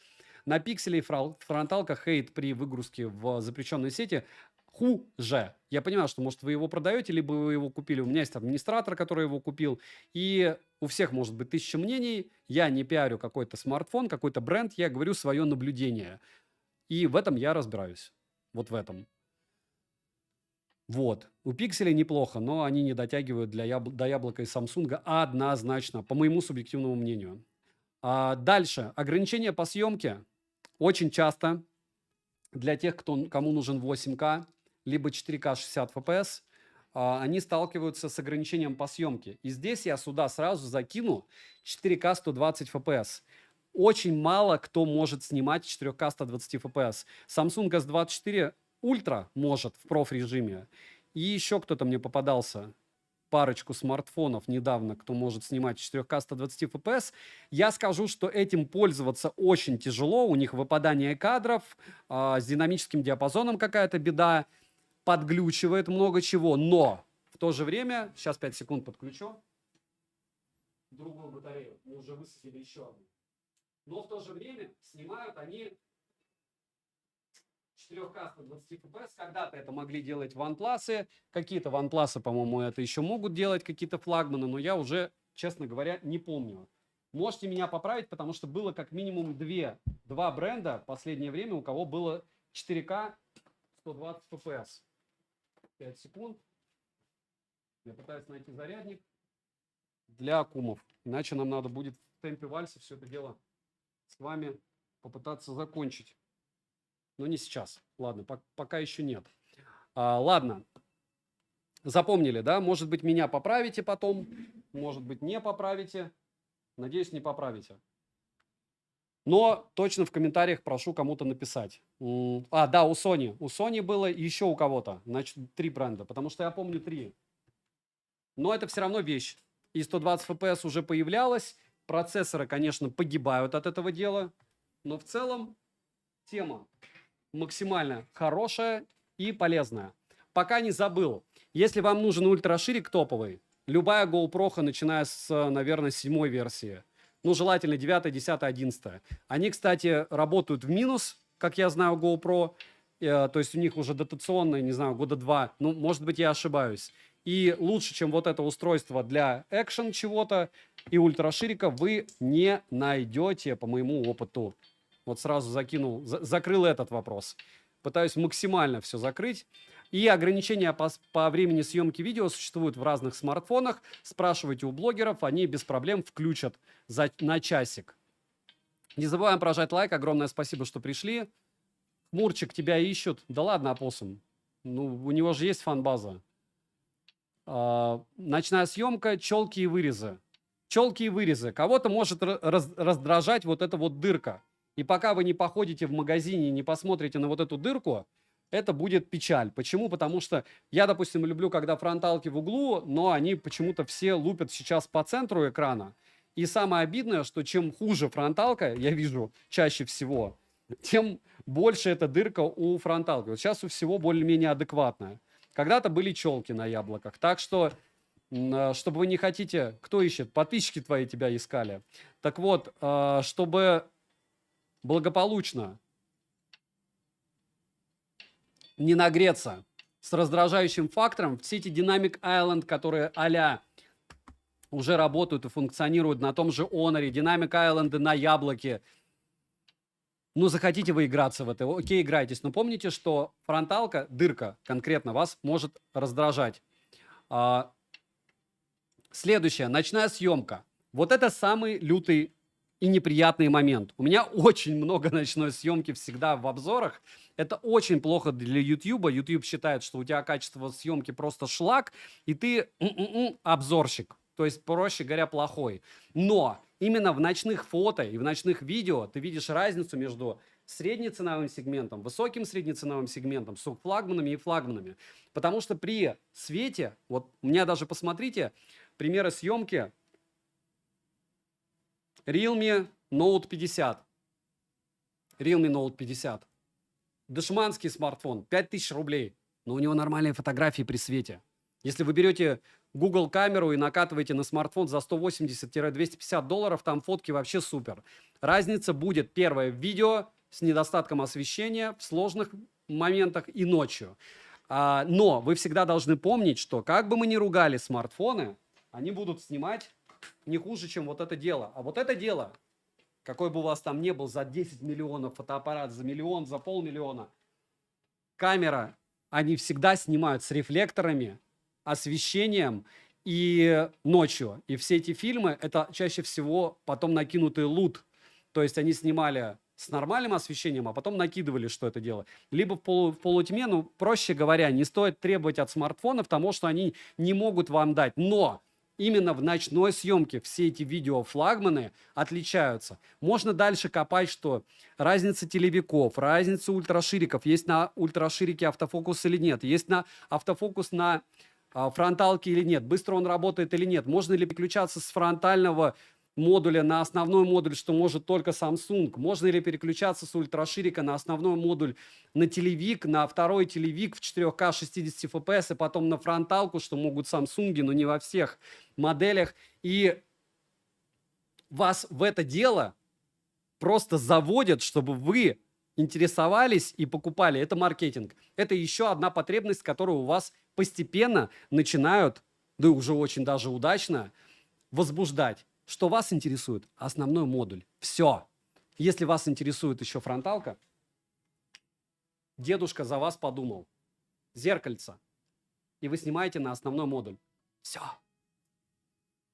На пикселе и фронталках хейт при выгрузке в запрещенной сети хуже. Я понимаю, что, может, вы его продаете, либо вы его купили. У меня есть администратор, который его купил. И у всех может быть 1000 мнений. Я не пиарю какой-то смартфон, какой-то бренд. Я говорю свое наблюдение. И в этом я разбираюсь. Вот в этом. Вот. У пикселей неплохо, но они не дотягивают до яблока и Samsung однозначно, по моему субъективному мнению. Дальше. Ограничения по съемке. Очень часто для тех, кому нужен 8К, либо 4К 60 FPS, они сталкиваются с ограничением по съемке. И здесь я сюда сразу закину 4К 120 FPS. очень мало кто может снимать 4К 120 FPS. Samsung S24 Ultra может в проф-режиме. И еще кто-то мне попадался. Парочку смартфонов недавно, кто может снимать 4К 120 FPS. Я скажу, что этим пользоваться очень тяжело. У них выпадание кадров, с динамическим диапазоном какая-то беда, подглючивает много чего. Но в то же время, сейчас 5 секунд подключу, другую батарею, мы уже высадили еще одну. Но в то же время снимают они 4К 120 FPS. Когда-то это могли делать OnePlus. Какие-то OnePlus, по-моему, это еще могут делать, какие-то флагманы, но я уже, честно говоря, не помню. Можете меня поправить, потому что было как минимум два бренда в последнее время, у кого было 4К 120 FPS. 5 секунд. Я пытаюсь найти зарядник для аккумов. Иначе нам надо будет в темпе вальса все это дело с вами попытаться закончить. Но не сейчас. Ладно, пока еще нет. Ладно. Запомнили, да? Может быть, меня поправите потом. Может быть, не поправите. Надеюсь, не поправите. Но точно в комментариях прошу кому-то написать. Да, у Sony. У Sony было и еще у кого-то. Значит, 3 бренда. Потому что я помню 3. Но это все равно вещь. И 120 FPS уже появлялось. Процессоры, конечно, погибают от этого дела. Но в целом тема максимально хорошая и полезная. Пока не забыл. Если вам нужен ультраширик топовый, любая GoPro, начиная с, наверное, 7 версии, ну, желательно 9, 10, 11. Они, кстати, работают в минус, как я знаю, GoPro. То есть у них уже дотационные, не знаю, года 2. Ну, может быть, я ошибаюсь. И лучше, чем вот это устройство для экшен чего-то и ультраширика, вы не найдете, по моему опыту. Вот сразу закрыл этот вопрос. Пытаюсь максимально все закрыть. И ограничения по времени съемки видео существуют в разных смартфонах. Спрашивайте у блогеров, они без проблем включат на часик. Не забываем прожать лайк. Огромное спасибо, что пришли. Мурчик, тебя ищут. Да ладно, опоссум. Ну, у него же есть фан-база. Ночная съемка, челки и вырезы. Челки и вырезы. Кого-то может раздражать вот эта вот дырка. И пока вы не походите в магазине и не посмотрите на вот эту дырку, это будет печаль. Почему? Потому что я, допустим, люблю, когда фронталки в углу, но они почему-то все лупят сейчас по центру экрана. И самое обидное, что чем хуже фронталка, я вижу чаще всего, тем больше эта дырка у фронталки. Вот сейчас у всего более-менее адекватная. Когда-то были челки на яблоках. Так что, чтобы вы не хотите... Кто ищет? Подписчики твои тебя искали. Так вот, чтобы благополучно не нагреться с раздражающим фактором, все эти Dynamic Island, которые а-ля уже работают и функционируют на том же Honor, Dynamic Island на яблоке. Ну, захотите вы играться в это, окей, играйтесь. Но помните, что фронталка, дырка конкретно вас может раздражать. Следующее, ночная съемка. Вот это самый лютый и неприятный момент. У меня очень много ночной съемки всегда в обзорах. Это очень плохо для YouTube. YouTube считает, что у тебя качество съемки просто шлак, и ты обзорщик. То есть, проще говоря, плохой. Но именно в ночных фото и в ночных видео ты видишь разницу между среднеценовым сегментом, высоким среднеценовым сегментом, субфлагманами и флагманами. Потому что при свете, вот у меня даже, посмотрите, примеры съемки Realme Note 50. Realme Note 50. Дешманский смартфон, 5000 рублей. Но у него нормальные фотографии при свете. Если вы берете Google камеру и накатываете на смартфон за 180-250 долларов, там фотки вообще супер. Разница будет, первое, в видео с недостатком освещения, в сложных моментах и ночью. Но вы всегда должны помнить, что как бы мы ни ругали смартфоны, они будут снимать не хуже, чем вот это дело. А вот это дело, какой бы у вас там ни был за 10 миллионов, фотоаппарат за миллион, за полмиллиона, камера, они всегда снимают с рефлекторами, освещением и ночью. И все эти фильмы, это чаще всего потом накинутый лут. То есть они снимали с нормальным освещением, а потом накидывали, что это дело. Либо в полутьме, ну, проще говоря, не стоит требовать от смартфонов того, что они не могут вам дать. Но именно в ночной съемке все эти видеофлагманы отличаются. Можно дальше копать, что разница телевиков, разница ультрашириков. Есть на ультраширике автофокус или нет. Есть на автофокус на фронталке или нет. Быстро он работает или нет. Можно ли переключаться с фронтального модуля на основной модуль, что может только Samsung. Можно ли переключаться с ультраширика на основной модуль на телевик, на второй телевик в 4К 60 FPS, и потом на фронталку, что могут Samsung, но не во всех моделях. И вас в это дело просто заводят, чтобы вы интересовались и покупали. Это маркетинг. Это еще одна потребность, которую у вас постепенно начинают, да уже очень даже удачно, возбуждать. Что вас интересует? Основной модуль. Все. Если вас интересует еще фронталка, дедушка за вас подумал. Зеркальце. И вы снимаете на основной модуль. Все.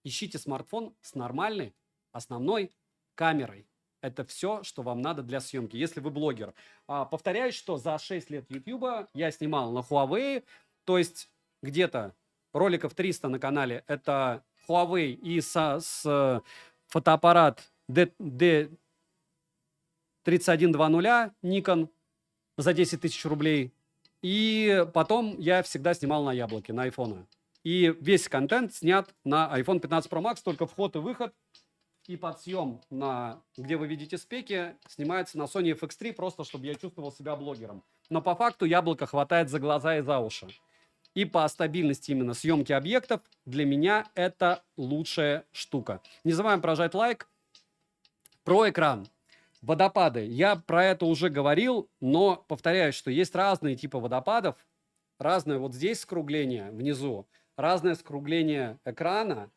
Ищите смартфон с нормальной основной камерой. Это все, что вам надо для съемки, если вы блогер. Повторяюсь, что за 6 лет YouTube я снимал на Huawei, то есть где-то роликов 300 на канале. Это Huawei и с фотоаппарат D3120 Nikon за 10 тысяч рублей. И потом я всегда снимал на яблоке, на iPhone. И весь контент снят на iPhone 15 Pro Max, только вход и выход. И подсъем, где вы видите спеки, снимается на Sony FX3, просто чтобы я чувствовал себя блогером. Но по факту яблоко хватает за глаза и за уши. И по стабильности именно съемки объектов для меня это лучшая штука. Не забываем прожать лайк. Про экран. Водопады. Я про это уже говорил, но повторяюсь, что есть разные типы водопадов. Разное вот здесь скругление внизу, разное скругление экрана.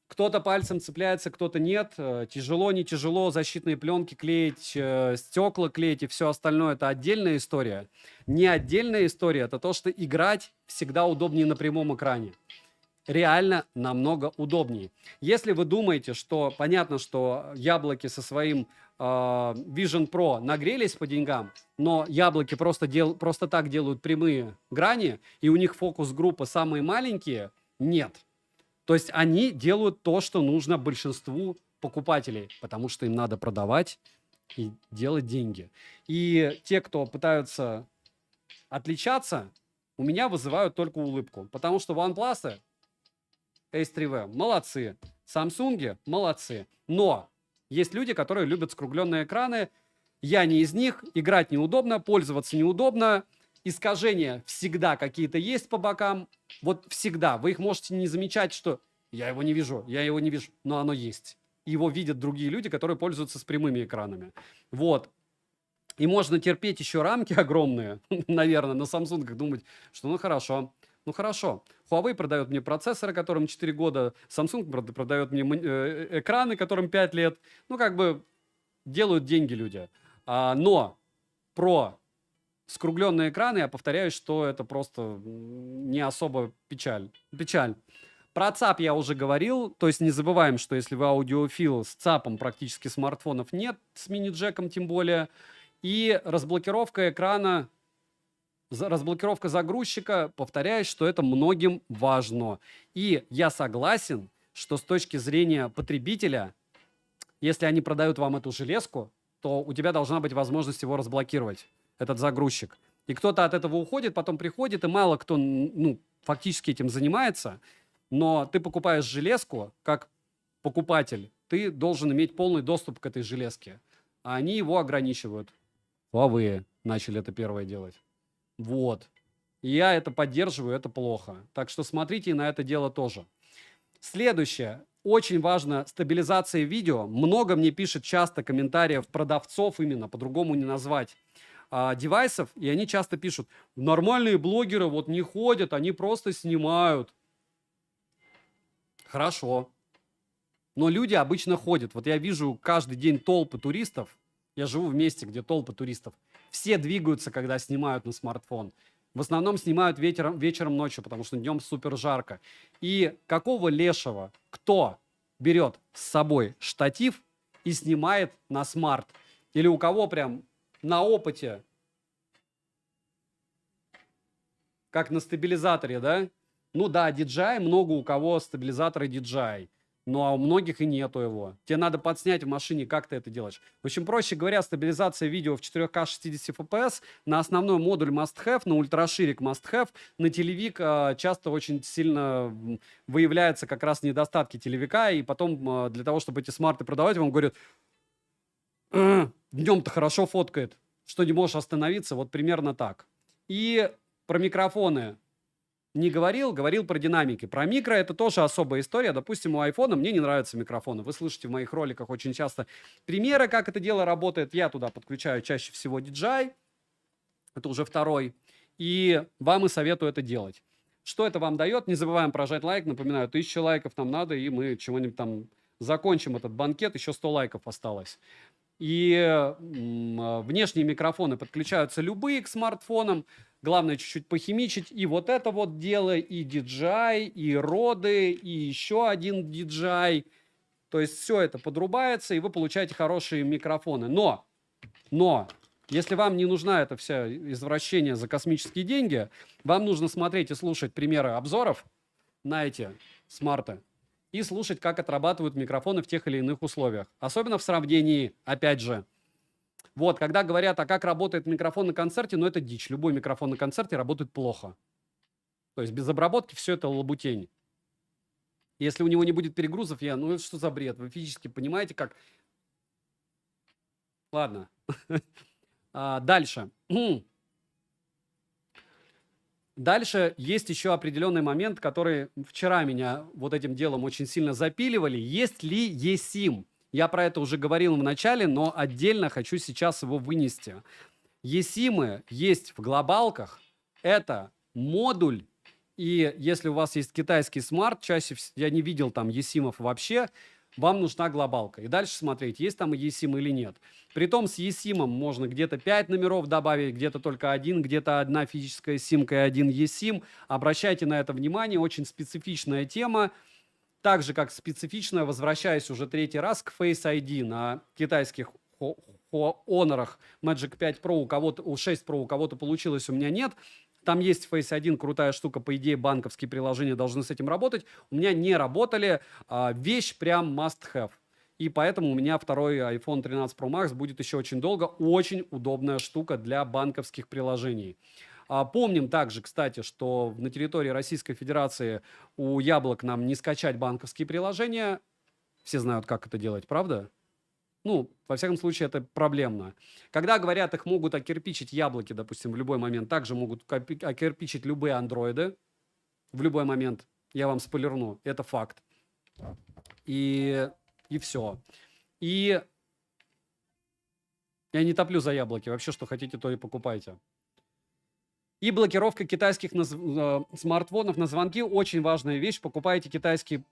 Кто-то пальцем цепляется, кто-то нет. Тяжело, не тяжело, защитные пленки клеить, стекла клеить и все остальное – это отдельная история. Не отдельная история – это то, что играть всегда удобнее на прямом экране. Реально намного удобнее. Если вы думаете, что понятно, что яблоки со своим Vision Pro нагрелись по деньгам, но яблоки просто так делают прямые грани, и у них фокус-группы самые маленькие, нет. То есть они делают то, что нужно большинству покупателей, потому что им надо продавать и делать деньги. И те, кто пытаются отличаться, у меня вызывают только улыбку, потому что OnePlus, S3V молодцы, Samsung молодцы, но есть люди, которые любят скругленные экраны, я не из них, играть неудобно, пользоваться неудобно, искажения всегда какие-то есть по бокам, вот всегда. Вы их можете не замечать, что я его не вижу, но оно есть. Его видят другие люди, которые пользуются с прямыми экранами. Вот. И можно терпеть еще рамки огромные, наверное, на Samsung думать, что ну хорошо. Huawei продает мне процессоры, которым 4 года, Samsung продает мне экраны, которым 5 лет. Ну, как бы делают деньги люди. Но про скругленные экраны, я повторяюсь, что это просто не особо печаль. Про ЦАП я уже говорил, то есть не забываем, что если вы аудиофил, с ЦАПом практически смартфонов нет, с мини-джеком тем более. И разблокировка экрана, разблокировка загрузчика, повторяюсь, что это многим важно. И я согласен, что с точки зрения потребителя, если они продают вам эту железку, то у тебя должна быть возможность его разблокировать, этот загрузчик. И кто-то от этого уходит, потом приходит, и мало кто фактически этим занимается. Но ты покупаешь железку, как покупатель, ты должен иметь полный доступ к этой железке. А они его ограничивают. Huawei начали это первое делать. Вот. И я это поддерживаю, это плохо. Так что смотрите на это дело тоже. Следующее. Очень важно стабилизация видео. Много мне пишет часто комментариев продавцов именно, по-другому не назвать, девайсов. И они часто пишут, нормальные блогеры вот не ходят, они просто снимают. Хорошо. Но люди обычно ходят. Вот я вижу каждый день толпы туристов. Я живу в месте, где толпы туристов. Все двигаются, когда снимают на смартфон. В основном снимают вечером, ночью, потому что днем супер жарко. И какого лешего, кто берет с собой штатив и снимает на смарт? Или у кого прям на опыте, как на стабилизаторе, да? Ну да, DJI, много у кого стабилизаторы DJI. Ну, а у многих и нету его. Тебе надо подснять в машине, как ты это делаешь. В общем, проще говоря, стабилизация видео в 4К 60 FPS на основной модуль must-have, на ультраширик must-have, на телевик часто очень сильно выявляются как раз недостатки телевика, и потом для того, чтобы эти смарты продавать, вам говорят, днем-то хорошо фоткает, что не можешь остановиться, вот примерно так. И про микрофоны не говорил про динамики. Про микро это тоже особая история. Допустим, у айфона мне не нравятся микрофоны. Вы слышите в моих роликах очень часто примеры, как это дело работает. Я туда подключаю чаще всего DJI. Это уже второй. И вам и советую это делать. Что это вам дает? Не забываем прожать лайк. Напоминаю, 1000 лайков нам надо, и мы чего-нибудь там закончим этот банкет. Еще 100 лайков осталось. И внешние микрофоны подключаются любые к смартфонам. Главное чуть-чуть похимичить. И вот это вот дело, и DJI, и Rode, и еще один DJI. То есть все это подрубается, и вы получаете хорошие микрофоны. Но, если вам не нужна это вся извращение за космические деньги, вам нужно смотреть и слушать примеры обзоров на эти смарты и слушать, как отрабатывают микрофоны в тех или иных условиях. Особенно в сравнении, опять же, вот, когда говорят, а как работает микрофон на концерте, ну это дичь. Любой микрофон на концерте работает плохо. То есть без обработки все это лабутень. Если у него не будет перегрузов, ну это что за бред? Вы физически понимаете, как... Ладно. Дальше. Дальше есть еще определенный момент, который вчера меня вот этим делом очень сильно запиливали. Есть ли eSIM? Я про это уже говорил в начале, но отдельно хочу сейчас его вынести. eSIM есть в глобалках. Это модуль. И если у вас есть китайский смарт, чаще я не видел там eSIM вообще, вам нужна глобалка. И дальше смотреть, есть там eSIM или нет. Притом с eSIM можно где-то 5 номеров добавить, где-то только один, где-то одна физическая симка и один eSIM. Обращайте на это внимание, очень специфичная тема. Так же, как специфичная, возвращаясь уже третий раз к Face ID на китайских Honor'ах Magic 5 Pro, у кого-то, у 6 Pro у кого-то получилось, у меня нет. Там есть Face ID, крутая штука, по идее, банковские приложения должны с этим работать. У меня не работали, вещь прям must have. И поэтому у меня второй iPhone 13 Pro Max будет еще очень долго. Очень удобная штука для банковских приложений. Помним также, кстати, что на территории Российской Федерации у яблок нам не скачать банковские приложения. Все знают, как это делать, правда? Ну, во всяком случае, это проблемно. Когда говорят, их могут окирпичить яблоки, допустим, в любой момент, также могут окирпичить любые андроиды в любой момент. Я вам спойлерну, это факт. И все. И я не топлю за яблоки. Вообще, что хотите, то и покупайте. И блокировка китайских смартфонов на звонки. Очень важная вещь. Покупайте китайский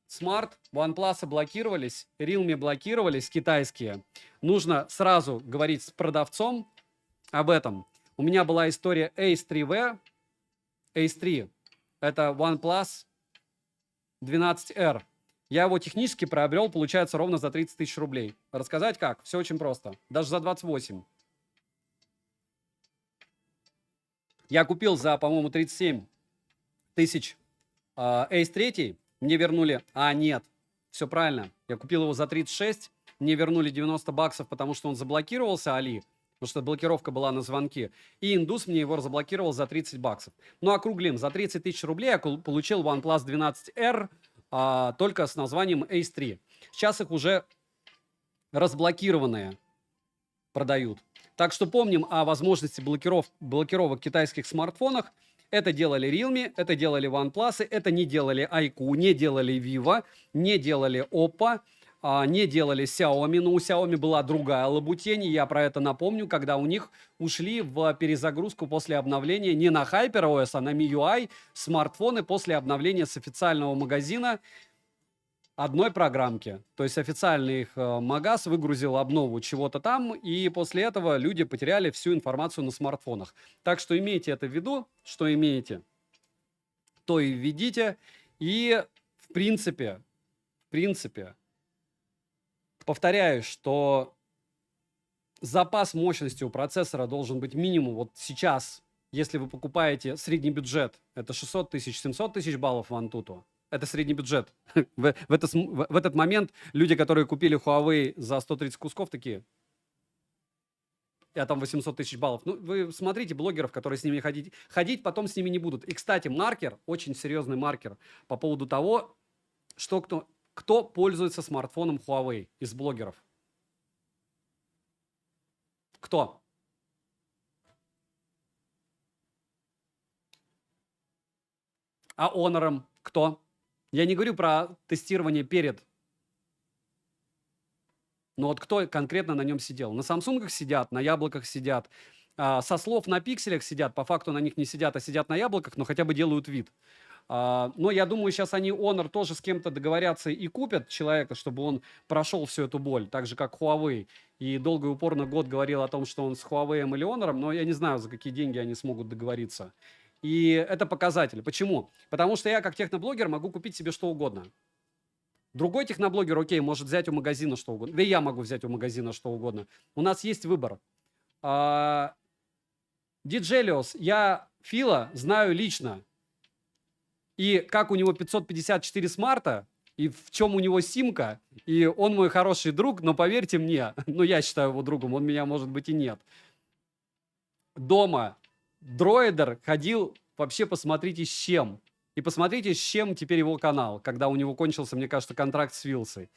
смарт, OnePlus блокировались, Realme блокировались, китайские. Нужно сразу говорить с продавцом об этом. У меня была история Ace 3V. Ace 3. Это OnePlus 12R. Я его технически приобрел, получается, ровно за 30 тысяч рублей. Рассказать как? Все очень просто. Даже за 28. Я купил за, по-моему, 37 тысяч Ace 3. Мне вернули... нет. Все правильно. Я купил его за 36. Мне вернули 90 баксов, потому что он заблокировался, Али. Потому что блокировка была на звонки. И индус мне его заблокировал за 30 баксов. Ну, округлим. За 30 тысяч рублей я получил OnePlus 12R только с названием Ace 3. Сейчас их уже разблокированные продают. Так что помним о возможности блокировок китайских смартфонах. Это делали Realme, это делали OnePlus, это не делали iQOO, не делали Vivo, не делали Oppo, не делали Xiaomi. Но у Xiaomi была другая лабутень, я про это напомню, когда у них ушли в перезагрузку после обновления не на HyperOS, а на MIUI смартфоны после обновления с официального магазина одной программки. То есть официальный их магаз выгрузил обнову чего-то там, и после этого люди потеряли всю информацию на смартфонах. Так что имейте это в виду, что имеете, то и введите. И в принципе, повторяю, что запас мощности у процессора должен быть минимум вот сейчас Если вы покупаете средний бюджет, это 600 тысяч, 700 тысяч баллов в Antutu, это средний бюджет. В этот момент люди, которые купили Huawei за 130 кусков, такие, я там 800 тысяч баллов. Ну, вы смотрите блогеров, которые с ними ходить потом с ними не будут. И, кстати, маркер, очень серьезный маркер по поводу того, что кто пользуется смартфоном Huawei из блогеров. Кто? А Honor кто? Я не говорю про тестирование перед. Но вот кто конкретно на нем сидел? На Samsung сидят, на яблоках сидят. Со слов на пикселях сидят, по факту на них не сидят, а сидят на яблоках, но хотя бы делают вид. Но я думаю, сейчас они Honor тоже с кем-то договорятся и купят человека, чтобы он прошел всю эту боль, так же, как Huawei. И долго и упорно год говорил о том, что он с Huawei или Honor, но я не знаю, за какие деньги они смогут договориться. И это показатель. Почему? Потому что я, как техноблогер, могу купить себе что угодно. Другой техноблогер, окей, может взять у магазина что угодно. Да и я могу взять у магазина что угодно. У нас есть выбор. Диджелиос, я Фила знаю лично. И как у него 554 смарта, и в чем у него симка, и он мой хороший друг, но поверьте мне, ну я считаю его другом, он меня может быть и нет. Дома дроидер ходил, вообще посмотрите с чем. И посмотрите, с чем теперь его канал, когда у него кончился, мне кажется, контракт с Вилсой.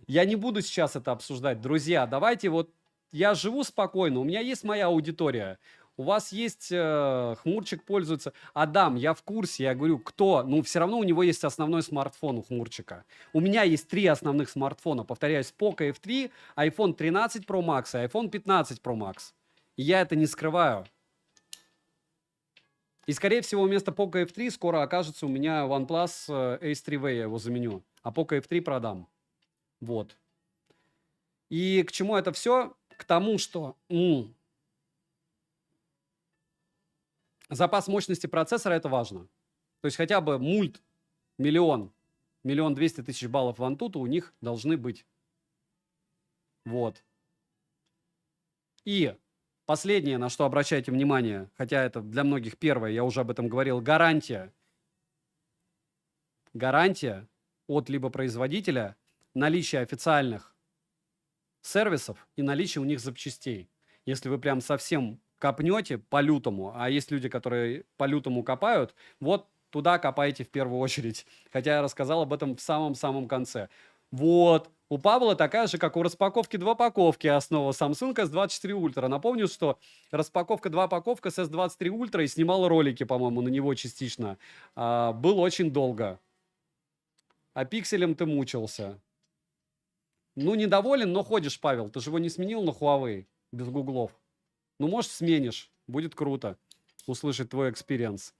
Я не буду сейчас это обсуждать. Друзья, давайте вот, я живу спокойно, у меня есть моя аудитория. У вас есть Хмурчик пользуется. Адам, я в курсе, я говорю, кто? Ну, все равно у него есть основной смартфон у Хмурчика. У меня есть 3 основных смартфона. Повторяюсь, Poco F3, iPhone 13 Pro Max и iPhone 15 Pro Max. И я это не скрываю. И, скорее всего, вместо Poco F3 скоро окажется у меня OnePlus Ace 3V, я его заменю. А Poco F3 продам. Вот. И к чему это все? К тому, что запас мощности процессора — это важно. То есть хотя бы миллион 200 тысяч баллов в Antutu у них должны быть. Вот. И последнее, на что обращайте внимание, хотя это для многих первое, я уже об этом говорил, гарантия. Гарантия от либо производителя, наличие официальных сервисов и наличие у них запчастей. Если вы прям совсем копнете по-лютому, а есть люди, которые по-лютому копают, вот туда копайте в первую очередь. Хотя я рассказал об этом в самом-самом конце. Вот. У Павла такая же, как у распаковки 2-паковки основа Samsung S24 Ultra. Напомню, что распаковка 2-паковка с S23 Ultra и снимал ролики, по-моему, на него частично. Был очень долго. А пикселем ты мучился. Ну, недоволен, но ходишь, Павел. Ты же его не сменил на Huawei без гуглов. Ну, может, сменишь. Будет круто услышать твой экспириенс.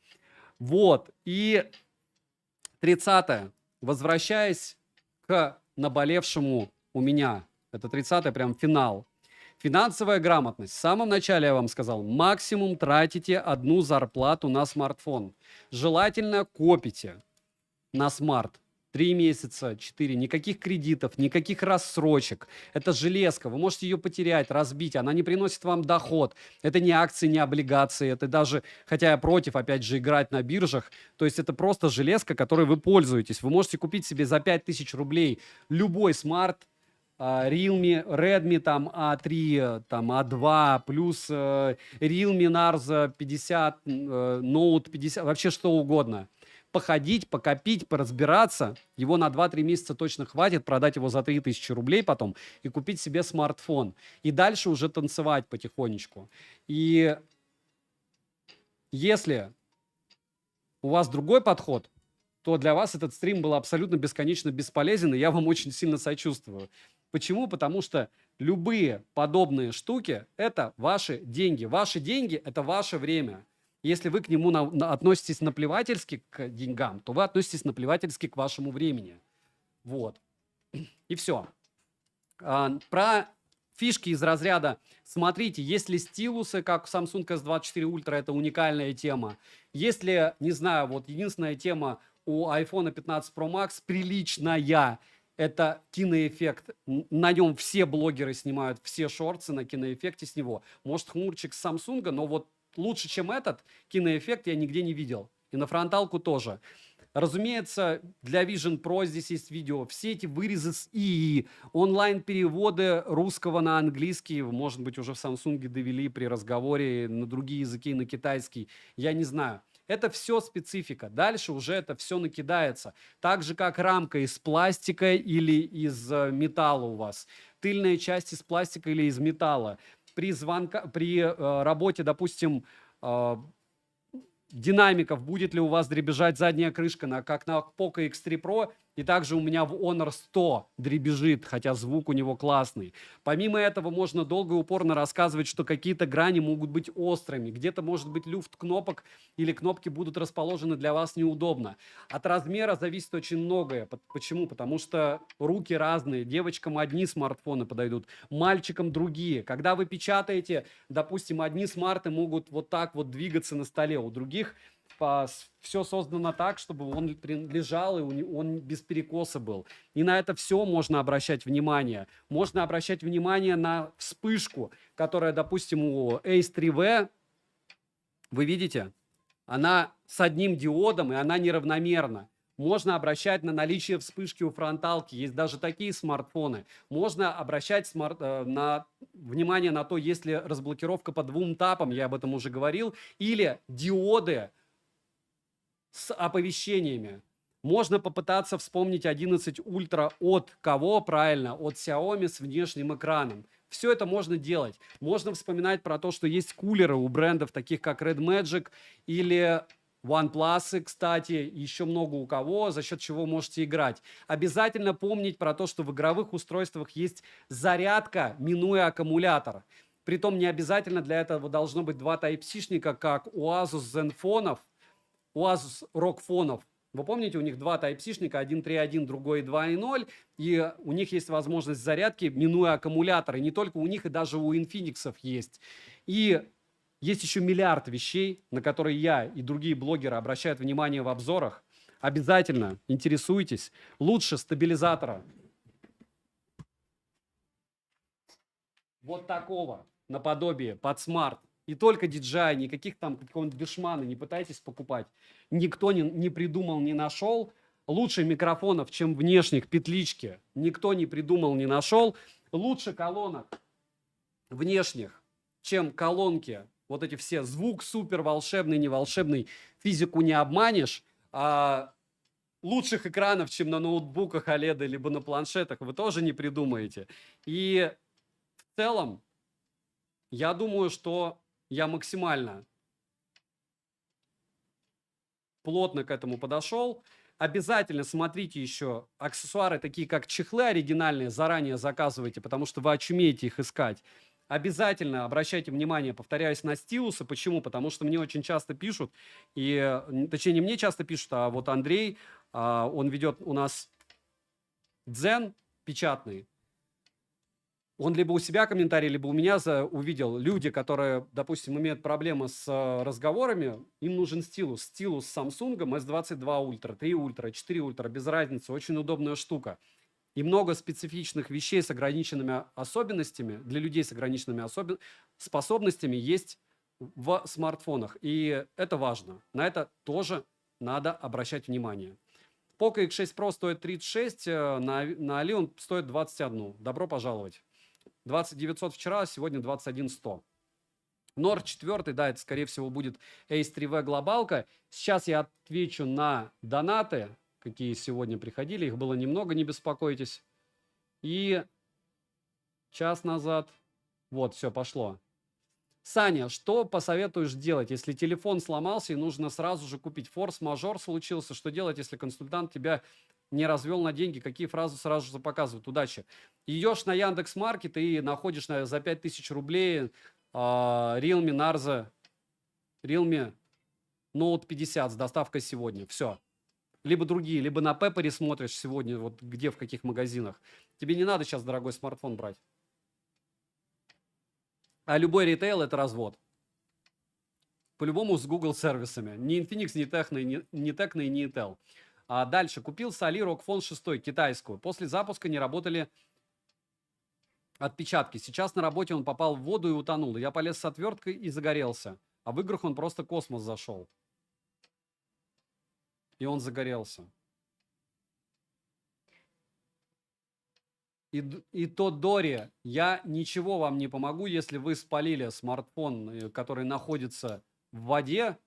Вот. И 30-е. Возвращаясь к наболевшему у меня. Это 30-е, прям финал. Финансовая грамотность. В самом начале я вам сказал, максимум тратите одну зарплату на смартфон. Желательно копите на смарт. 3 месяца, 4, никаких кредитов, никаких рассрочек. Это железка, вы можете ее потерять, разбить, она не приносит вам доход. Это не акции, не облигации, это даже, хотя я против, опять же, играть на биржах, то есть это просто железка, которой вы пользуетесь. Вы можете купить себе за 5000 рублей любой смарт, Realme, Redmi, там, A3, там, A2, плюс Realme Narza 50, Note 50, вообще что угодно. Походить, покопить, поразбираться. Его на 2-3 месяца точно хватит, продать его за 3000 рублей потом и купить себе смартфон. И дальше уже танцевать потихонечку. И если у вас другой подход, то для вас этот стрим был абсолютно бесконечно бесполезен, и я вам очень сильно сочувствую. Почему? Потому что любые подобные штуки – это ваши деньги. Ваши деньги – это ваше время. Если вы к нему относитесь наплевательски к деньгам, то вы относитесь наплевательски к вашему времени. Вот. И все. Про фишки из разряда. Смотрите, есть ли стилусы, как Samsung S24 Ultra, это уникальная тема. Если, не знаю, вот единственная тема у iPhone 15 Pro Max приличная, это киноэффект. На нем все блогеры снимают все шорты на киноэффекте с него. Может, Хмурчик с Samsung, но вот лучше, чем этот киноэффект, я нигде не видел. И на фронталку тоже. Разумеется, для Vision Pro здесь есть видео. Все эти вырезы с ИИ, онлайн-переводы русского на английский, может быть, уже в Samsung довели при разговоре на другие языки, на китайский, я не знаю. Это все специфика. Дальше уже это все накидается. Так же, как рамка из пластика или из металла у вас. Тыльная часть из пластика или из металла. При работе, допустим, динамиков, будет ли у вас дребезжать задняя крышка, как на Poco X3 Pro, и также у меня в Honor 100 дребезжит, хотя звук у него классный. Помимо этого, можно долго и упорно рассказывать, что какие-то грани могут быть острыми, где-то может быть люфт кнопок, или кнопки будут расположены для вас неудобно. От размера зависит очень многое. Почему? Потому что руки разные. Девочкам одни смартфоны подойдут, мальчикам другие. Когда вы печатаете, допустим, одни смарты могут вот так вот двигаться на столе, у других все создано так, чтобы он лежал и он без перекоса был. И на это все можно обращать внимание. Можно обращать внимание на вспышку, которая, допустим, у Ace 3V, вы видите, она с одним диодом, и она неравномерна. Можно обращать на наличие вспышки у фронталки. Есть даже такие смартфоны. Можно обращать внимание на то, есть ли разблокировка по 2 тапам, я об этом уже говорил, или диоды с оповещениями. Можно попытаться вспомнить 11 Ultra от кого? Правильно, от Xiaomi с внешним экраном. Все это можно делать. Можно вспоминать про то, что есть кулеры у брендов, таких как Red Magic или OnePlus, кстати, еще много у кого, за счет чего можете играть. Обязательно помнить про то, что в игровых устройствах есть зарядка, минуя аккумулятор. Притом не обязательно для этого должно быть 2 Type-C-шника, как у Asus Zenfone, у Asus ROG фонов. Вы помните, у них 2 Type-C-шника, один 3.1, другой 2.0, и у них есть возможность зарядки, минуя аккумуляторы. Не только у них, и даже у Infinix есть. И есть еще миллиард вещей, на которые я и другие блогеры обращают внимание в обзорах. Обязательно интересуйтесь. Лучше стабилизатора вот такого, наподобие, под смарт. И только DJI, никаких там какого-нибудь дешмана не пытайтесь покупать. Никто не придумал, не нашел. Лучше микрофонов, чем внешних, петлички. Никто не придумал, не нашел. Лучше колонок внешних, чем колонки. Вот эти все. Звук супер волшебный, не волшебный. Физику не обманешь. А лучших экранов, чем на ноутбуках OLED, либо на планшетах, вы тоже не придумаете. И в целом, я думаю, что я максимально плотно к этому подошел. Обязательно смотрите еще аксессуары, такие как чехлы оригинальные, заранее заказывайте, потому что вы очумеете их искать. Обязательно обращайте внимание, повторяюсь, на стилусы. Почему? Потому что мне очень часто пишут, точнее, не мне часто пишут, а вот Андрей, он ведет у нас Дзен печатный. Он либо у себя комментарий, либо у меня увидел. Люди, которые, допустим, имеют проблемы с разговорами, им нужен стилус. Стилус с Samsung S22 Ultra, 3 Ultra, 4 Ultra, без разницы. Очень удобная штука. И много специфичных вещей с ограниченными особенностями, для людей с ограниченными способностями есть в смартфонах. И это важно. На это тоже надо обращать внимание. Poco X6 Pro стоит 36, на Али он стоит 21. Добро пожаловать. 20 900 вчера, сегодня 21 100. Nord 4, да, это, скорее всего, будет Ace 3V глобалка. Сейчас я отвечу на донаты, какие сегодня приходили. Их было немного, не беспокойтесь. И час назад. Вот, все, пошло. Саня, что посоветуешь делать, если телефон сломался и нужно сразу же купить? Форс-мажор случился. Что делать, если консультант тебя не развел на деньги? Какие фразы сразу же показывают? Удачи. Идешь на Яндекс.Маркет и находишь за 5000 рублей Realme Narza, Realme Note 50 с доставкой сегодня. Все. Либо другие, либо на Пеппере смотришь сегодня, вот где, в каких магазинах. Тебе не надо сейчас дорогой смартфон брать. А любой ритейл – это развод. По-любому с Google сервисами. Ни Infinix, ни Tecno, ни Intel. А дальше. Купил с Али ROG Phone 6, китайскую. После запуска не работали отпечатки. Сейчас на работе он попал в воду и утонул. Я полез с отверткой и загорелся. А в играх он просто космос зашел. И он загорелся. И то, Дори, я ничего вам не помогу, если вы спалили смартфон, который находится в воде,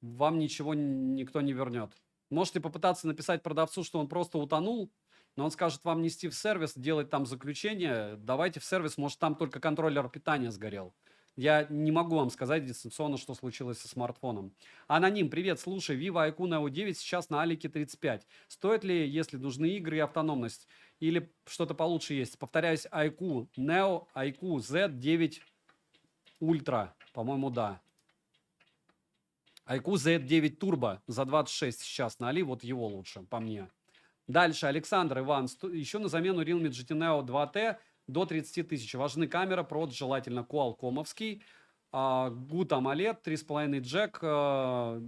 вам ничего никто не вернет. Можете попытаться написать продавцу, что он просто утонул, но он скажет вам нести в сервис, делать там заключение. Давайте в сервис, может, там только контроллер питания сгорел. Я не могу вам сказать дистанционно, что случилось со смартфоном. Аноним, привет, слушай, Vivo iQOO Neo 9 сейчас на Алике 35. Стоит ли, если нужны игры и автономность? Или что-то получше есть? Повторяюсь, iQOO Neo, iQOO Z9 Ultra, по-моему, да. iQOO Z9 Turbo за 26 сейчас на Али, вот его лучше, по мне. Дальше, Александр, Иван, еще на замену Realme GT Neo 2T до 30 тысяч. Важны камера, прод желательно Qualcomm-овский. Good AMOLED, 3,5 джек.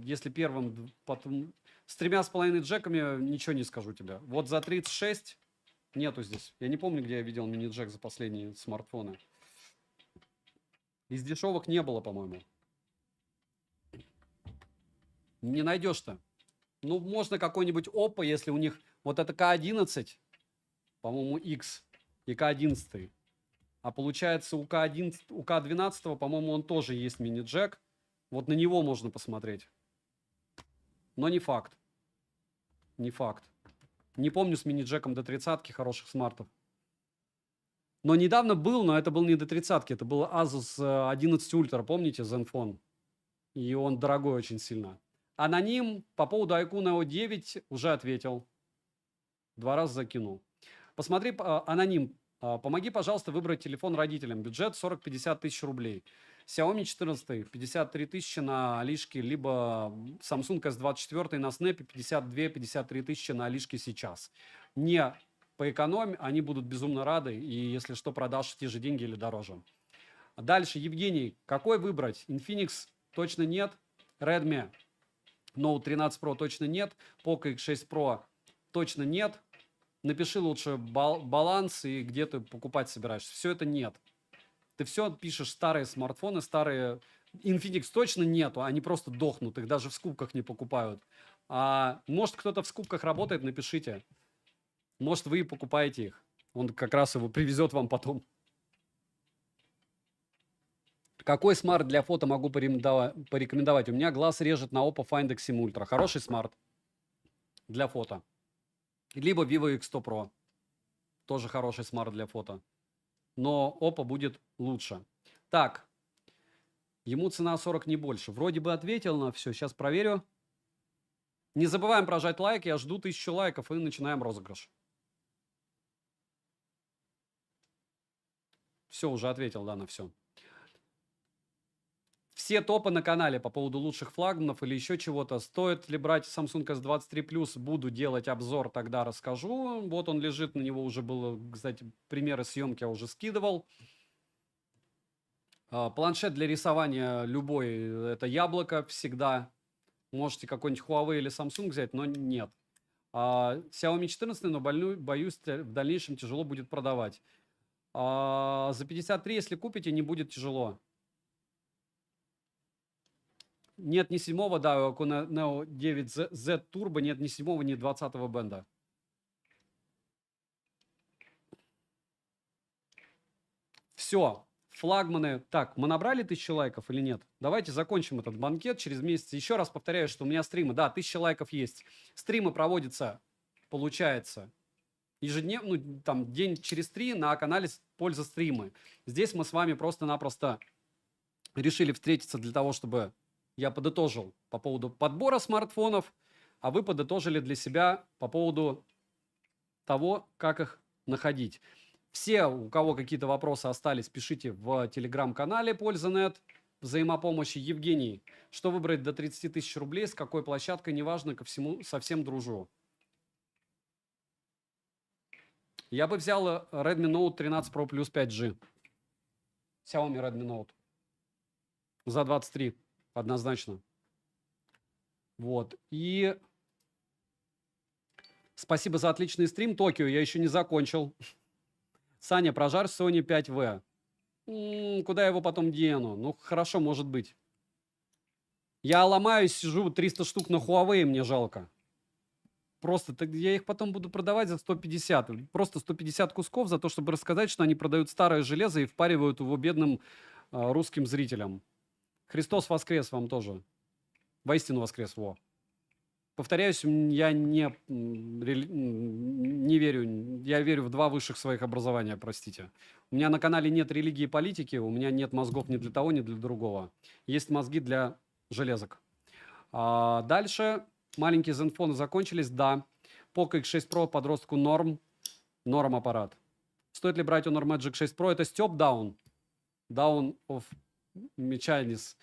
Если первым, потом с 3,5 джеками ничего не скажу тебе. Вот за 36 нету здесь. Я не помню, где я видел мини-джек за последние смартфоны. Из дешевых не было, по-моему. Не найдешь-то. Ну, можно какой-нибудь Oppo, если у них... Вот это К11, по-моему, X и К11. А получается у К11, у К12, по-моему, он тоже есть мини-джек. Вот на него можно посмотреть. Но не факт. Не факт. Не помню с мини-джеком до 30-ки хороших смартов. Но недавно был, но это был не до 30-ки. Это был Asus 11 Ultra, помните, Zenfone? И он дорогой очень сильно. Аноним по поводу iQOO Neo 9 уже ответил. 2 раза закинул. Посмотри, аноним, помоги, пожалуйста, выбрать телефон родителям. Бюджет 40-50 тысяч рублей. Xiaomi 14 53 тысячи на Алишке, либо Samsung S24 на Снэпе 52-53 тысячи на Алишке сейчас. Не по экономии, они будут безумно рады, и если что, продашь те же деньги или дороже. Дальше, Евгений, какой выбрать? Infinix точно нет, Redmi Note 13 Pro точно нет, Poco X6 Pro точно нет. Напиши лучше баланс и где ты покупать собираешься. Все это нет. Ты все пишешь старые смартфоны, старые... Infinix точно нету, они просто дохнут, их даже в скупках не покупают. Может, кто-то в скупках работает, напишите. Может, вы и покупаете их. Он как раз его привезет вам потом. Какой смарт для фото могу порекомендовать? У меня глаз режет на Oppo Find X7 Ultra. Хороший смарт для фото. Либо Vivo X100 Pro. Тоже хороший смарт для фото. Но Oppo будет лучше. Так. Ему цена 40 не больше. Вроде бы ответил на все. Сейчас проверю. Не забываем прожать лайк. Я жду 1000 лайков и начинаем розыгрыш. Все, уже ответил, да, на все. Все топы на канале по поводу лучших флагманов или еще чего-то. Стоит ли брать Samsung S23 Plus? Буду делать обзор, тогда расскажу. Вот он лежит, на него уже было, кстати, примеры съемки я уже скидывал. Планшет для рисования любой, это яблоко всегда. Можете какой-нибудь Huawei или Samsung взять, но нет. Xiaomi 14, но боюсь, в дальнейшем тяжело будет продавать. За 53, если купите, не будет тяжело. Нет ни 7-го, да, у Neo 9 Z Turbo нет ни 7-го, ни 20-го бенда. Все, флагманы. Так, мы набрали 1000 лайков или нет? Давайте закончим этот банкет через месяц. Еще раз повторяю, что у меня стримы. Да, 1000 лайков есть. Стримы проводятся, получается, ежедневно, ну, там, день через 3 на канале «Польза стримы». Здесь мы с вами просто-напросто решили встретиться для того, чтобы... Я подытожил по поводу подбора смартфонов, а вы подытожили для себя по поводу того, как их находить. Все, у кого какие-то вопросы остались, пишите в телеграм-канале Польза.нет взаимопомощи. Евгений, что выбрать до 30 тысяч рублей, с какой площадкой, неважно, ко всему совсем дружу. Я бы взял Redmi Note 13 Pro Plus 5G. Xiaomi Redmi Note. За 23. Однозначно. Вот. И спасибо за отличный стрим. Токио я еще не закончил. Саня, прожарь Sony 5V. Куда я его потом дену? Ну, хорошо, может быть. Я ломаюсь, сижу, 300 штук на Huawei, мне жалко. Просто я их потом буду продавать за 150. Просто 150 кусков за то, чтобы рассказать, что они продают старое железо и впаривают его бедным русским зрителям. Христос воскрес вам тоже. Воистину воскрес, во. Повторяюсь, я не верю, я верю в 2 высших своих образования, простите. У меня на канале нет религии и политики, у меня нет мозгов ни для того, ни для другого. Есть мозги для железок. Дальше маленькие зенфоны закончились, да. Poco X6 Pro подростку норм аппарат. Стоит ли брать Honor Magic 6 Pro? Это Step Down of Chinese.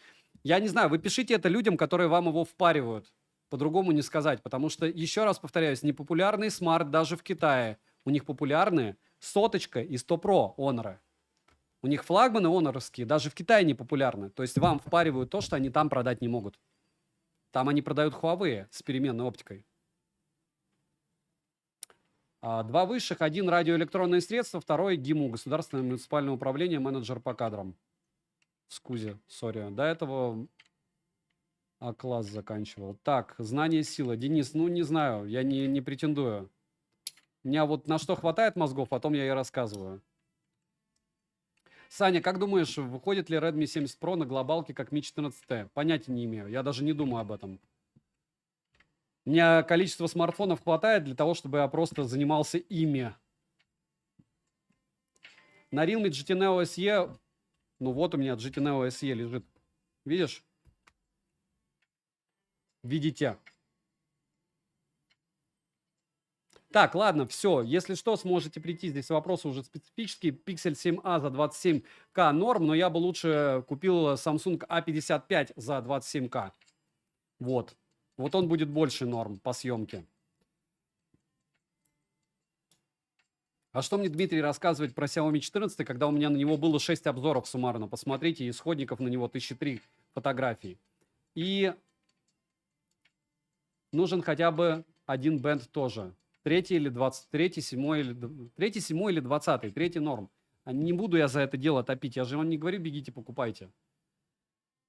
Я не знаю, вы пишите это людям, которые вам его впаривают. По-другому не сказать, потому что, еще раз повторяюсь, непопулярный смарт даже в Китае. У них популярные 100 и 100 Pro Honor. У них флагманы оноровские даже в Китае не популярны. То есть вам впаривают то, что они там продать не могут. Там они продают Huawei с переменной оптикой. 2 высших, 1 радиоэлектронные средства, 2 ГИМУ, Государственное муниципальное управление, менеджер по кадрам. Скузи, сори. До этого класс заканчивал. Так, знание сила. Денис, ну не знаю, я не претендую. У меня вот на что хватает мозгов, потом я и рассказываю. Саня, как думаешь, выходит ли Redmi 70 Pro на глобалке как Mi 14T? Понятия не имею, я даже не думаю об этом. У меня количество смартфонов хватает для того, чтобы я просто занимался ими. На Realme GT Neo SE, ну вот у меня GT Neo SE лежит. Видишь? Видите? Так, ладно, все. Если что, сможете прийти. Здесь вопросы уже специфические. Pixel 7a за 27К норм, но я бы лучше купил Samsung A55 за 27К. Вот. Вот он будет больше норм по съемке. А что мне Дмитрий рассказывает про Xiaomi 14, когда у меня на него было 6 обзоров суммарно? Посмотрите, исходников на него 1003 фотографий. И нужен хотя бы один бенд тоже. 3 или 23, 7 или 3, 7 или 20, 3 норм. Не буду я за это дело топить. Я же вам не говорю, бегите, покупайте.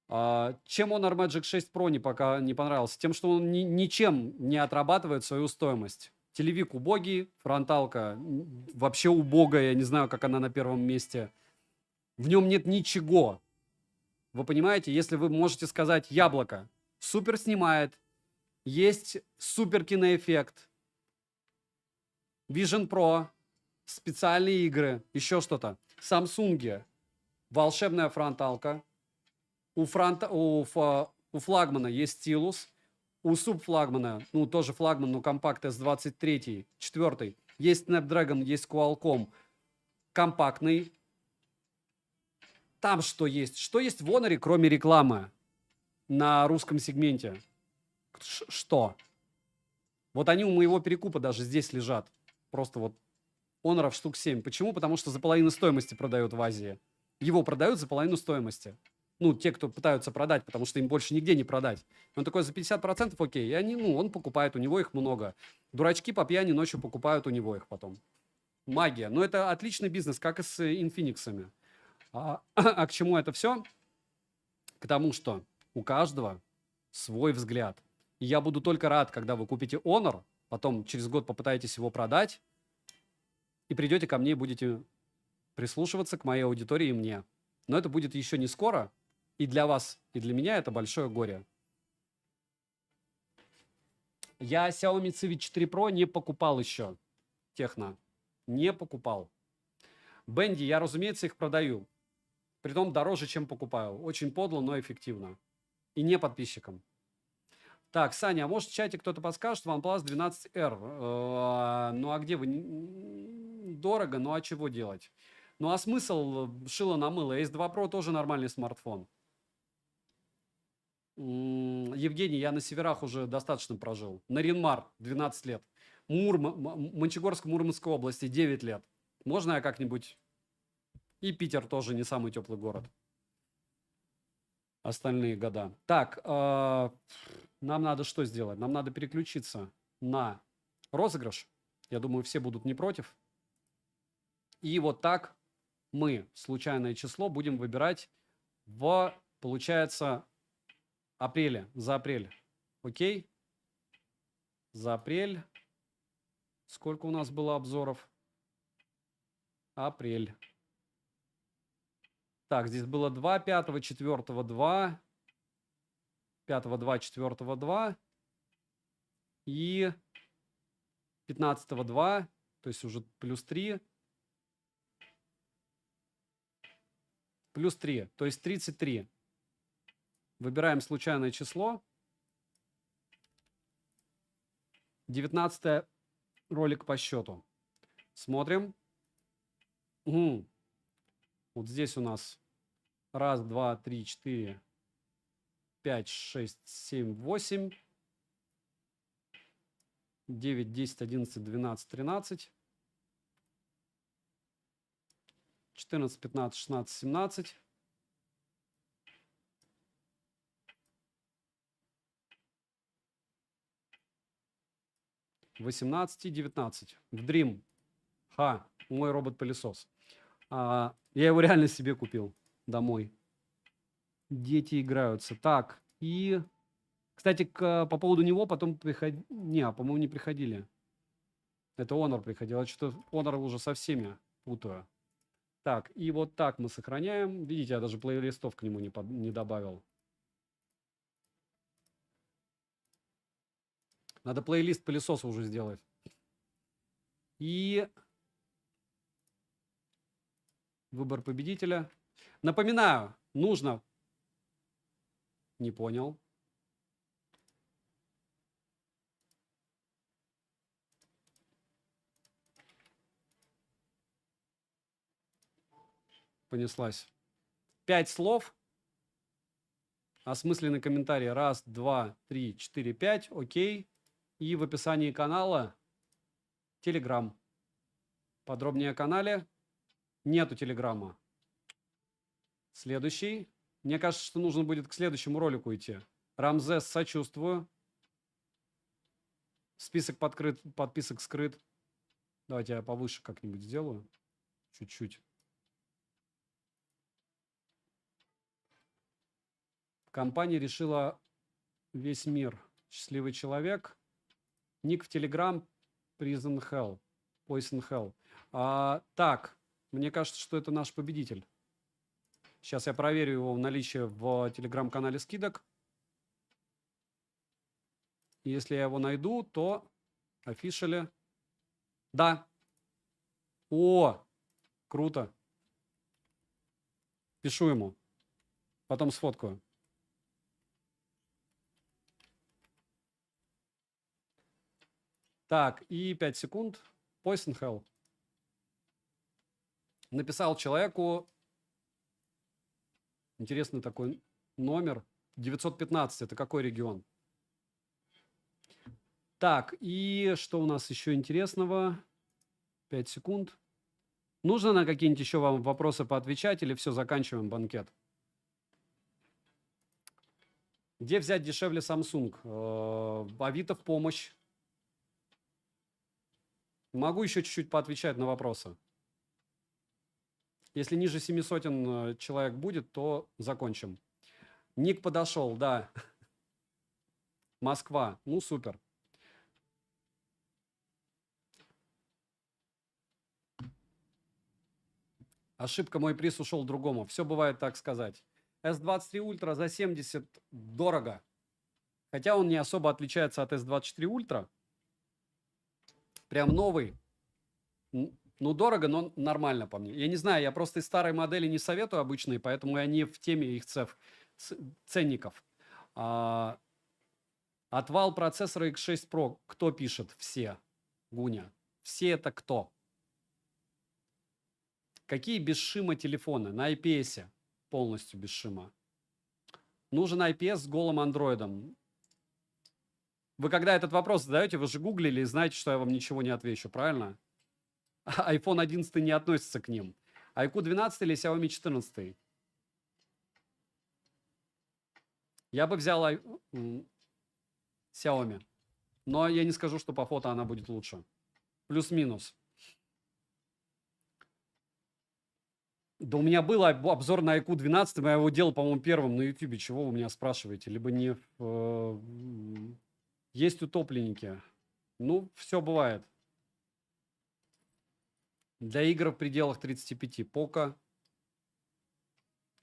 Чем Honor Magic 6 Pro пока не понравился? Тем, что он ничем не отрабатывает свою стоимость. Телевик убогий, фронталка вообще убогая, я не знаю, как она на первом месте. В нем нет ничего. Вы понимаете, если вы можете сказать яблоко, супер снимает, есть супер киноэффект, Vision Pro, специальные игры, еще что-то. Samsung, волшебная фронталка. У флагмана есть стилус. У субфлагмана, ну тоже флагман, но компакт S23, 4. Есть Snapdragon, есть Qualcomm. Компактный. Там что есть? Что есть в Honor, кроме рекламы на русском сегменте? Что? Вот они у моего перекупа даже здесь лежат. Просто вот Honor штук 7. Почему? Потому что за половину стоимости продают в Азии. Его продают за половину стоимости. Ну, те, кто пытаются продать, потому что им больше нигде не продать. Он такой за 50% окей. И они, он покупает, у него их много. Дурачки по пьяни ночью покупают у него их потом. Магия. Но это отличный бизнес, как и с инфиниксами. А к чему это все? К тому, что у каждого свой взгляд. И я буду только рад, когда вы купите Honor, потом через год попытаетесь его продать, и придете ко мне и будете прислушиваться к моей аудитории и мне. Но это будет еще не скоро, и для вас, и для меня это большое горе. Я Xiaomi Civi 4 Pro не покупал еще. Техно. Не покупал. Бенди, я, разумеется, их продаю. Притом дороже, чем покупаю. Очень подло, но эффективно. И не подписчикам. Так, Саня, а может в чате кто-то подскажет? OnePlus 12R. Ну а где вы? Дорого, ну а чего делать? Ну а смысл шило на мыло? S2 Pro тоже нормальный смартфон. Евгений, я на северах уже достаточно прожил. Наринмар 12 лет. Мончегорск Мурманской области 9 лет. Можно я как-нибудь... И Питер тоже не самый теплый город. Остальные года. Так, нам надо что сделать? Нам надо переключиться на розыгрыш. Я думаю, все будут не против. И вот так мы случайное число будем выбирать в, получается, апреле, за апрель. Окей? За апрель. Сколько у нас было обзоров? Апрель. Так, здесь было 2, 5, 4, 2. 5, 2, 4, 2. И 15, 2. То есть уже плюс 3. Плюс 3. То есть 33. Выбираем случайное число. 19 ролик по счету. Смотрим. Угу. Вот здесь у нас 1, 2, 3, 4, 5, 6, 7, 8, 9, 10, 11, 12, 13, 14, 15, 16, 17. 18 и 19. В Dream. Мой робот-пылесос. Я его реально себе купил домой. Дети играются. Так, и... Кстати, по поводу него потом приходили... Не, по-моему, не приходили. Это Honor приходил. Я что-то Honor уже со всеми путаю. Так, и вот так мы сохраняем. Видите, я даже плейлистов к нему не добавил. Надо плейлист пылесоса уже сделать. И выбор победителя. Напоминаю, нужно... Не понял. Понеслась. 5 слов. Осмысленный комментарий. 1, 2, 3, 4, 5. Окей. И в описании канала Telegram. Подробнее о канале. Нету Телеграма. Следующий. Мне кажется, что нужно будет к следующему ролику идти. Рамзес, сочувствую. Список подписок скрыт. Давайте я повыше как-нибудь сделаю. Чуть-чуть. Компания решила весь мир. Счастливый человек. Ник в Telegram. Prison Hell. Poison Hell. Так, мне кажется, что это наш победитель. Сейчас я проверю его наличие в телеграм-канале скидок. Если я его найду, то officially. Да. О, круто. Пишу ему. Потом сфоткаю. Так, и 5 секунд. Poison Hell. Написал человеку. Интересный такой номер. 915. Это какой регион? Так, и что у нас еще интересного? 5 секунд. Нужно на какие-нибудь еще вам вопросы поотвечать или все, заканчиваем банкет? Где взять дешевле Samsung? Авито в помощь. Могу еще чуть-чуть поотвечать на вопросы. Если ниже 700 человек будет, то закончим. Ник подошел, да. Москва. Ну, супер. Ошибка, мой приз ушел другому. Все бывает, так сказать. S23 Ultra за 70 дорого. Хотя он не особо отличается от S24 Ultra. Прям новый. Ну, дорого, но нормально по мне. Я не знаю, я просто из старой модели не советую обычные, поэтому я не в теме их ценников. Отвал процессора X6 Pro. Кто пишет? Все. Гуня. Все это кто? Какие без шима телефоны? На IPS полностью без шима. Нужен IPS с голым андроидом. Вы когда этот вопрос задаете, вы же гуглили и знаете, что я вам ничего не отвечу, правильно? iPhone 11 не относится к ним. iQOO 12 или Xiaomi 14? Я бы взял Xiaomi. Но я не скажу, что по фото она будет лучше. Плюс-минус. Да у меня был обзор на IQ 12, я его делал, по-моему, первым на YouTube. Чего вы меня спрашиваете? Либо не... Есть утопленники. Ну, все бывает. Для игр в пределах 35. Poco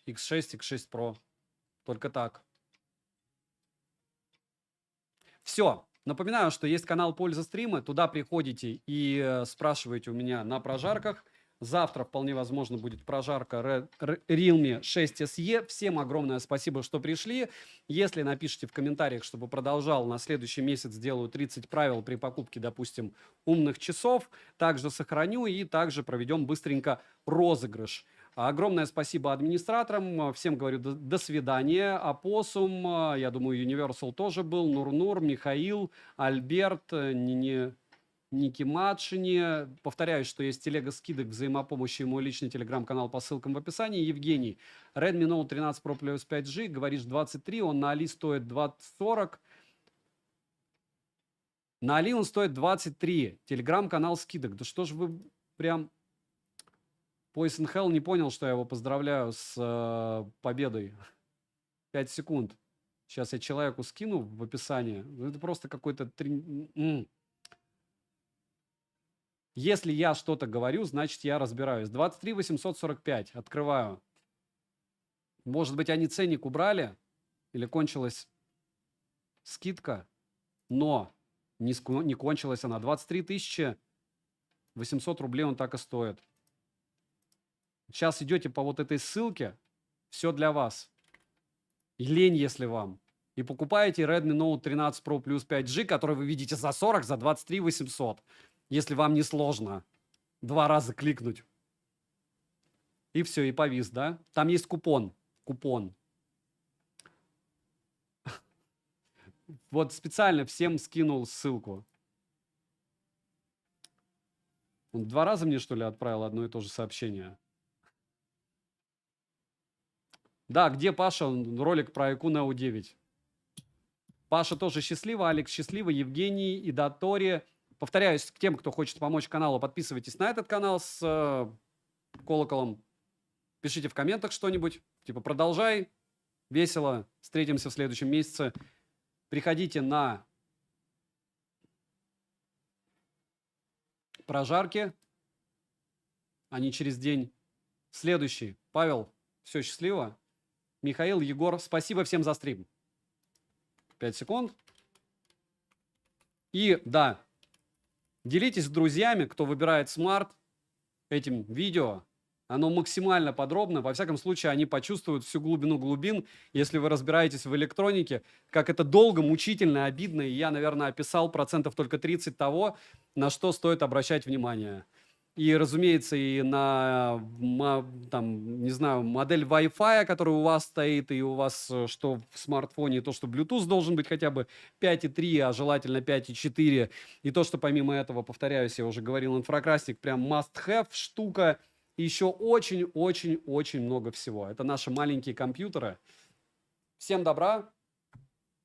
X6, X6 Pro. Только так. Все. Напоминаю, что есть канал «Польза стрима». Туда приходите и спрашиваете у меня на прожарках. Завтра вполне возможно будет прожарка Realme 6 SE. Всем огромное спасибо, что пришли. Если напишите в комментариях, чтобы продолжал, на следующий месяц сделаю 30 правил при покупке, допустим, умных часов. Также сохраню и также проведем быстренько розыгрыш. Огромное спасибо администраторам. Всем говорю до свидания. Апоссум, я думаю, Universal тоже был. Нур-Нур, Михаил, Альберт, Ники Матшини. Повторяю, что есть телега скидок, взаимопомощи и мой личный телеграм-канал по ссылкам в описании. Евгений, Redmi Note 13 Pro Plus 5G, говоришь 23, он на Али стоит 20-40. На Али он стоит 23. Телеграм-канал скидок. Да что ж вы прям... Poison Hell не понял, что я его поздравляю с победой. 5 секунд. Сейчас я человеку скину в описании. Это просто какой-то... Если я что-то говорю, значит, я разбираюсь. 23 845. Открываю. Может быть, они ценник убрали? Или кончилась скидка? Но не кончилась она. 23 800 рублей он так и стоит. Сейчас идете по вот этой ссылке. Все для вас. И лень, если вам. И покупаете Redmi Note 13 Pro Plus 5G, который вы видите за 40, за 23 800. Если вам не сложно 2 раза кликнуть. И все, и повис, да? Там есть купон. Купон. Вот специально всем скинул ссылку. Он 2 раза мне, что ли, отправил одно и то же сообщение? Да, где Паша? Ролик про IQ Neo 9. Паша тоже счастлива, Алекс счастлива, Евгений и Датори. Повторяюсь, к тем, кто хочет помочь каналу, подписывайтесь на этот канал с колоколом. Пишите в комментах что-нибудь. Типа продолжай, весело. Встретимся в следующем месяце. Приходите на прожарки. Они через день. Следующий. Павел, все, счастливо. Михаил, Егор, спасибо всем за стрим. 5 секунд. И да, делитесь с друзьями, кто выбирает смарт, этим видео. Оно максимально подробно. Во всяком случае, они почувствуют всю глубину глубин, если вы разбираетесь в электронике, как это долго, мучительно, обидно. И я, наверное, описал процентов только 30 того, на что стоит обращать внимание. И, разумеется, и на, там, не знаю, модель Wi-Fi, которая у вас стоит, и у вас что в смартфоне, то, что Bluetooth должен быть хотя бы 5.3, а желательно 5.4. И то, что помимо этого, повторяюсь, я уже говорил, инфракрасник прям must-have штука. И еще очень-очень-очень много всего. Это наши маленькие компьютеры. Всем добра.